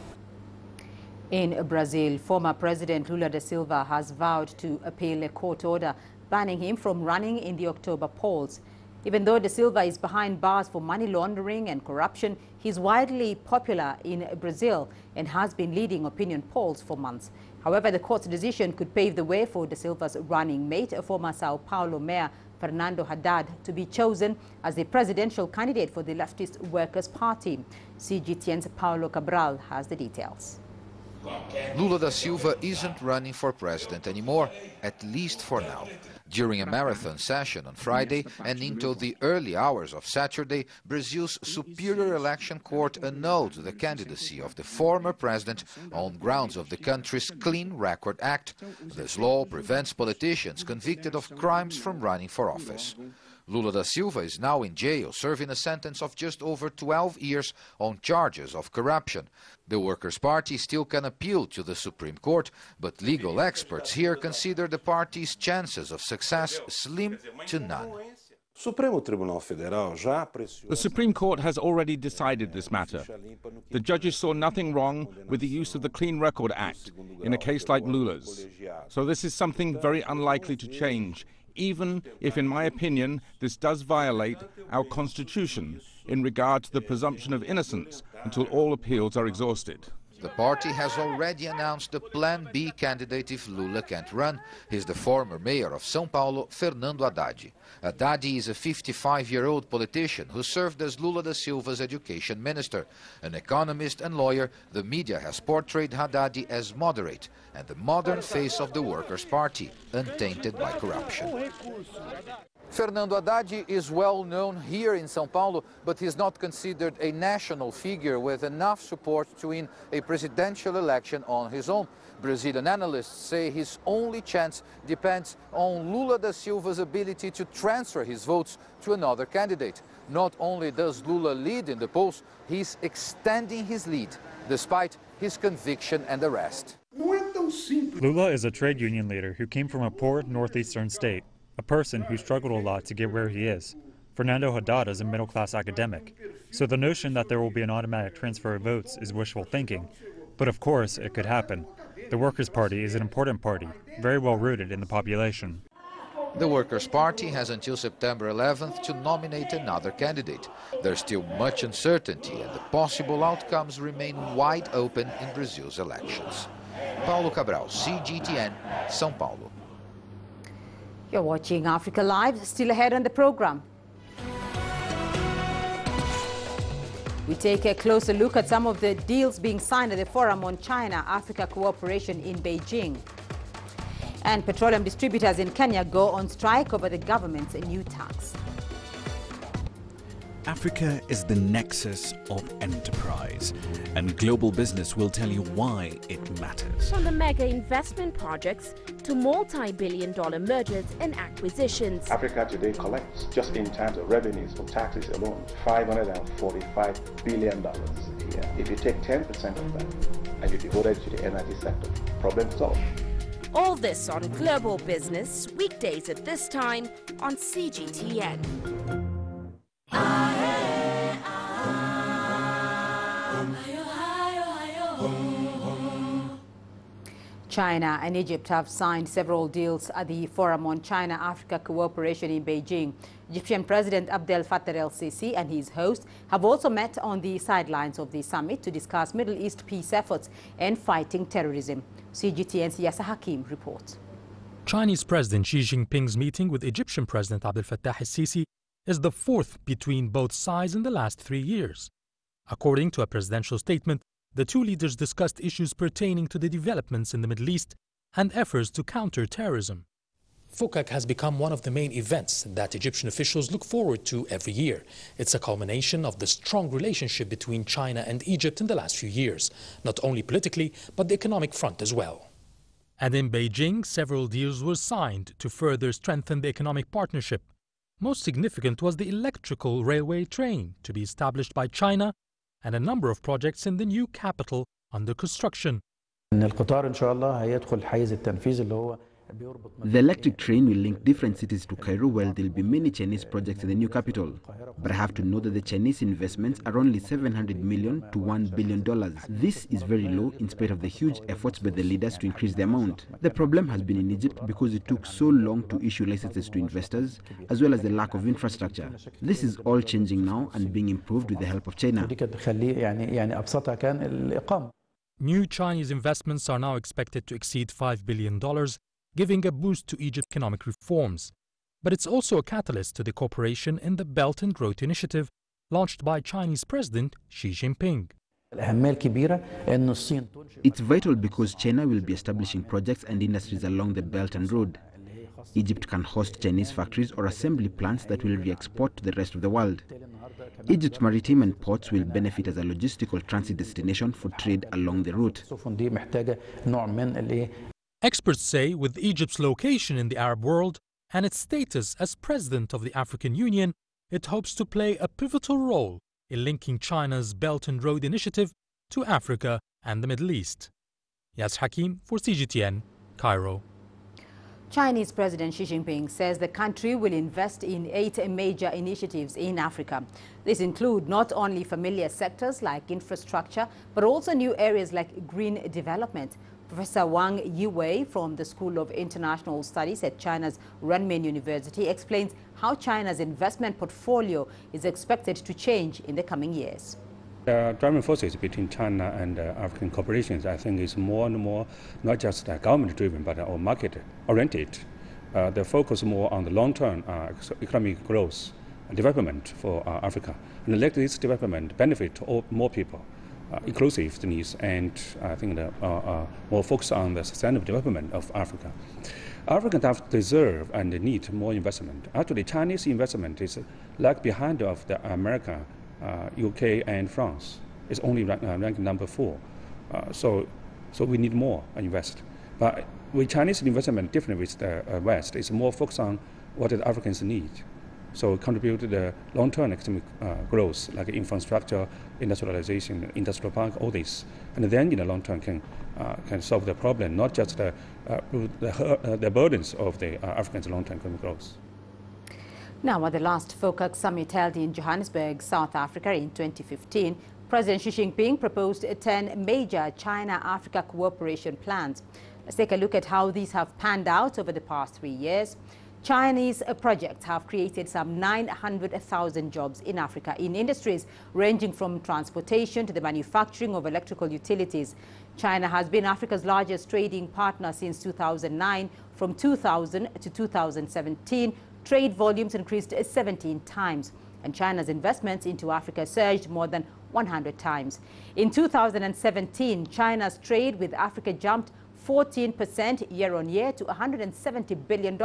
In Brazil, former President Lula da Silva has vowed to appeal a court order banning him from running in the October polls. Even though da Silva is behind bars for money laundering and corruption, he's widely popular in Brazil and has been leading opinion polls for months. However, the court's decision could pave the way for da Silva's running mate, former Sao Paulo Mayor Fernando Haddad, to be chosen as the presidential candidate for the leftist Workers' Party. CGTN's Paulo Cabral has the details. Lula da Silva isn't running for president anymore, at least for now. During a marathon session on Friday and into the early hours of Saturday, Brazil's Superior Election Court annulled the candidacy of the former president on grounds of the country's Clean Record Act. This law prevents politicians convicted of crimes from running for office. Lula da Silva is now in jail, serving a sentence of just over 12 years on charges of corruption. The Workers' Party still can appeal to the Supreme Court, but legal experts here consider the party's chances of success slim to none. The Supreme Court has already decided this matter. The judges saw nothing wrong with the use of the Clean Record Act in a case like Lula's. So this is something very unlikely to change, even if, in my opinion, this does violate our Constitution in regard to the presumption of innocence until all appeals are exhausted. The party has already announced a Plan B candidate if Lula can't run. He's the former mayor of São Paulo, Fernando Haddad. Haddad is a 55-year-old politician who served as Lula da Silva's education minister. An economist and lawyer, the media has portrayed Haddad as moderate and the modern face of the Workers' Party, untainted by corruption. Fernando Haddad is well known here in São Paulo, but he's not considered a national figure with enough support to win a presidential election on his own. Brazilian analysts say his only chance depends on Lula da Silva's ability to transfer his votes to another candidate. Not only does Lula lead in the polls, he's extending his lead, despite his conviction and arrest. Lula is a trade union leader who came from a poor northeastern state, a person who struggled a lot to get where he is. Fernando Haddad is a middle-class academic, so the notion that there will be an automatic transfer of votes is wishful thinking. But of course, it could happen. The Workers' Party is an important party, very well rooted in the population. The Workers' Party has until September 11th to nominate another candidate. There's still much uncertainty and the possible outcomes remain wide open in Brazil's elections. Paulo Cabral, CGTN, São Paulo. You're watching Africa Live, still ahead on the program. We take a closer look at some of the deals being signed at the Forum on China-Africa Cooperation in Beijing. And petroleum distributors in Kenya go on strike over the government's new tax. Africa is the nexus of enterprise, and global business will tell you why it matters. From the mega investment projects to multi-billion-dollar mergers and acquisitions. Africa today collects, just in terms of revenues from taxes alone, $545 billion India. If you take 10% of that and you devote it to the energy sector, problem solved. All this on Global Business, weekdays at this time on CGTN. China and Egypt have signed several deals at the Forum on China-Africa Cooperation in Beijing. Egyptian President Abdel Fattah el-Sisi and his host have also met on the sidelines of the summit to discuss Middle East peace efforts and fighting terrorism. CGTN's Yasser Hakim reports. Chinese President Xi Jinping's meeting with Egyptian President Abdel Fattah el-Sisi is the fourth between both sides in the last 3 years. According to a presidential statement, the two leaders discussed issues pertaining to the developments in the Middle East and efforts to counter terrorism. FOCAC has become one of the main events that Egyptian officials look forward to every year. It's a culmination of the strong relationship between China and Egypt in the last few years, not only politically, but the economic front as well. And in Beijing, several deals were signed to further strengthen the economic partnership. Most significant was the electrical railway train to be established by China and a number of projects in the new capital under construction. The electric train will link different cities to Cairo, while there will be many Chinese projects in the new capital. But I have to note that the Chinese investments are only $700 million to $1 billion. This is very low in spite of the huge efforts by the leaders to increase the amount. The problem has been in Egypt because it took so long to issue licenses to investors, as well as the lack of infrastructure. This is all changing now and being improved with the help of China. New Chinese investments are now expected to exceed $5 billion, giving a boost to Egypt's economic reforms. But it's also a catalyst to the cooperation in the Belt and Road Initiative launched by Chinese President Xi Jinping. It's vital because China will be establishing projects and industries along the Belt and Road. Egypt can host Chinese factories or assembly plants that will re-export to the rest of the world. Egypt's maritime and ports will benefit as a logistical transit destination for trade along the route. Experts say with Egypt's location in the Arab world and its status as president of the African Union, it hopes to play a pivotal role in linking China's Belt and Road Initiative to Africa and the Middle East. Yasser Hakim for CGTN, Cairo. Chinese President Xi Jinping says the country will invest in 8 major initiatives in Africa. These include not only familiar sectors like infrastructure, but also new areas like green development. Professor Wang Yiwei from the School of International Studies at China's Renmin University explains how China's investment portfolio is expected to change in the coming years. The driving forces between China and African corporations, I think, is more and more not just government-driven, but market-oriented. They focus more on the long-term economic growth and development for Africa. And let this development benefit more people. Inclusiveness and I think more focus on the sustainable development of Africa. Africans deserve and need more investment. Actually, Chinese investment is lag behind of the America, UK, and France. It's only ranked number 4. So we need more invest. But with Chinese investment, different with the West, it's more focused on what the Africans need. So contribute to the long-term economic growth, like infrastructure, industrialization, industrial park, all this. And then in the long term can solve the problem, not just the burdens of the Africans' long-term economic growth. Now, at the last FOCAC Summit held in Johannesburg, South Africa in 2015, President Xi Jinping proposed 10 major China-Africa cooperation plans. Let's take a look at how these have panned out over the past 3 years. Chinese projects have created some 900,000 jobs in Africa in industries ranging from transportation to the manufacturing of electrical utilities. China has been Africa's largest trading partner since 2009. From 2000 to 2017, trade volumes increased 17 times, and China's investments into Africa surged more than 100 times. In 2017, China's trade with Africa jumped 14% year-on-year to $170 billion.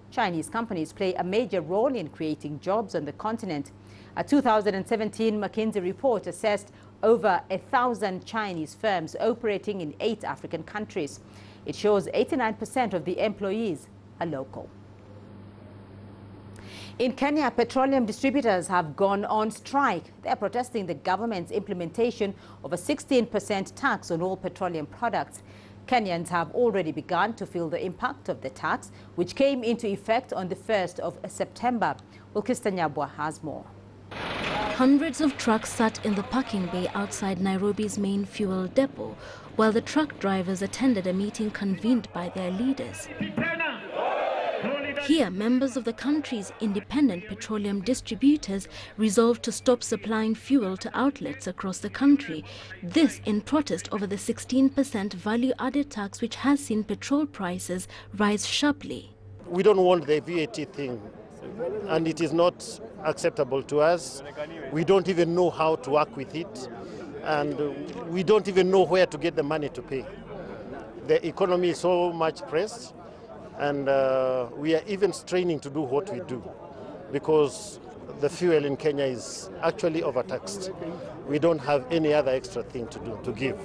Chinese companies play a major role in creating jobs on the continent. A 2017 McKinsey report assessed over 1,000 Chinese firms operating in 8 African countries. It shows 89% of the employees are local. In Kenya, petroleum distributors have gone on strike. They are protesting the government's implementation of a 16% tax on all petroleum products. Kenyans have already begun to feel the impact of the tax, which came into effect on the 1st of September. Wilkista Nyabwa has more. Hundreds of trucks sat in the parking bay outside Nairobi's main fuel depot, while the truck drivers attended a meeting convened by their leaders. Here, members of the country's independent petroleum distributors resolved to stop supplying fuel to outlets across the country. This in protest over the 16% value-added tax, which has seen petrol prices rise sharply. We don't want the VAT thing, and it is not acceptable to us. We don't even know how to work with it, and we don't even know where to get the money to pay. The economy is so much pressed, and we are even straining to do what we do because the fuel in Kenya is actually overtaxed. We don't have any other extra thing to give.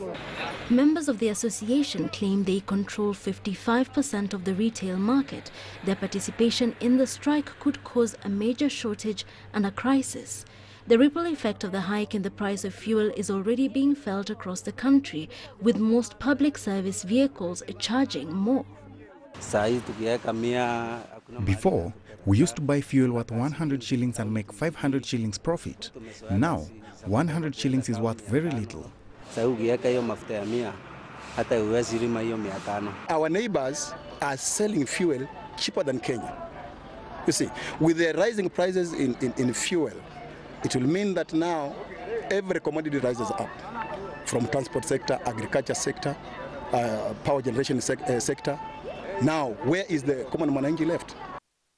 Members of the association claim they control 55% of the retail market. Their participation in the strike could cause a major shortage and a crisis. The ripple effect of the hike in the price of fuel is already being felt across the country, with most public service vehicles charging more. Before, we used to buy fuel worth 100 shillings and make 500 shillings profit. Now, 100 shillings is worth very little. Our neighbors are selling fuel cheaper than Kenya. You see, with the rising prices in fuel, it will mean that now every commodity rises up, from transport sector, agriculture sector, power generation sector. Now, where is the common mwananchi left?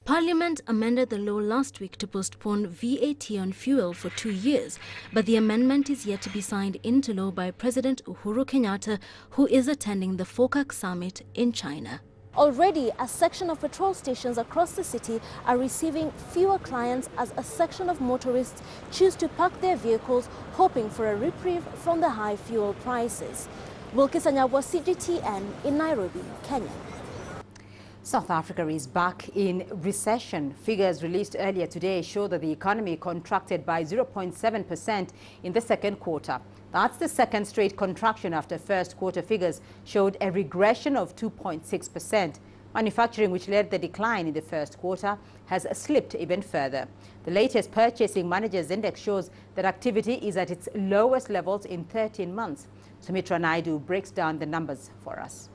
Parliament amended the law last week to postpone VAT on fuel for 2 years, but the amendment is yet to be signed into law by President Uhuru Kenyatta, who is attending the FOCAC Summit in China. Already, a section of petrol stations across the city are receiving fewer clients as a section of motorists choose to park their vehicles, hoping for a reprieve from the high fuel prices. Wilkista Nyabwa, CGTN in Nairobi, Kenya. South Africa is back in recession. Figures released earlier today show that the economy contracted by 0.7% in the second quarter. That's the second straight contraction after first quarter figures showed a regression of 2.6%. Manufacturing, which led the decline in the first quarter, has slipped even further. The latest Purchasing Managers Index shows that activity is at its lowest levels in 13 months. Sumitra Naidu breaks down the numbers for us.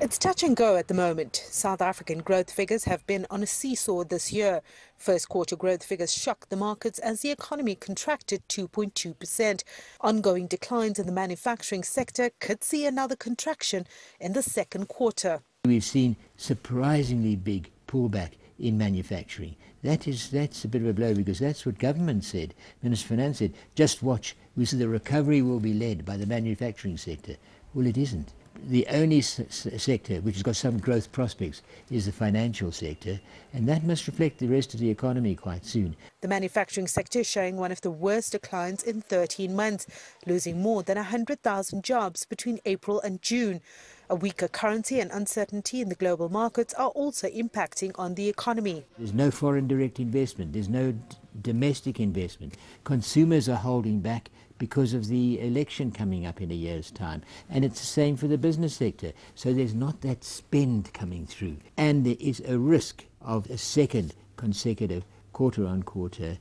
It's touch and go at the moment. South African growth figures have been on a seesaw this year. First quarter growth figures shocked the markets as the economy contracted 2.2%. Ongoing declines in the manufacturing sector could see another contraction in the second quarter. We've seen surprisingly big pullback in manufacturing. That's a bit of a blow because that's what government said. Minister of Finance said, just watch, we said the recovery will be led by the manufacturing sector. Well, it isn't. The only sector which has got some growth prospects is the financial sector, and that must reflect the rest of the economy quite soon. The manufacturing sector is showing one of the worst declines in 13 months, losing more than 100,000 jobs between April and June. A weaker currency and uncertainty in the global markets are also impacting on the economy. There's no foreign direct investment, there's no domestic investment. Consumers are holding back because of the election coming up in a year's time. And it's the same for the business sector. So there's not that spend coming through. And there is a risk of a second consecutive quarter-on-quarter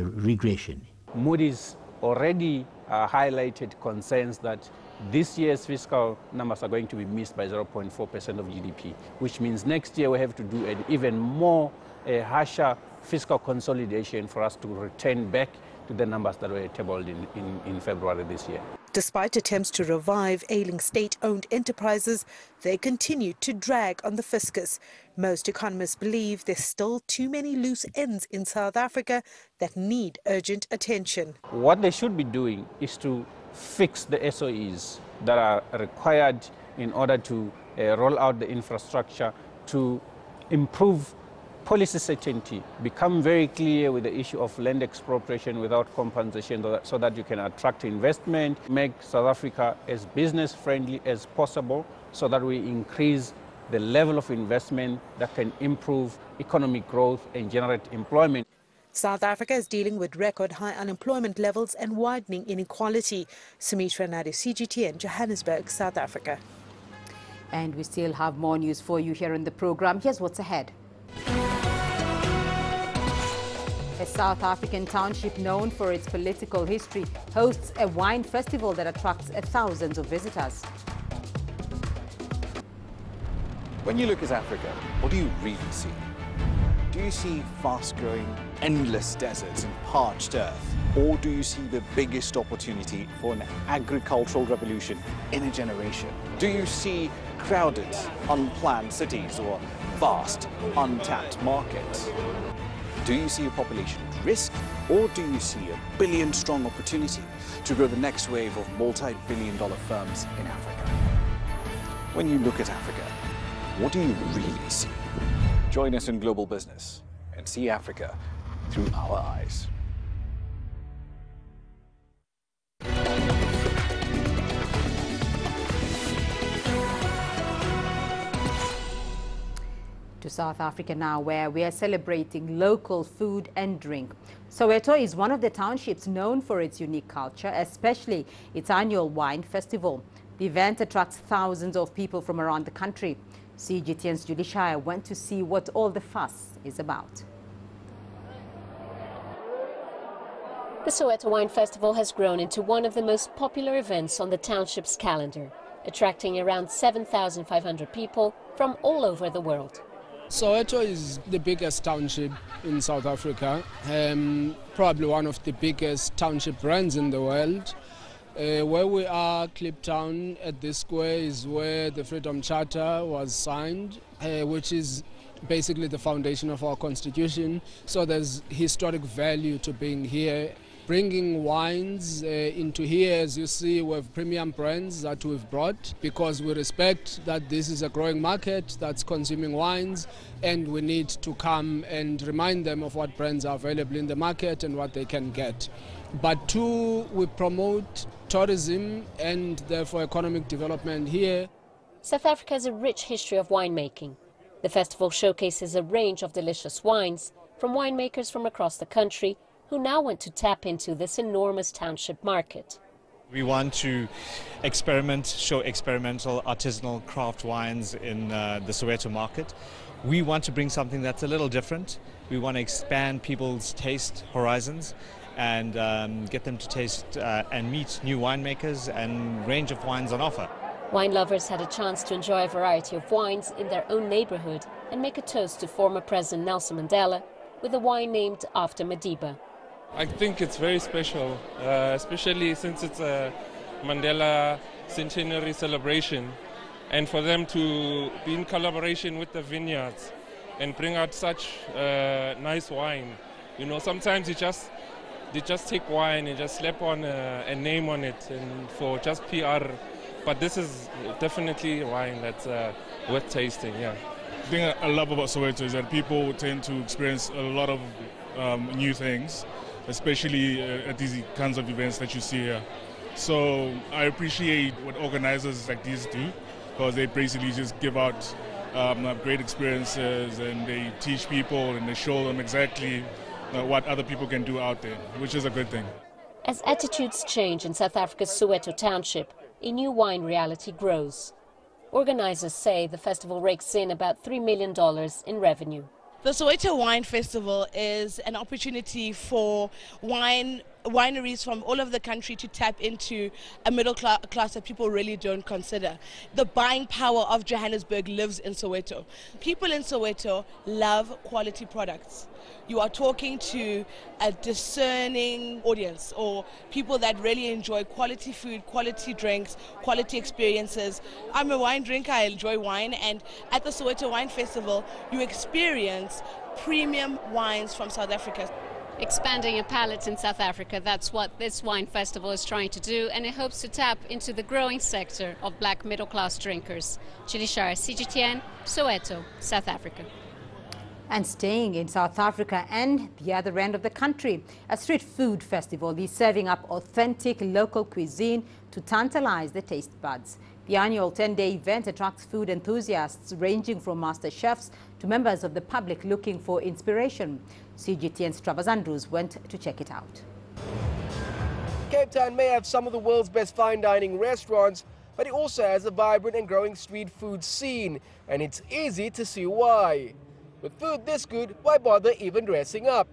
regression. Moody's already highlighted concerns that this year's fiscal numbers are going to be missed by 0.4% of GDP, which means next year we have to do an even more harsher fiscal consolidation for us to return back to the numbers that were tabled in February this year. Despite attempts to revive ailing state-owned enterprises, they continue to drag on the fiscus. Most economists believe there's still too many loose ends in South Africa that need urgent attention. What they should be doing is to fix the SOEs that are required in order to roll out the infrastructure, to improve policy certainty, become very clear with the issue of land expropriation without compensation so that you can attract investment, make South Africa as business friendly as possible so that we increase the level of investment that can improve economic growth and generate employment. South Africa is dealing with record high unemployment levels and widening inequality. Sumitra Nadu, CGTN, Johannesburg, South Africa. And we still have more news for you here in the program. Here's what's ahead. A South African township known for its political history hosts a wine festival that attracts thousands of visitors. When you look at Africa, what do you really see? Do you see fast-growing, endless deserts and parched earth? Or do you see the biggest opportunity for an agricultural revolution in a generation? Do you see crowded, unplanned cities or vast, untapped markets? Do you see a population at risk, or do you see a billion-strong opportunity to grow the next wave of multi-billion-dollar firms in Africa? When you look at Africa, what do you really see? Join us in Global Business and see Africa through our eyes. To South Africa now, where we are celebrating local food and drink. Soweto is one of the townships known for its unique culture, especially its annual wine festival. The event attracts thousands of people from around the country. CGTN's Julie Shire went to see what all the fuss is about. The Soweto Wine Festival has grown into one of the most popular events on the township's calendar, attracting around 7,500 people from all over the world. Soweto is the biggest township in South Africa, probably one of the biggest township brands in the world. Where we are, Kliptown, at this square, is where the Freedom Charter was signed, which is basically the foundation of our constitution. So there's historic value to being here. Bringing wines into here, as you see, we have premium brands that we've brought because we respect that this is a growing market that's consuming wines, and we need to come and remind them of what brands are available in the market and what they can get. But two, we promote tourism and therefore economic development here. South Africa has a rich history of winemaking. The festival showcases a range of delicious wines from winemakers from across the country who now want to tap into this enormous township market. We want to show experimental artisanal craft wines in the Soweto market. We want to bring something that's a little different. We want to expand people's taste horizons and get them to taste and meet new winemakers and range of wines on offer. Wine lovers had a chance to enjoy a variety of wines in their own neighborhood and make a toast to former President Nelson Mandela with a wine named after Madiba. I think it's very special, especially since it's a Mandela centenary celebration, and for them to be in collaboration with the vineyards and bring out such nice wine. You know, sometimes they just take wine and just slap on a name on it and for just PR, but this is definitely wine that's worth tasting. Yeah. The thing I love about Soweto is that people tend to experience a lot of new things, especially at these kinds of events that you see here. So I appreciate what organizers like these do, because they basically just give out great experiences and they teach people and they show them exactly what other people can do out there, which is a good thing. As attitudes change in South Africa's Soweto township, a new wine reality grows. Organizers say the festival rakes in about $3 million in revenue. The Soweto Wine Festival is an opportunity for wineries from all over the country to tap into a middle class that people really don't consider. The buying power of Johannesburg lives in Soweto. People in Soweto love quality products. You are talking to a discerning audience, or people that really enjoy quality food, quality drinks, quality experiences. I'm a wine drinker, I enjoy wine, and at the Soweto Wine Festival you experience premium wines from South Africa. Expanding a palate in South Africa, that's what this wine festival is trying to do, and it hopes to tap into the growing sector of black middle-class drinkers. Julie Shire, CGTN, Soweto, South Africa. And staying in South Africa and the other end of the country, a street food festival is serving up authentic local cuisine to tantalize the taste buds. The annual 10-day event attracts food enthusiasts ranging from master chefs to members of the public looking for inspiration. CGTN's Travis Andrews went to check it out. Cape Town may have some of the world's best fine dining restaurants, but it also has a vibrant and growing street food scene, and it's easy to see why. With food this good, why bother even dressing up?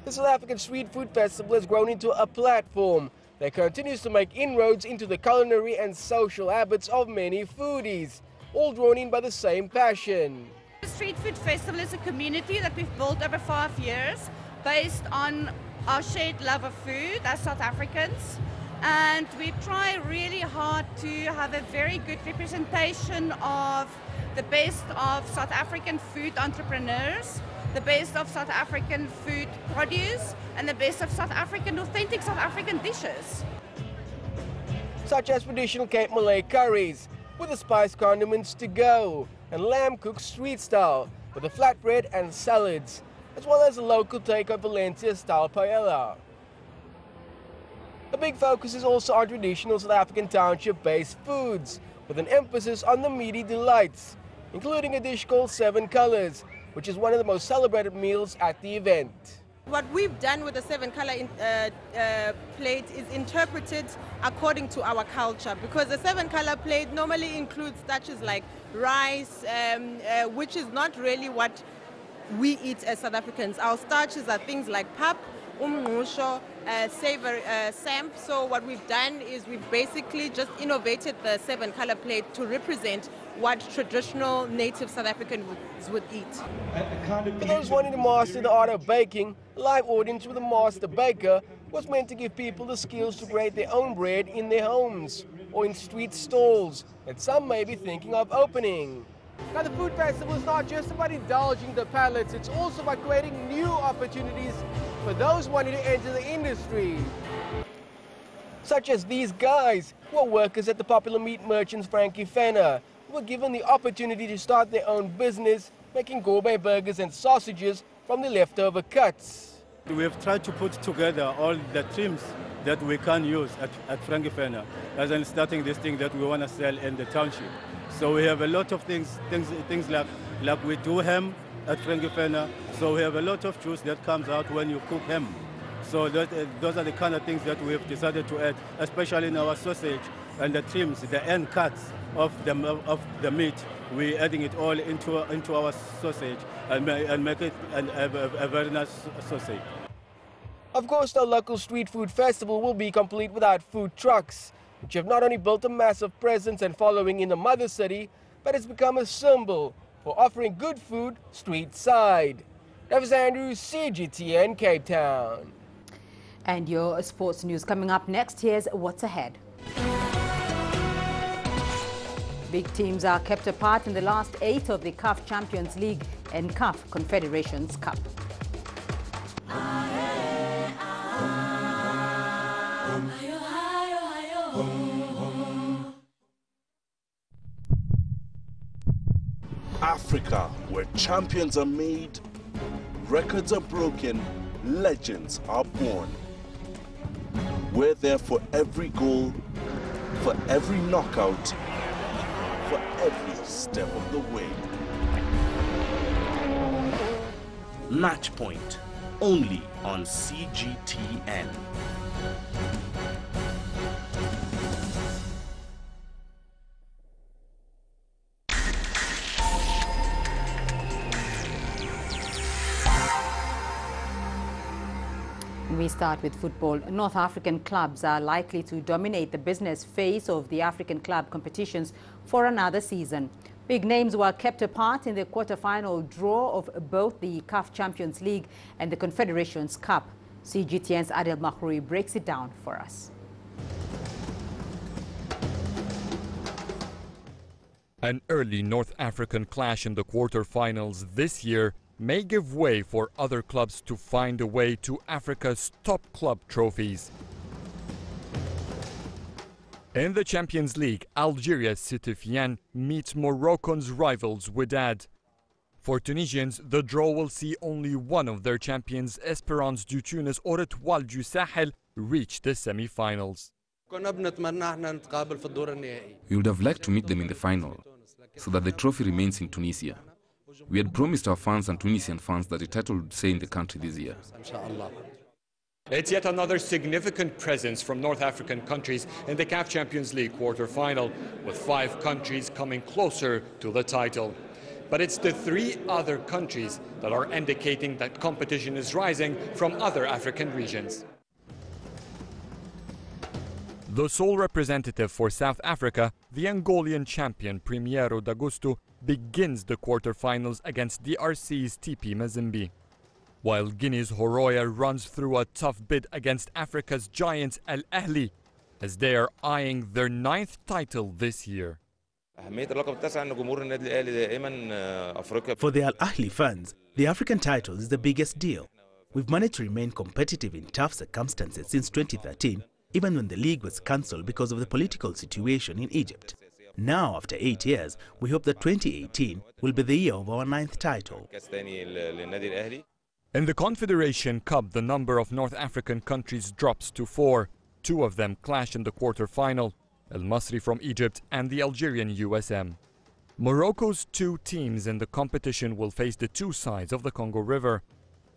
The South African Street Food Festival has grown into a platform that continues to make inroads into the culinary and social habits of many foodies, all drawn in by the same passion. The Street Food Festival is a community that we've built over 5 years based on our shared love of food as South Africans, and we try really hard to have a very good representation of the best of South African food entrepreneurs, the best of South African food produce, and the best of South African, authentic South African dishes. Such as traditional Cape Malay curries, with the spiced condiments to go, and lamb cooked street style, with the flatbread and salads, as well as a local take on Valencia-style paella. A big focus is also on traditional South African township-based foods, with an emphasis on the meaty delights, including a dish called 7 Colors, which is one of the most celebrated meals at the event. What we've done with the 7 color plate is interpreted according to our culture, because the 7 color plate normally includes starches like rice, which is not really what we eat as South Africans. Our starches are things like pap, umngqusho, savory, samp. So what we've done is we've basically just innovated the 7 color plate to represent what traditional native South Africans would eat. For those wanting to master the art of baking, a live audience with a master baker was meant to give people the skills to create their own bread in their homes or in street stalls that some may be thinking of opening. Now, the food festival is not just about indulging the palates, it's also about creating new opportunities for those wanting to enter the industry. Such as these guys, who are workers at the popular meat merchants Frankie Fenner, who were given the opportunity to start their own business, making gourmet burgers and sausages from the leftover cuts. We have tried to put together all the trims that we can use at Frankie Fenner, as in starting this thing that we want to sell in the township. So we have a lot of things like we do ham at Frankie Fenner, so we have a lot of juice that comes out when you cook ham. So those are the kind of things that we have decided to add, especially in our sausage and the trims, the end cuts of the meat. We're adding it all into our sausage and make it a very nice sausage. Of course, the local street food festival will be complete without food trucks, which have not only built a massive presence and following in the mother city, but has become a symbol for offering good food street side. Travis Andrews, CGTN, Cape Town. And your sports news coming up next. Here's what's ahead. Big teams are kept apart in the last 8 of the CAF Champions League and CAF Confederations Cup. Africa, where champions are made, records are broken, legends are born. We're there for every goal, for every knockout, for every step of the way. Match Point, only on CGTN. We start with football. North African clubs are likely to dominate the business phase of the African club competitions for another season. Big names were kept apart in the quarter-final draw of both the CAF Champions League and the Confederations Cup. CGTN's Adel Makhroui breaks it down for us. An early North African clash in the quarter-finals this year may give way for other clubs to find a way to Africa's top club trophies. In the Champions League, Algeria's Sitifian meets Morocco's rivals Wydad. For Tunisians, the draw will see only one of their champions, Espérance du Tunis or Étoile du Sahel, reach the semi-finals. We would have liked to meet them in the final, so that the trophy remains in Tunisia. We had promised our fans and Tunisian fans that the title would stay in the country this year. It's yet another significant presence from North African countries in the CAF Champions League quarter-final, with 5 countries coming closer to the title. But it's the 3 other countries that are indicating that competition is rising from other African regions. The sole representative for South Africa, the Angolan champion Primeiro de Agosto, begins the quarter-finals against DRC's TP Mazembe. While Guinea's Horoya runs through a tough bid against Africa's giants Al Ahly, as they are eyeing their 9th title this year. For the Al Ahly fans, the African title is the biggest deal. We've managed to remain competitive in tough circumstances since 2013, even when the league was cancelled because of the political situation in Egypt. Now, after 8 years, we hope that 2018 will be the year of our 9th title. In the Confederation Cup, the number of North African countries drops to 4. 2 of them clash in the quarter-final, El Masri from Egypt and the Algerian USM. Morocco's 2 teams in the competition will face the 2 sides of the Congo River,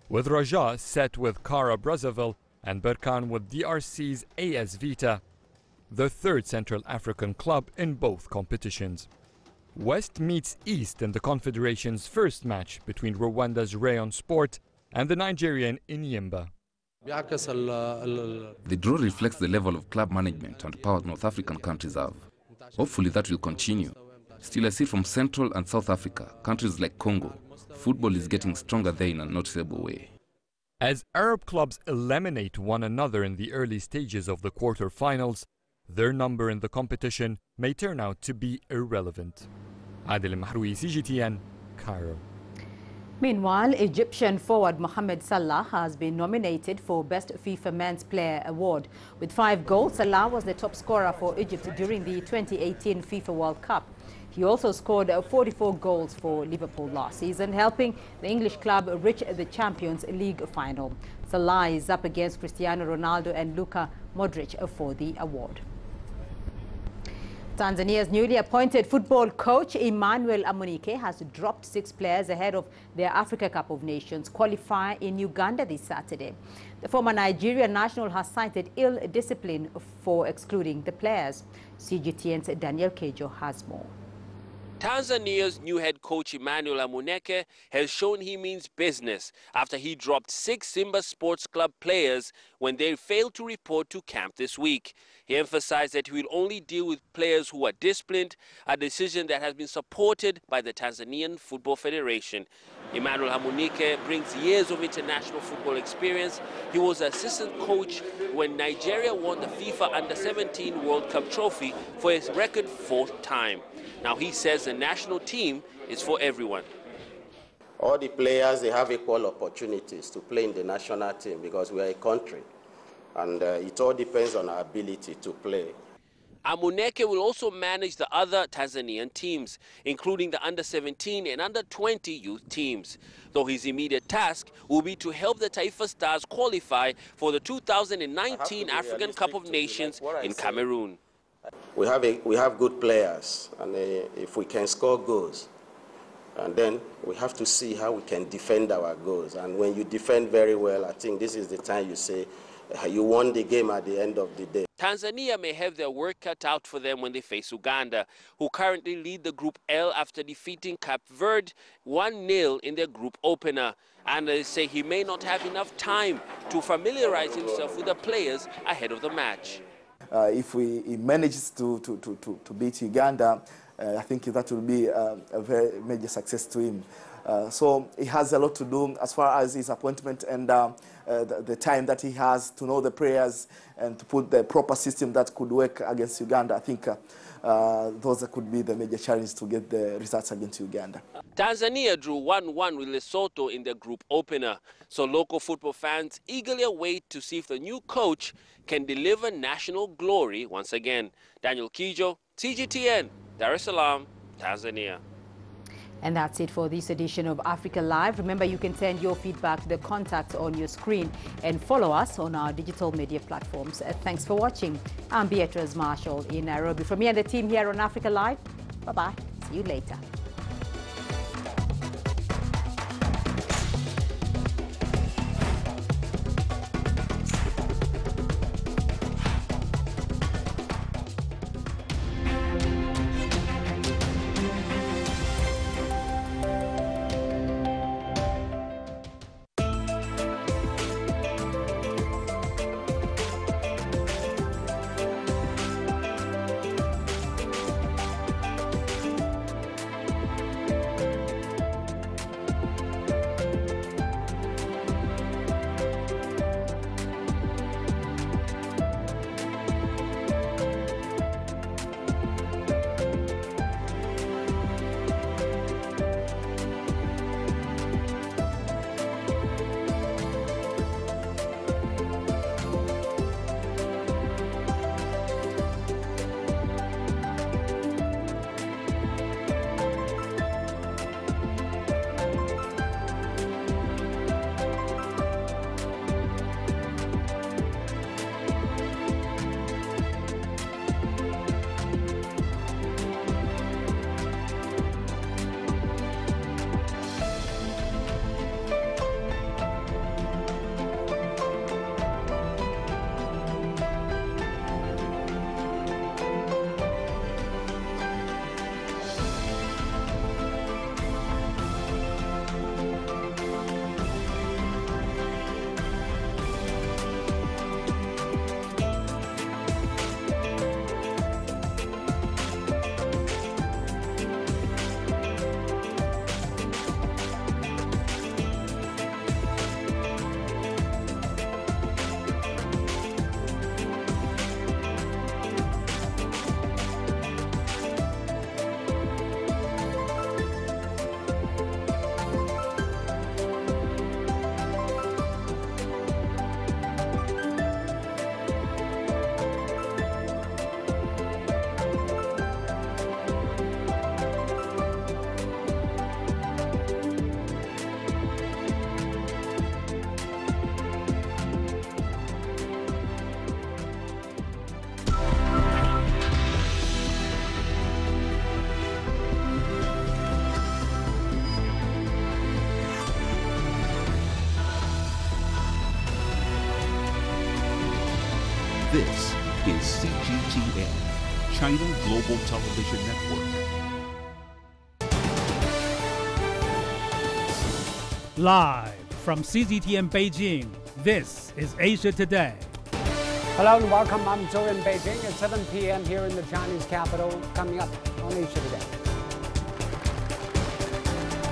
with Raja set with Kara Brazzaville and Berkane with DRC's AS Vita, the 3rd Central African club in both competitions. West meets East in the Confederation's first match between Rwanda's Rayon Sport and the Nigerian Inyimba. The draw reflects the level of club management and power North African countries have. Hopefully that will continue. Still, I see from Central and South Africa, countries like Congo, football is getting stronger there in a noticeable way. As Arab clubs eliminate one another in the early stages of the quarter-finals, their number in the competition may turn out to be irrelevant. Adil Mahroui, CGTN, Cairo. Meanwhile, Egyptian forward Mohamed Salah has been nominated for Best FIFA Men's Player Award. With 5 goals, Salah was the top scorer for Egypt during the 2018 FIFA World Cup. He also scored 44 goals for Liverpool last season, helping the English club reach the Champions League final. Salah is up against Cristiano Ronaldo and Luka Modric for the award. Tanzania's newly appointed football coach Emmanuel Amunike has dropped 6 players ahead of their Africa Cup of Nations qualifier in Uganda this Saturday. The former Nigerian national has cited ill discipline for excluding the players. CGTN's Daniel Kejo has more. Tanzania's new head coach Emmanuel Amuneke has shown he means business after he dropped 6 Simba Sports Club players when they failed to report to camp this week. He emphasized that he will only deal with players who are disciplined, a decision that has been supported by the Tanzanian Football Federation. Emmanuel Amuneke brings years of international football experience. He was assistant coach when Nigeria won the FIFA Under-17 World Cup trophy for his record 4th time. Now he says the national team is for everyone. All the players, they have equal opportunities to play in the national team because we are a country. And it all depends on our ability to play. Amuneke will also manage the other Tanzanian teams, including the Under-17 and Under-20 youth teams. Though his immediate task will be to help the Taifa Stars qualify for the 2019 African Cup of Nations in Cameroon. We have good players, and if we can score goals, and then we have to see how we can defend our goals. And when you defend very well, I think this is the time you say you won the game at the end of the day. Tanzania may have their work cut out for them when they face Uganda, who currently lead the Group L after defeating Cape Verde 1-0 in their group opener. And they say he may not have enough time to familiarize himself with the players ahead of the match. If he manages to beat Uganda, I think that will be a very major success to him. So he has a lot to do as far as his appointment and the time that he has to know the players and to put the proper system that could work against Uganda. I think those could be the major challenges to get the results against Uganda. Tanzania drew 1-1 with Lesotho in their group opener, so local football fans eagerly await to see if the new coach can deliver national glory once again. Daniel Kijo, CGTN, Dar es Salaam, Tanzania. And that's it for this edition of Africa Live. Remember, you can send your feedback to the contacts on your screen and follow us on our digital media platforms. Thanks for watching. I'm Beatrice Marshall in Nairobi. From me and the team here on Africa Live, bye-bye. See you later. This is CGTN, China Global Television Network. Live from CGTN Beijing, this is Asia Today. Hello and welcome. I'm Zhou in Beijing at 7 p.m. here in the Chinese capital. Coming up on Asia Today.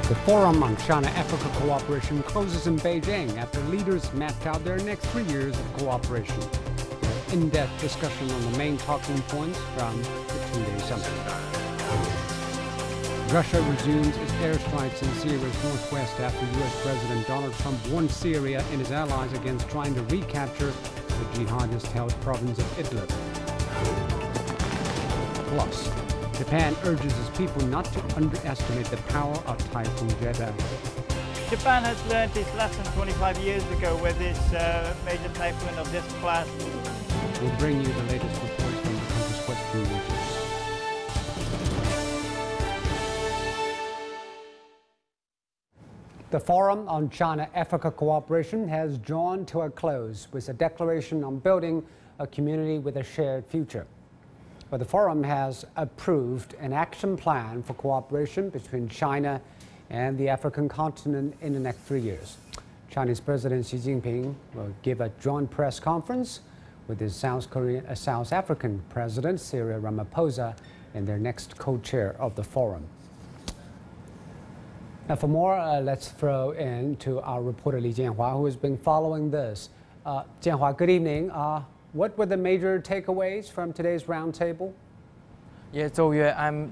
The Forum on China-Africa Cooperation closes in Beijing after leaders mapped out their next 3 years of cooperation. In-depth discussion on the main talking points from the two-day summit. Russia resumes its airstrikes in Syria's northwest after U.S. President Donald Trump warned Syria and his allies against trying to recapture the jihadist-held province of Idlib. Plus, Japan urges its people not to underestimate the power of Typhoon Jeddah. Japan has learned its lesson 25 years ago with this major typhoon of this class. We'll bring you the latest reports from the country's western regions. The Forum on China-Africa Cooperation has drawn to a close with a declaration on building a community with a shared future. But the Forum has approved an action plan for cooperation between China and the African continent in the next 3 years. Chinese President Xi Jinping will give a joint press conference with his South African President Cyril Ramaphosa in their next co-chair of the Forum. Now for more, let's throw in to our reporter Li Jianhua, who has been following this. Jianhua, good evening. What were the major takeaways from today's roundtable? Yeah, so I'm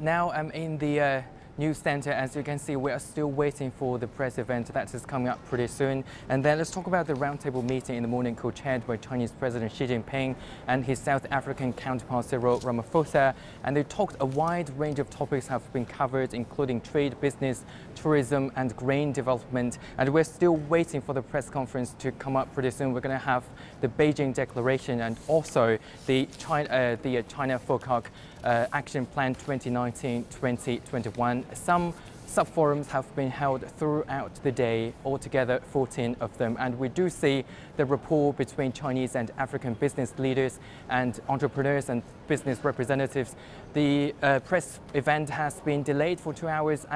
in the News Center. As you can see, we are still waiting for the press event that is coming up pretty soon. And then let's talk about the roundtable meeting in the morning co-chaired by Chinese President Xi Jinping and his South African counterpart Cyril Ramaphosa. And they talked a wide range of topics have been covered, including trade, business, tourism and grain development. And we're still waiting for the press conference to come up pretty soon. We're going to have the Beijing Declaration and also the China FOCAC Action Plan 2019-2021. Some sub-forums have been held throughout the day, altogether 14 of them. And we do see the rapport between Chinese and African business leaders and entrepreneurs and business representatives. The press event has been delayed for 2 hours.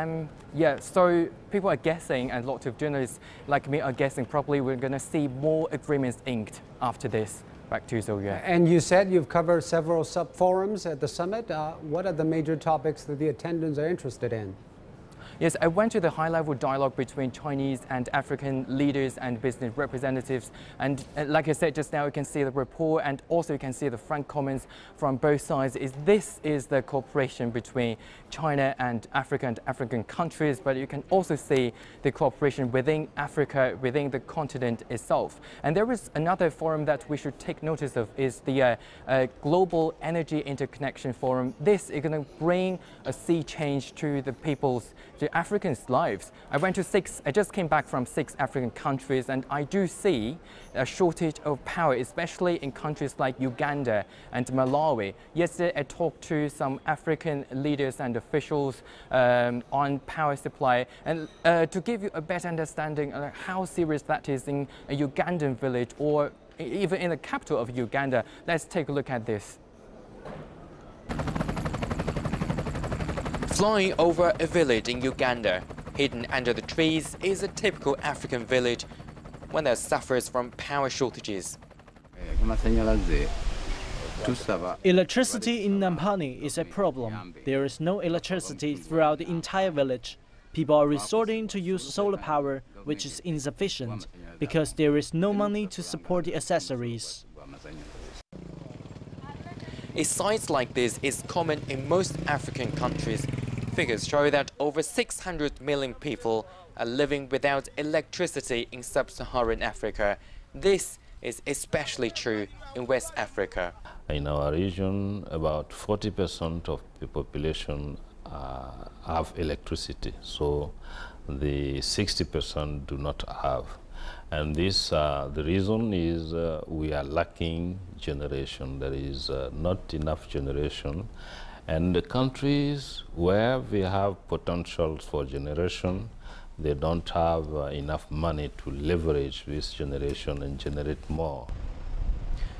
So people are guessing, and lots of journalists like me are guessing probably we're going to see more agreements inked after this. Back to you, Sofia. And you said you've covered several sub-forums at the summit. What are the major topics that the attendants are interested in? Yes, I went to the high-level dialogue between Chinese and African leaders and business representatives. And like I said just now, you can see the rapport and also you can see the frank comments from both sides. This is the cooperation between China and African countries, but you can also see the cooperation within Africa, within the continent itself. And there is another forum that we should take notice of is the Global Energy Interconnection Forum. This is going to bring a sea change to the Africans' lives. I just came back from 6 African countries, and I do see a shortage of power, especially in countries like Uganda and Malawi. Yesterday, I talked to some African leaders and officials on power supply, and to give you a better understanding of how serious that is in a Ugandan village or even in the capital of Uganda, let's take a look at this. Flying over a village in Uganda, hidden under the trees, is a typical African village one that suffers from power shortages. Electricity in Nampani is a problem. There is no electricity throughout the entire village. People are resorting to use solar power, which is insufficient, because there is no money to support the accessories. A sight like this is common in most African countries. Figures show that over 600 million people are living without electricity in sub-Saharan Africa. This is especially true in West Africa. In our region, about 40% of the population have electricity, so the 60% do not have. And this, the reason is we are lacking generation. There is not enough generation. And the countries where we have potentials for generation, they don't have enough money to leverage this generation and generate more.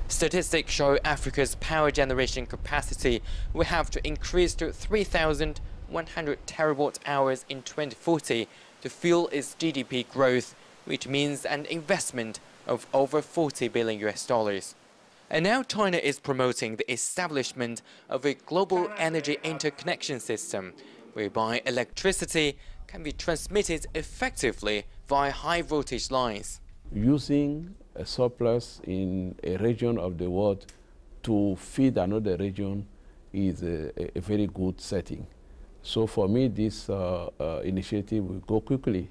Statistics show Africa's power generation capacity will have to increase to 3,100 terawatt hours in 2040 to fuel its GDP growth, which means an investment of over $40 billion. And now China is promoting the establishment of a global energy interconnection system, whereby electricity can be transmitted effectively via high-voltage lines. Using a surplus in a region of the world to feed another region is a very good setting. So for me, this initiative will go quickly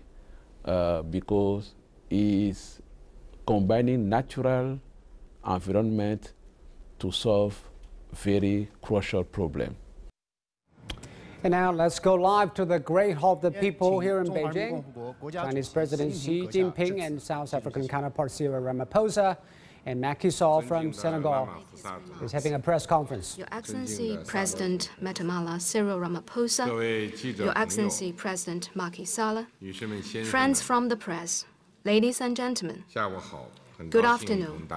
because it's combining natural environment to solve very crucial problem. And now let's go live to the Great Hall of the People here in Beijing. Chinese President Xi Jinping and South African counterpart Cyril Ramaphosa and Macky Sall from Senegal is having a press conference. Your Excellency President Matamala Cyril Ramaphosa, Your Excellency President Macky Sall, friends from the press, ladies and gentlemen, good afternoon.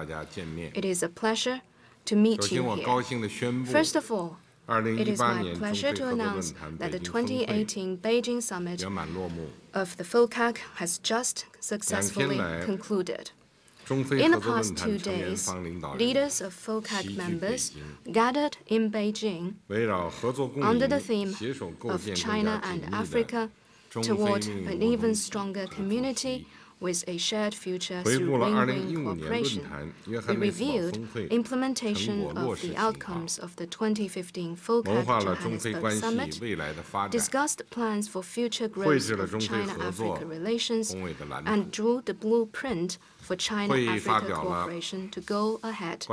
It is a pleasure to meet you here. First of all, it is my pleasure to announce that the 2018 Beijing Summit of the FOCAC has just successfully concluded. In the past 2 days, leaders of FOCAC members gathered in Beijing under the theme of China and Africa toward an even stronger community with a shared future through win-win cooperation. We reviewed implementation of the outcomes of the 2015 FOCAC Johannesburg Summit, discussed plans for future growth of China-Africa relations, and drew the blueprint for China-Africa cooperation to go ahead.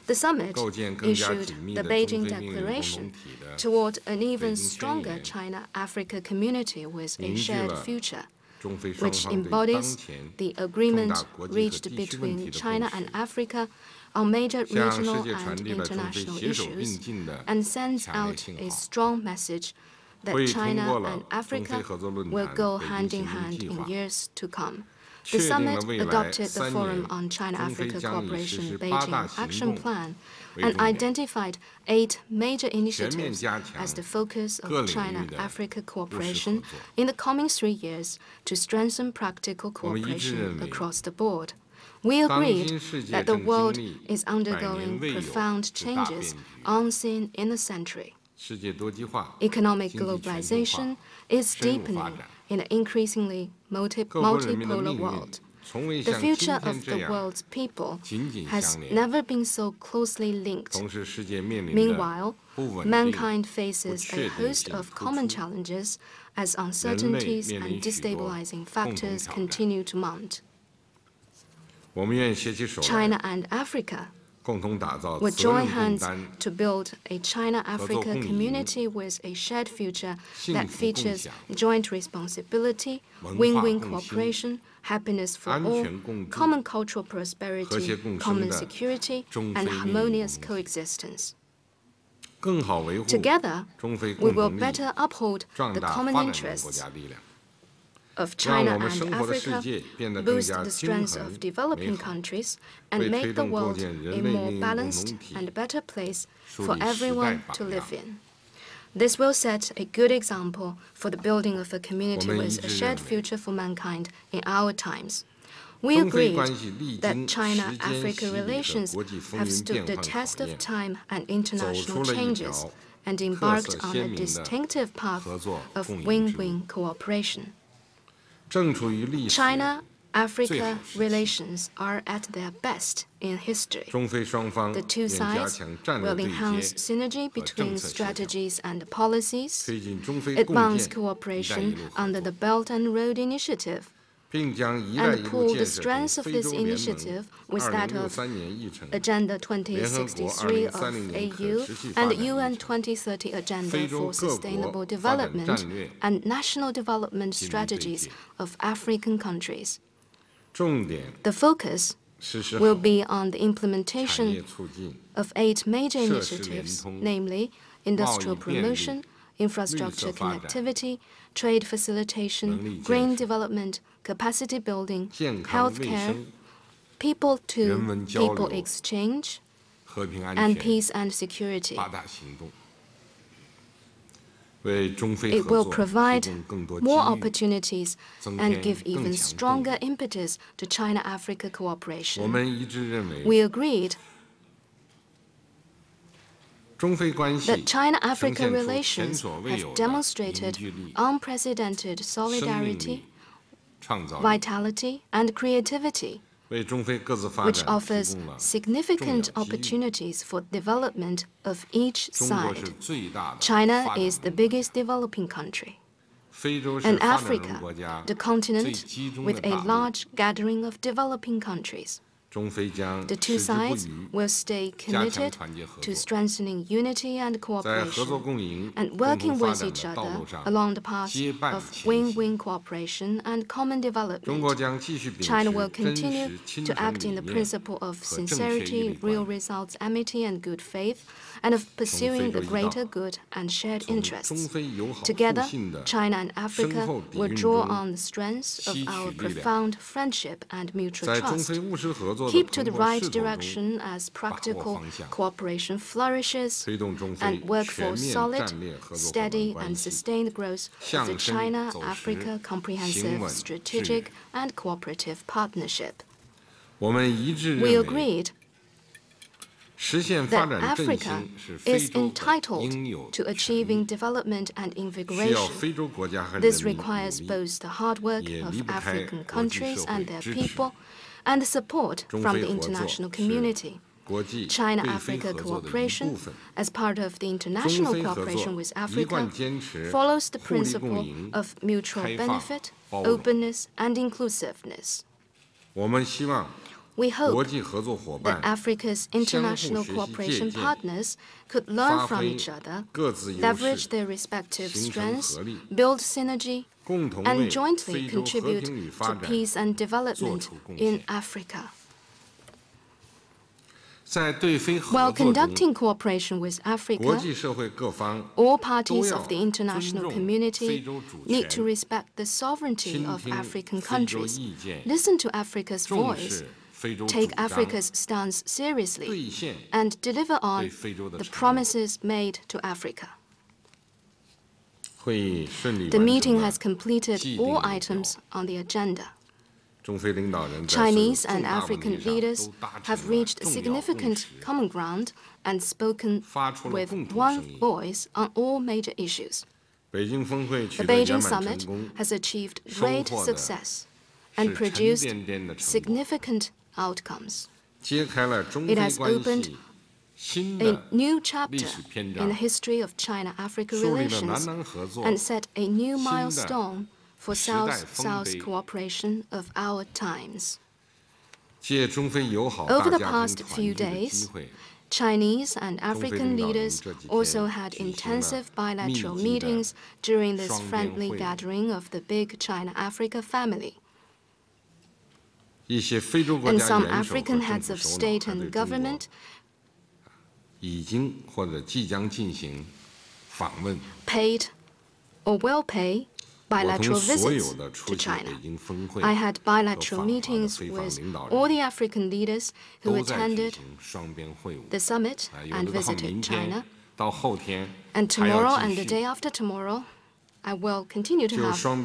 The summit issued the Beijing Declaration toward an even stronger China-Africa community with a shared future, which embodies the agreement reached between China and Africa on major regional and international issues, and sends out a strong message that China and Africa will go hand in hand in years to come. The summit adopted the Forum on China-Africa Cooperation Beijing Action Plan and identified 8 major initiatives as the focus of China-Africa cooperation in the coming 3 years to strengthen practical cooperation across the board. We agreed that the world is undergoing profound changes unseen in a century. Economic globalization is deepening in an increasingly multipolar world. The future of the world's people has never been so closely linked. Meanwhile, mankind faces a host of common challenges as uncertainties and destabilizing factors continue to mount. China and Africa would join hands to build a China-Africa community with a shared future that features joint responsibility, win-win cooperation, happiness for all, common cultural prosperity, common security, and harmonious coexistence. Together, we will better uphold the common interests of China and Africa, boost the strength of developing countries, and make the world a more balanced and better place for everyone to live in. This will set a good example for the building of a community with a shared future for mankind in our times. We agreed that China-Africa relations have stood the test of time and international changes and embarked on a distinctive path of win-win cooperation. China-Africa relations are at their best in history. The two sides will enhance synergy between strategies and policies, advance cooperation under the Belt and Road Initiative, and pool the strength of this initiative with that of Agenda 2063 of AU and UN 2030 Agenda for Sustainable Development and National Development Strategies of African countries. The focus will be on the implementation of 8 major initiatives, namely industrial promotion, infrastructure connectivity, trade facilitation, green development, capacity building, healthcare, people-to-people exchange, and peace and security. It will provide more opportunities and give even stronger impetus to China-Africa cooperation. We agreed that China-Africa relations have demonstrated unprecedented solidarity, vitality, and creativity, which offers significant opportunities for development of each side. China is the biggest developing country, and Africa, the continent with a large gathering of developing countries. The two sides will stay committed to strengthening unity and cooperation and working with each other along the path of win-win cooperation and common development. China will continue to act in the principle of sincerity, real results, amity, and good faith, and of pursuing the greater good and shared interests. Together, China and Africa will draw on the strengths of our profound friendship and mutual trust, keep to the right direction as practical cooperation flourishes, and work for solid, steady, and sustained growth of the China-Africa Comprehensive Strategic and Cooperative Partnership. We agreed that Africa is entitled to achieving development and integration. This requires both the hard work of African countries and their people and the support from the international community. China-Africa cooperation, as part of the international cooperation with Africa, follows the principle of mutual benefit, openness, and inclusiveness. We hope that Africa's international cooperation partners could learn from each other, leverage their respective strengths, build synergy, and jointly contribute to peace and development in Africa. While conducting cooperation with Africa, all parties of the international community need to respect the sovereignty of African countries, listen to Africa's voice, take Africa's stance seriously, and deliver on the promises made to Africa. The meeting has completed all items on the agenda. Chinese and African leaders have reached significant common ground and spoken with one voice on all major issues. The Beijing Summit has achieved great success and produced significant outcomes. It has opened a new chapter in the history of China-Africa relations and set a new milestone for South-South cooperation of our times. Over the past few days, Chinese and African leaders also had intensive bilateral meetings during this friendly gathering of the big China-Africa family. And some African heads of state and government paid or will pay bilateral visits to China. I had bilateral meetings with all the African leaders who attended the summit and visited China. And tomorrow and the day after tomorrow, I will continue to have some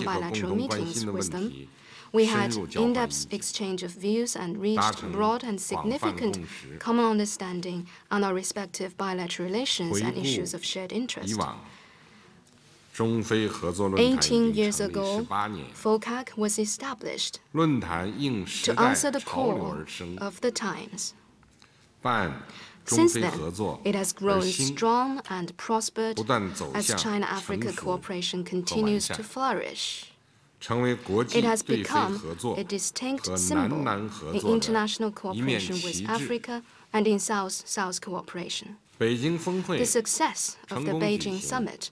bilateral meetings with them. We had in-depth exchange of views and reached broad and significant common understanding on our respective bilateral relations and issues of shared interest. 18 years ago, FOCAC was established to answer the call of the times. Since then, it has grown strong and prospered as China-Africa cooperation continues to flourish. It has become a distinct symbol in international cooperation with Africa and in South-South cooperation. The success of the Beijing Summit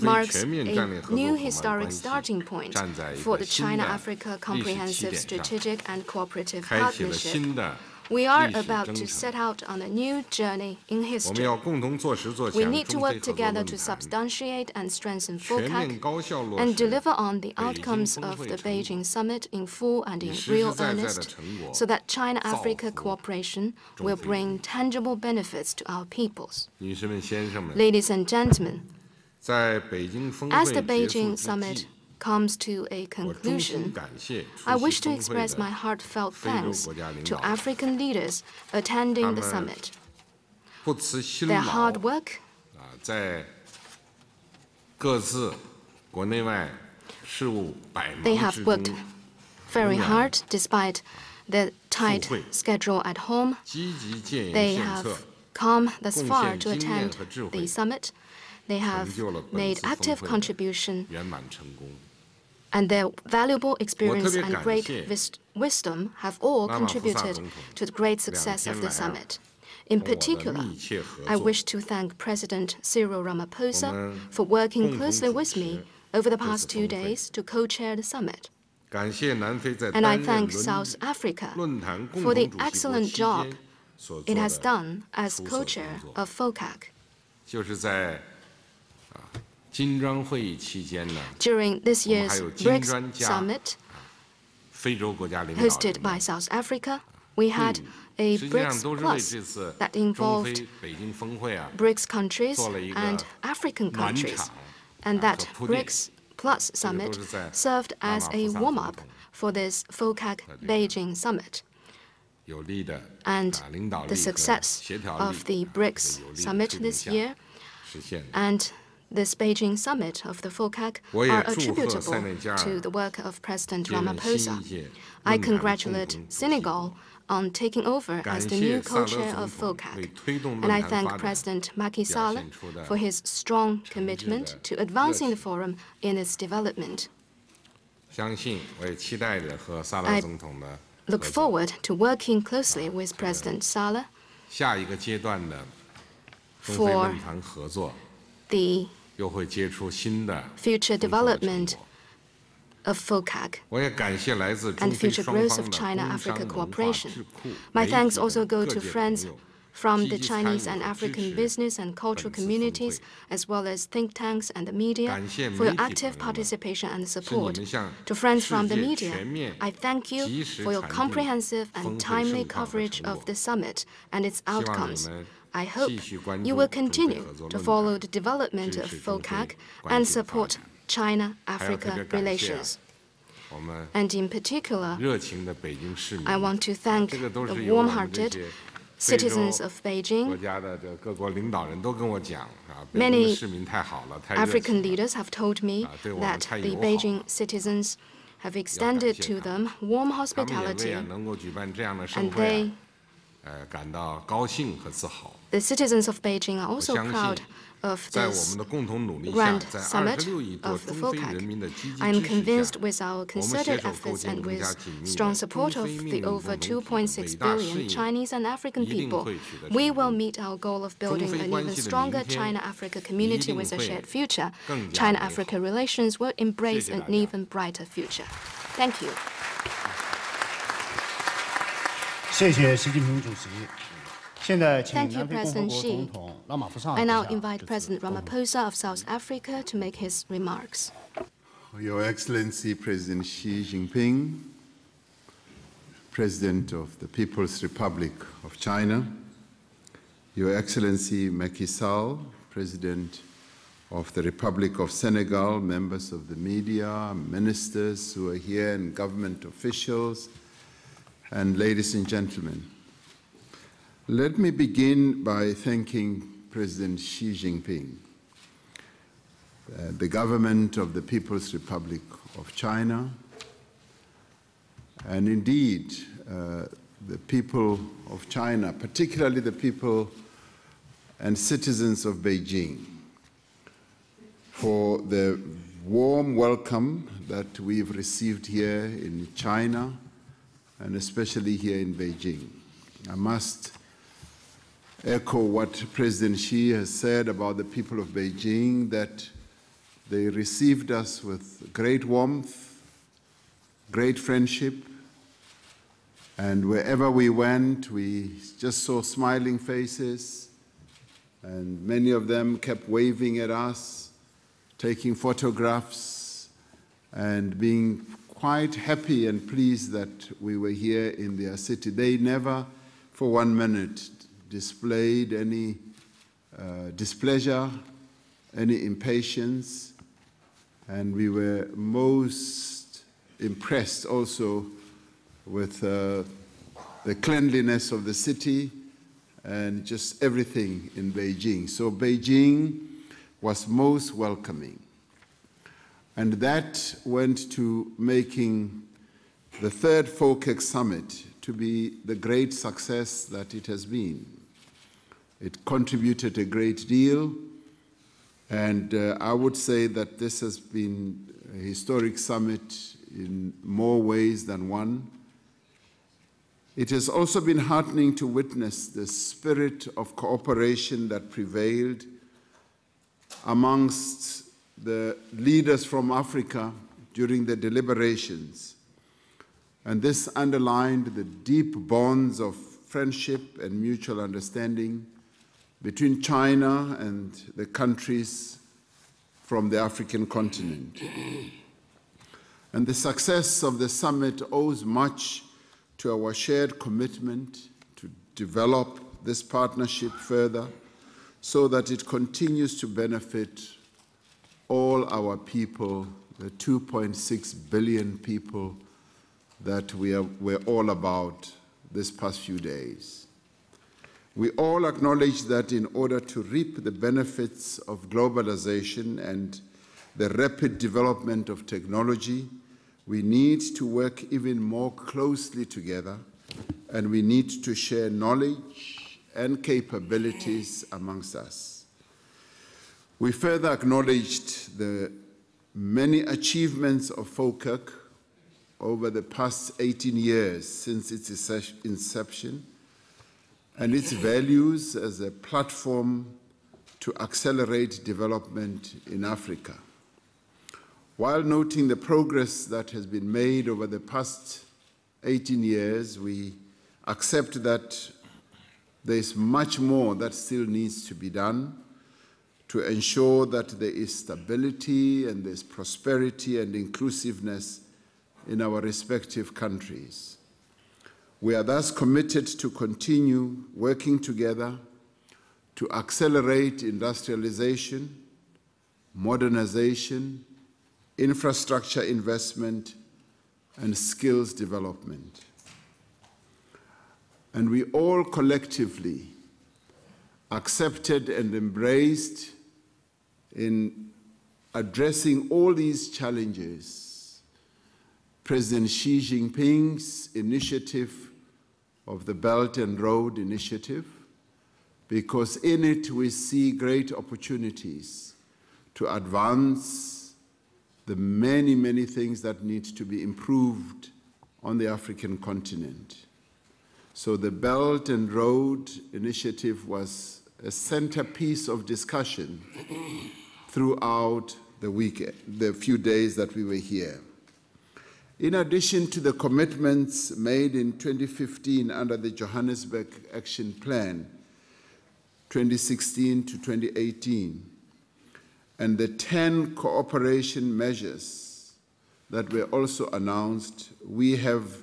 marks a new historic starting point for the China-Africa Comprehensive Strategic and Cooperative Partnership. We are about to set out on a new journey in history. We need to work together to substantiate and strengthen FOCAC and deliver on the outcomes of the Beijing Summit in full and in real earnest, so that China-Africa cooperation will bring tangible benefits to our peoples. Ladies and gentlemen, as the Beijing Summit comes to a conclusion, I wish to express my heartfelt thanks to African leaders attending the summit. Their hard work, they have worked very hard despite the tight schedule at home. They have come thus far to attend the summit. They have made active contribution, and their valuable experience and great wisdom have all contributed to the great success of the summit. In particular, I wish to thank President Cyril Ramaphosa for working closely with me over the past 2 days to co-chair the summit. And I thank South Africa for the excellent job it has done as co-chair of FOCAC. During this year's BRICS Summit, hosted by South Africa, we had a BRICS Plus that involved BRICS countries and African countries, and that BRICS Plus Summit served as a warm-up for this FOCAC Beijing Summit. and the success of the BRICS summit this year and this Beijing summit of the FOCAC are attributable to the work of President Ramaphosa. I congratulate Senegal on taking over as the new co-chair of FOCAC, and I thank President Macky Sall for his strong commitment to advancing the forum in its development. I look forward to working closely with President Salah for the future development of FOCAC and future growth of China-Africa cooperation. My thanks also go to friends from the Chinese and African business and cultural communities, as well as think tanks and the media, for your active participation and support. To friends from the media, I thank you for your comprehensive and timely coverage of the summit and its outcomes. I hope you will continue to follow the development of FOCAC and support China-Africa relations. And in particular, I want to thank the warm-hearted citizens of Beijing. Many African leaders have told me that the Beijing citizens have extended to them warm hospitality, and the citizens of Beijing are also proud of this grand summit of the FOCAC. I am convinced with our concerted efforts and with strong support of the over 2.6 billion Chinese and African people, we will meet our goal of building an even stronger China-Africa community with a shared future. China-Africa relations will embrace an even brighter future. Thank you. Thank you, President Xi. I now invite President Ramaphosa of South Africa to make his remarks. Your Excellency President Xi Jinping, President of the People's Republic of China, Your Excellency Macky Sall, President of the Republic of Senegal, members of the media, ministers who are here, and government officials, and ladies and gentlemen. Let me begin by thanking President Xi Jinping, the government of the People's Republic of China, and indeed the people of China, particularly the people and citizens of Beijing, for the warm welcome that we've received here in China, and especially here in Beijing. I must echo what President Xi has said about the people of Beijing, that they received us with great warmth, great friendship, and wherever we went, we just saw smiling faces, and many of them kept waving at us, taking photographs, and being quite happy and pleased that we were here in their city. They never, for 1 minute, displayed any displeasure, any impatience, and we were most impressed also with the cleanliness of the city and just everything in Beijing. So Beijing was most welcoming. And that went to making the third FOCAC summit to be the great success that it has been. It contributed a great deal, and I would say that this has been a historic summit in more ways than one. It has also been heartening to witness the spirit of cooperation that prevailed amongst the leaders from Africa during the deliberations. And this underlined the deep bonds of friendship and mutual understanding between China and the countries from the African continent. And the success of the summit owes much to our shared commitment to develop this partnership further so that it continues to benefit all our people, the 2.6 billion people that we're all about these past few days. We all acknowledge that in order to reap the benefits of globalization and the rapid development of technology, we need to work even more closely together, and we need to share knowledge and capabilities amongst us. We further acknowledged the many achievements of FOCAC over the past 18 years since its inception, and its values as a platform to accelerate development in Africa. While noting the progress that has been made over the past 18 years, we accept that there is much more that still needs to be done to ensure that there is stability and there's prosperity and inclusiveness in our respective countries. We are thus committed to continue working together to accelerate industrialization, modernization, infrastructure investment, and skills development. And we all collectively accepted and embraced in addressing all these challenges President Xi Jinping's initiative of the Belt and Road Initiative, because in it we see great opportunities to advance the many, many things that need to be improved on the African continent. So the Belt and Road Initiative was a centerpiece of discussion throughout the weekend, the few days that we were here. In addition to the commitments made in 2015 under the Johannesburg Action Plan, 2016 to 2018, and the 10 cooperation measures that were also announced, we have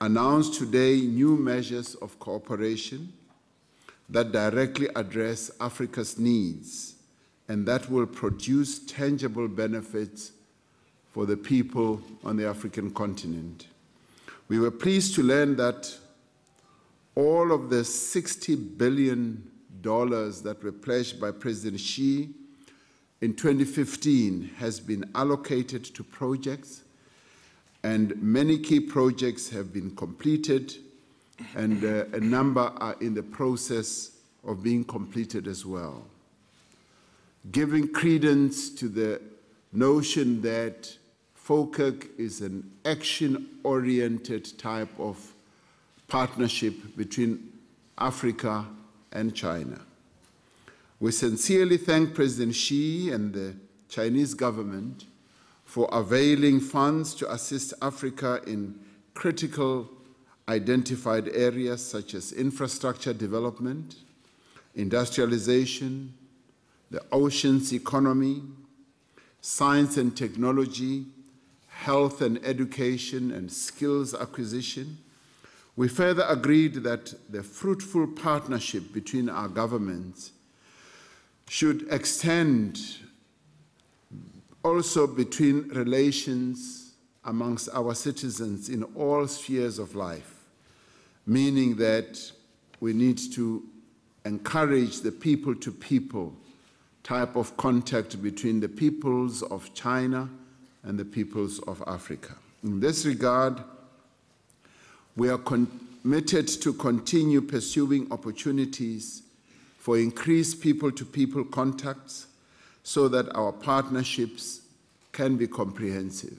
announced today new measures of cooperation that directly address Africa's needs and that will produce tangible benefits for the people on the African continent. We were pleased to learn that all of the $60 billion that were pledged by President Xi in 2015 has been allocated to projects, and many key projects have been completed, and a number are in the process of being completed as well. Giving credence to the notion that FOCAC is an action-oriented type of partnership between Africa and China. We sincerely thank President Xi and the Chinese government for availing funds to assist Africa in critical identified areas such as infrastructure development, industrialization, the oceans economy, science and technology, health and education, and skills acquisition. We further agreed that the fruitful partnership between our governments should extend also between relations amongst our citizens in all spheres of life, meaning that we need to encourage the people-to-people type of contact between the peoples of China and the peoples of Africa. In this regard, we are committed to continue pursuing opportunities for increased people-to-people contacts so that our partnerships can be comprehensive.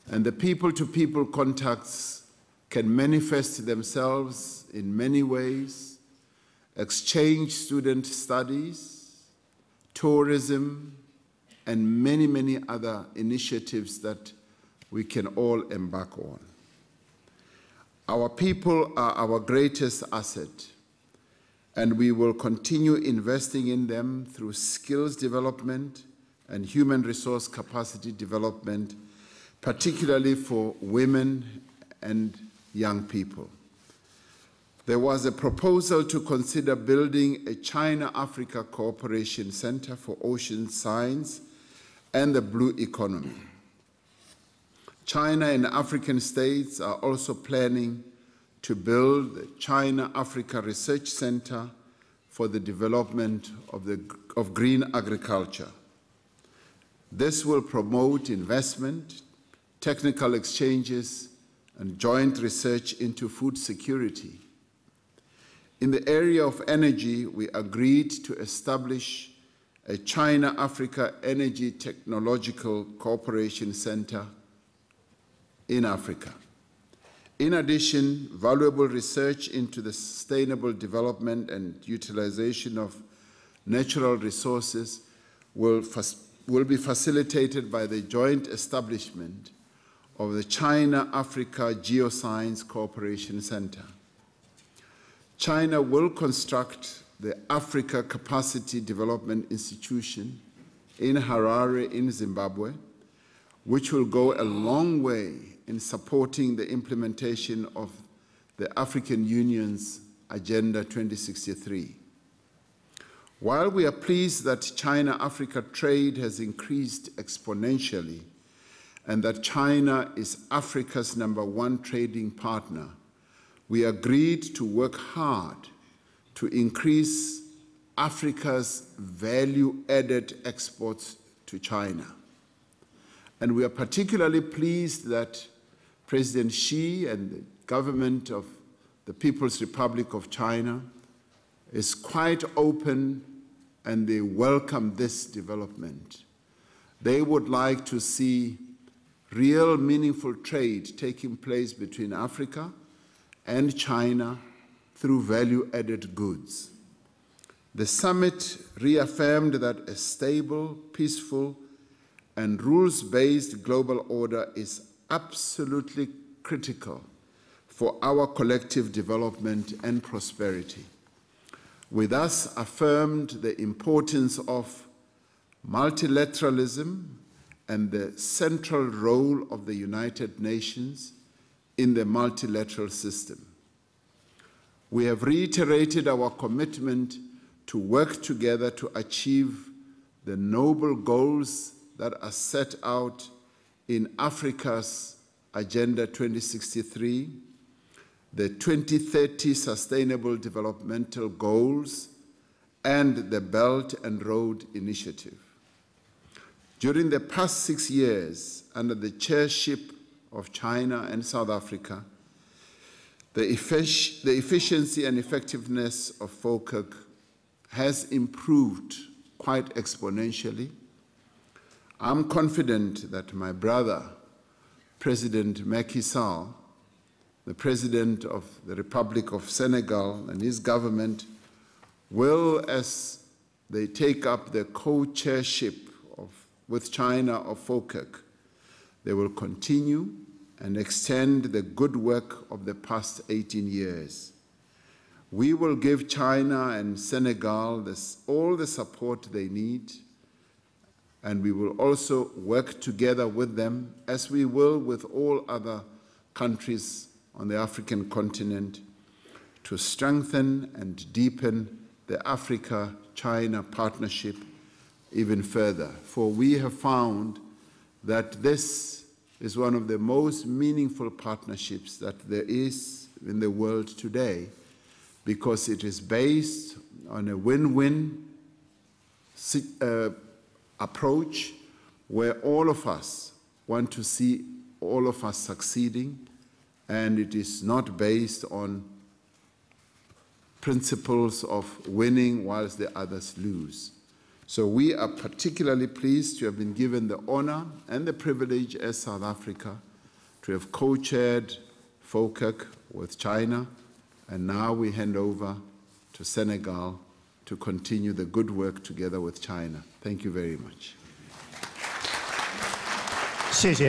And the people-to-people contacts can manifest themselves in many ways: exchange student studies, tourism, and many, many other initiatives that we can all embark on. Our people are our greatest asset, and we will continue investing in them through skills development and human resource capacity development, particularly for women and young people. There was a proposal to consider building a China-Africa Cooperation Center for Ocean Science and the Blue Economy. China and African states are also planning to build the China-Africa Research Center for the development of green agriculture. This will promote investment, technical exchanges, and joint research into food security. In the area of energy, we agreed to establish a China-Africa Energy Technological Cooperation Center in Africa. In addition, valuable research into the sustainable development and utilization of natural resources will be facilitated by the joint establishment of the China-Africa Geoscience Cooperation Center. China will construct the Africa Capacity Development Institution in Harare in Zimbabwe, which will go a long way in supporting the implementation of the African Union's Agenda 2063. While we are pleased that China-Africa trade has increased exponentially and that China is Africa's #1 trading partner, we agreed to work hard to increase Africa's value-added exports to China. And we are particularly pleased that President Xi and the government of the People's Republic of China is quite open and they welcome this development. They would like to see real meaningful trade taking place between Africa and China through value-added goods. The summit reaffirmed that a stable, peaceful, and rules-based global order is absolutely critical for our collective development and prosperity. We thus affirmed the importance of multilateralism and the central role of the United Nations in the multilateral system. We have reiterated our commitment to work together to achieve the noble goals that are set out in Africa's Agenda 2063, the 2030 Sustainable Developmental Goals, and the Belt and Road Initiative. During the past 6 years, under the chairship of China and South Africa, the efficiency and effectiveness of FOCAC has improved quite exponentially. I'm confident that my brother, President Macky Sall, the President of the Republic of Senegal, and his government will, as they take up the co-chairship with China of FOCAC, they will continue and extend the good work of the past 18 years. We will give China and Senegal all the support they need, and we will also work together with them, as we will with all other countries on the African continent, to strengthen and deepen the Africa-China partnership even further. For we have found that this is one of the most meaningful partnerships that there is in the world today, because it is based on a win-win approach where all of us want to see all of us succeeding, and it is not based on principles of winning whilst the others lose. So we are particularly pleased to have been given the honor and the privilege as South Africa to have co-chaired FOCAC with China, and now we hand over to Senegal to continue the good work together with China. Thank you very much. Thank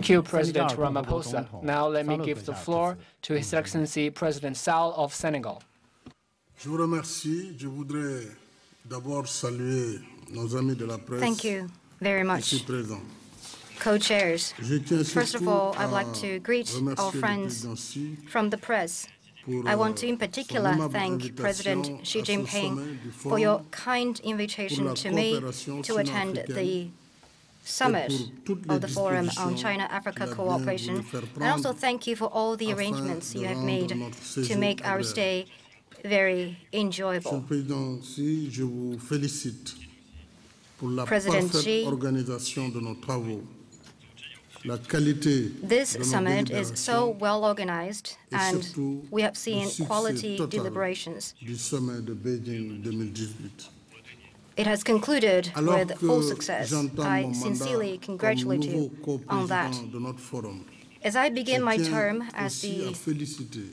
you, President Ramaphosa. Now let me give the floor to His Excellency President Salah of Senegal. Je vous remercie. Je voudrais d'abord saluer nos amis de la presse. Thank you very much, co-chairs. First of all, I'd like to greet our friends from the press. I want to in particular thank President Xi Jinping for your kind invitation to me to attend the summit of the Forum on China-Africa Cooperation, and also thank you for all the arrangements you have made to make our stay very enjoyable. President Xi, this summit is so well organized, and we have seen quality deliberations. It has concluded with full success. I sincerely congratulate you on that. As I begin my term as the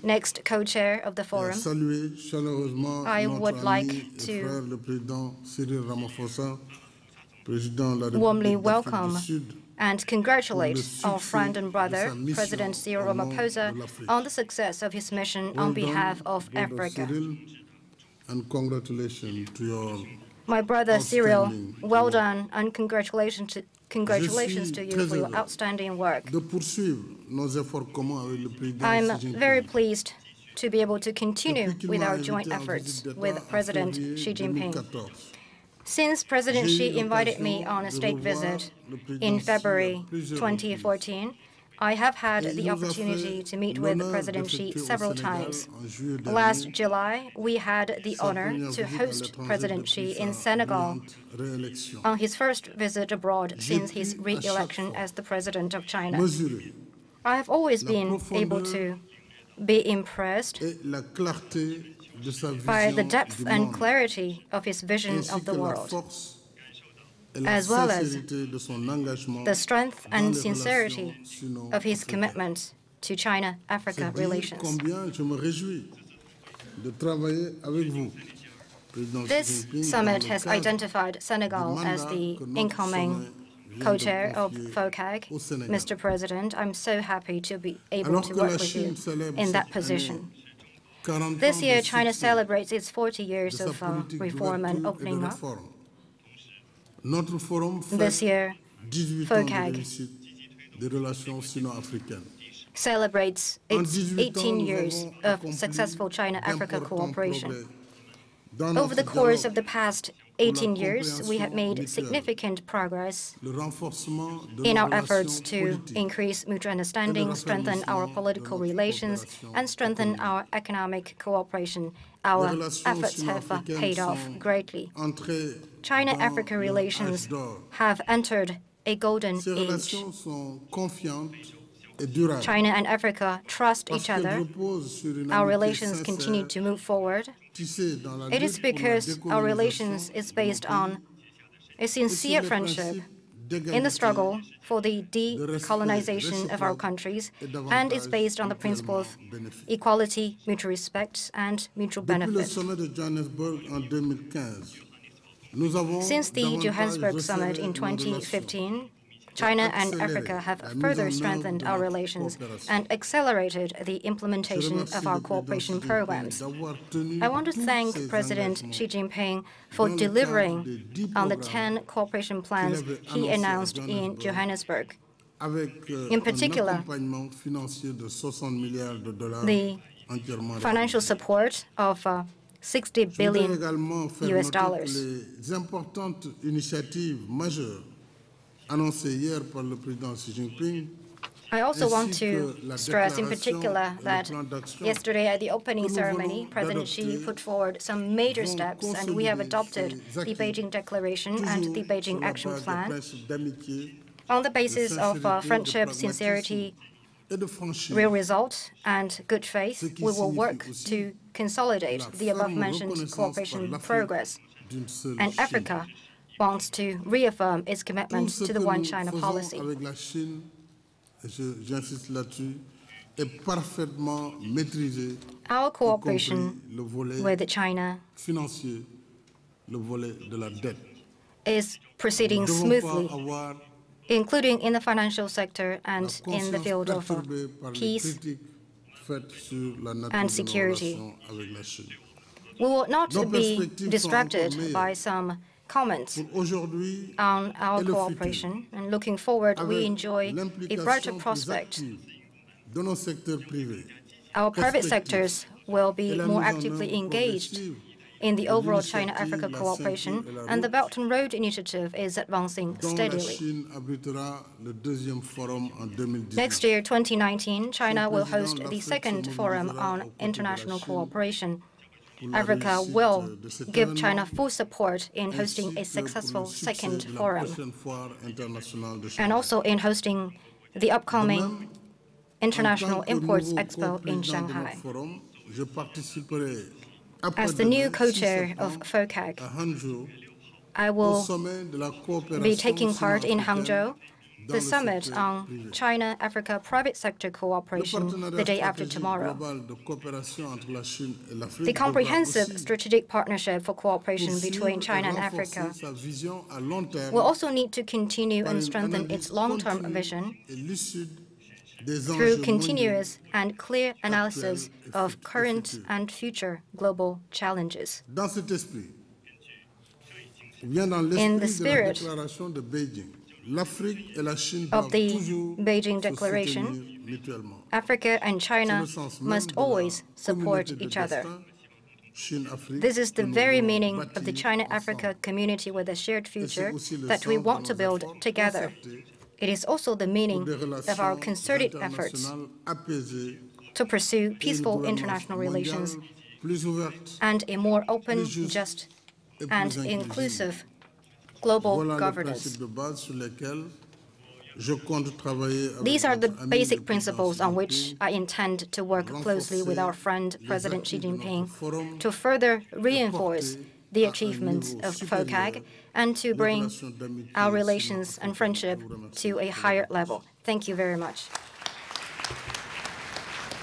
next co-chair of the forum, I would like to warmly welcome and congratulate our friend and brother, President Cyril Ramaphosa, on the success of his mission on behalf of Africa. And congratulations to your my brother Cyril, well done, and congratulations to you for your outstanding work. I'm very pleased to be able to continue with our joint efforts with President Xi Jinping. Since President Xi invited me on a state visit in February 2014, I have had the opportunity to meet with President Xi several times. Last July, we had the honor to host President Xi in Senegal on his first visit abroad since his re-election as the President of China. I have always been able to be impressed by the depth and clarity of his vision of the world, as well as the strength and sincerity of his commitment to China-Africa relations. This summit has identified Senegal as the incoming co-chair of FOCAC. Mr. President, I'm so happy to be able to work with you in that position. This year, China celebrates its 40 years of reform and opening up. This year, FOCAC celebrates its 18 years of successful China-Africa cooperation. Over the course of the past 18 years, we have made significant progress in our efforts to increase mutual understanding, strengthen our political relations, and strengthen our economic cooperation. Our efforts have paid off greatly. China-Africa relations have entered a golden age. China and Africa trust each other. Our relations continue to move forward. It is because our relations is based on a sincere friendship in the struggle for the decolonization of our countries, and is based on the principle of equality, mutual respect, and mutual benefit. Since the Johannesburg Summit in 2015, China and Africa have further strengthened our relations and accelerated the implementation of our cooperation programs. I want to thank President Xi Jinping for delivering on the 10 cooperation plans he announced in Johannesburg. In particular, the financial support of $60 billion. I also want to stress in particular that yesterday at the opening ceremony, President Xi put forward some major steps, and we have adopted the Beijing Declaration and the Beijing Action Plan. On the basis of friendship, sincerity, real result, and good faith, we will work to consolidate the above-mentioned cooperation progress. And Africa wants to reaffirm its commitment to the One China policy. Our cooperation with China is proceeding smoothly, including in the financial sector and in the field of peace and security. We will not be distracted by some comments on our cooperation, and looking forward, we enjoy a brighter prospect. Our private sectors will be more actively engaged in the overall China-Africa cooperation, and the Belt and Road Initiative is advancing steadily. Next year, 2019, China will host the second Forum on International Cooperation. Africa will give China full support in hosting a successful second forum, and also in hosting the upcoming International Imports Expo in Shanghai. As the new co-chair of FOCAC, I will be taking part in Hangzhou, the summit on China-Africa private sector cooperation the day after tomorrow. The comprehensive strategic partnership for cooperation between China and Africa will also need to continue and strengthen its long-term vision through continuous and clear analysis of current and future global challenges. In the spirit of the Beijing Declaration, Africa and China must always support each other. This is the very meaning of the China-Africa community with a shared future that we want to build together. It is also the meaning of our concerted efforts to pursue peaceful international relations and a more open, just, and inclusive global governance. These are the basic principles on which I intend to work closely with our friend President Xi Jinping to further reinforce the achievements of FOCAC and to bring our relations and friendship to a higher level. Thank you very much.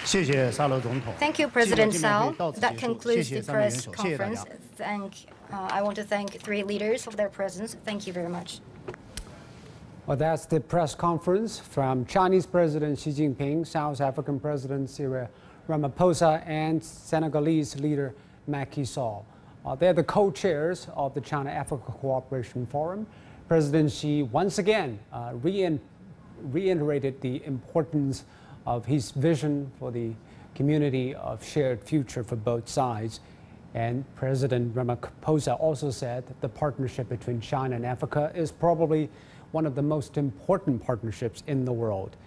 Thank you, President Salah. That concludes the press conference. I want to thank three leaders for their presence. Thank you very much. Well, that's the press conference from Chinese President Xi Jinping, South African President Cyril Ramaphosa, and Senegalese leader Macky Sall. They're the co-chairs of the China-Africa Cooperation Forum. President Xi once again reiterated the importance of his vision for the community of shared future for both sides. And President Ramaphosa also said that the partnership between China and Africa is probably one of the most important partnerships in the world.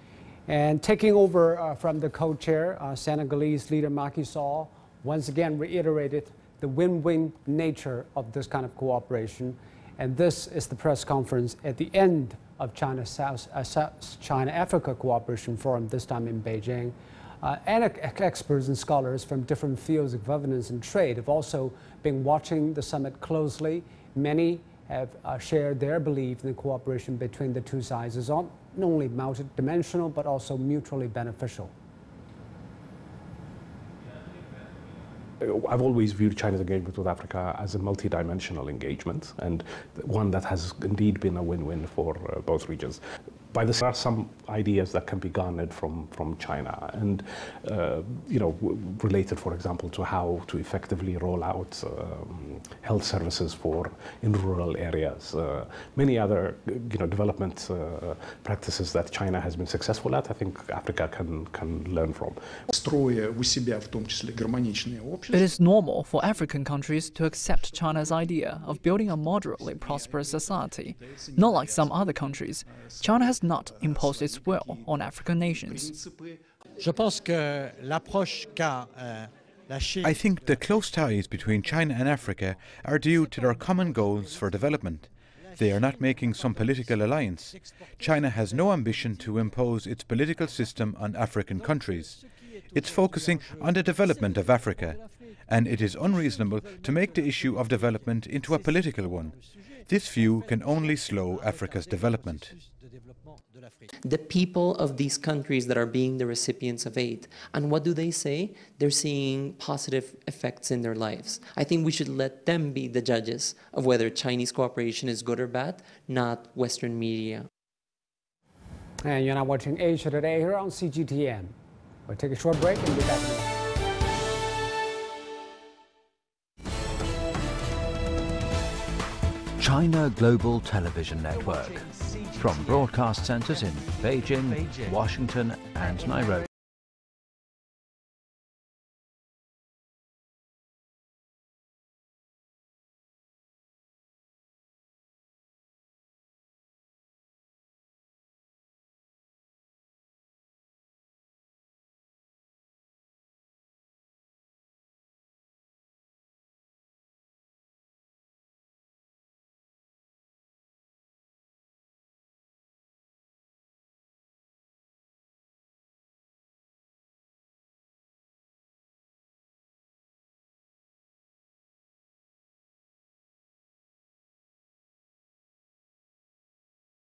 And taking over from the co-chair, Senegalese leader Macky Sall once again reiterated the win-win nature of this kind of cooperation. And this is the press conference at the end of China-Africa Cooperation Forum, this time in Beijing. And experts and scholars from different fields of governance and trade have also been watching the summit closely. Many have shared their belief in the cooperation between the two sides is not only multidimensional but also mutually beneficial. I've always viewed China's engagement with Africa as a multidimensional engagement, and one that has indeed been a win-win for both regions. By this, there are some ideas that can be garnered from China, and related, for example, to how to effectively roll out health services in rural areas. Many other, development practices that China has been successful at. I think Africa can learn from. It is normal for African countries to accept China's idea of building a moderately prosperous society. Not like some other countries, China has not imposed its will on African nations. I think the close ties between China and Africa are due to their common goals for development. They are not making some political alliance. China has no ambition to impose its political system on African countries. It's focusing on the development of Africa, and it is unreasonable to make the issue of development into a political one. This view can only slow Africa's development. The people of these countries that are being the recipients of aid, and what do they say? They're seeing positive effects in their lives. I think we should let them be the judges of whether Chinese cooperation is good or bad, not Western media. And you're now watching Asia Today here on CGTN. We'll take a short break and be back in a minute. China Global Television Network, from broadcast centers in Beijing, Washington, and Nairobi.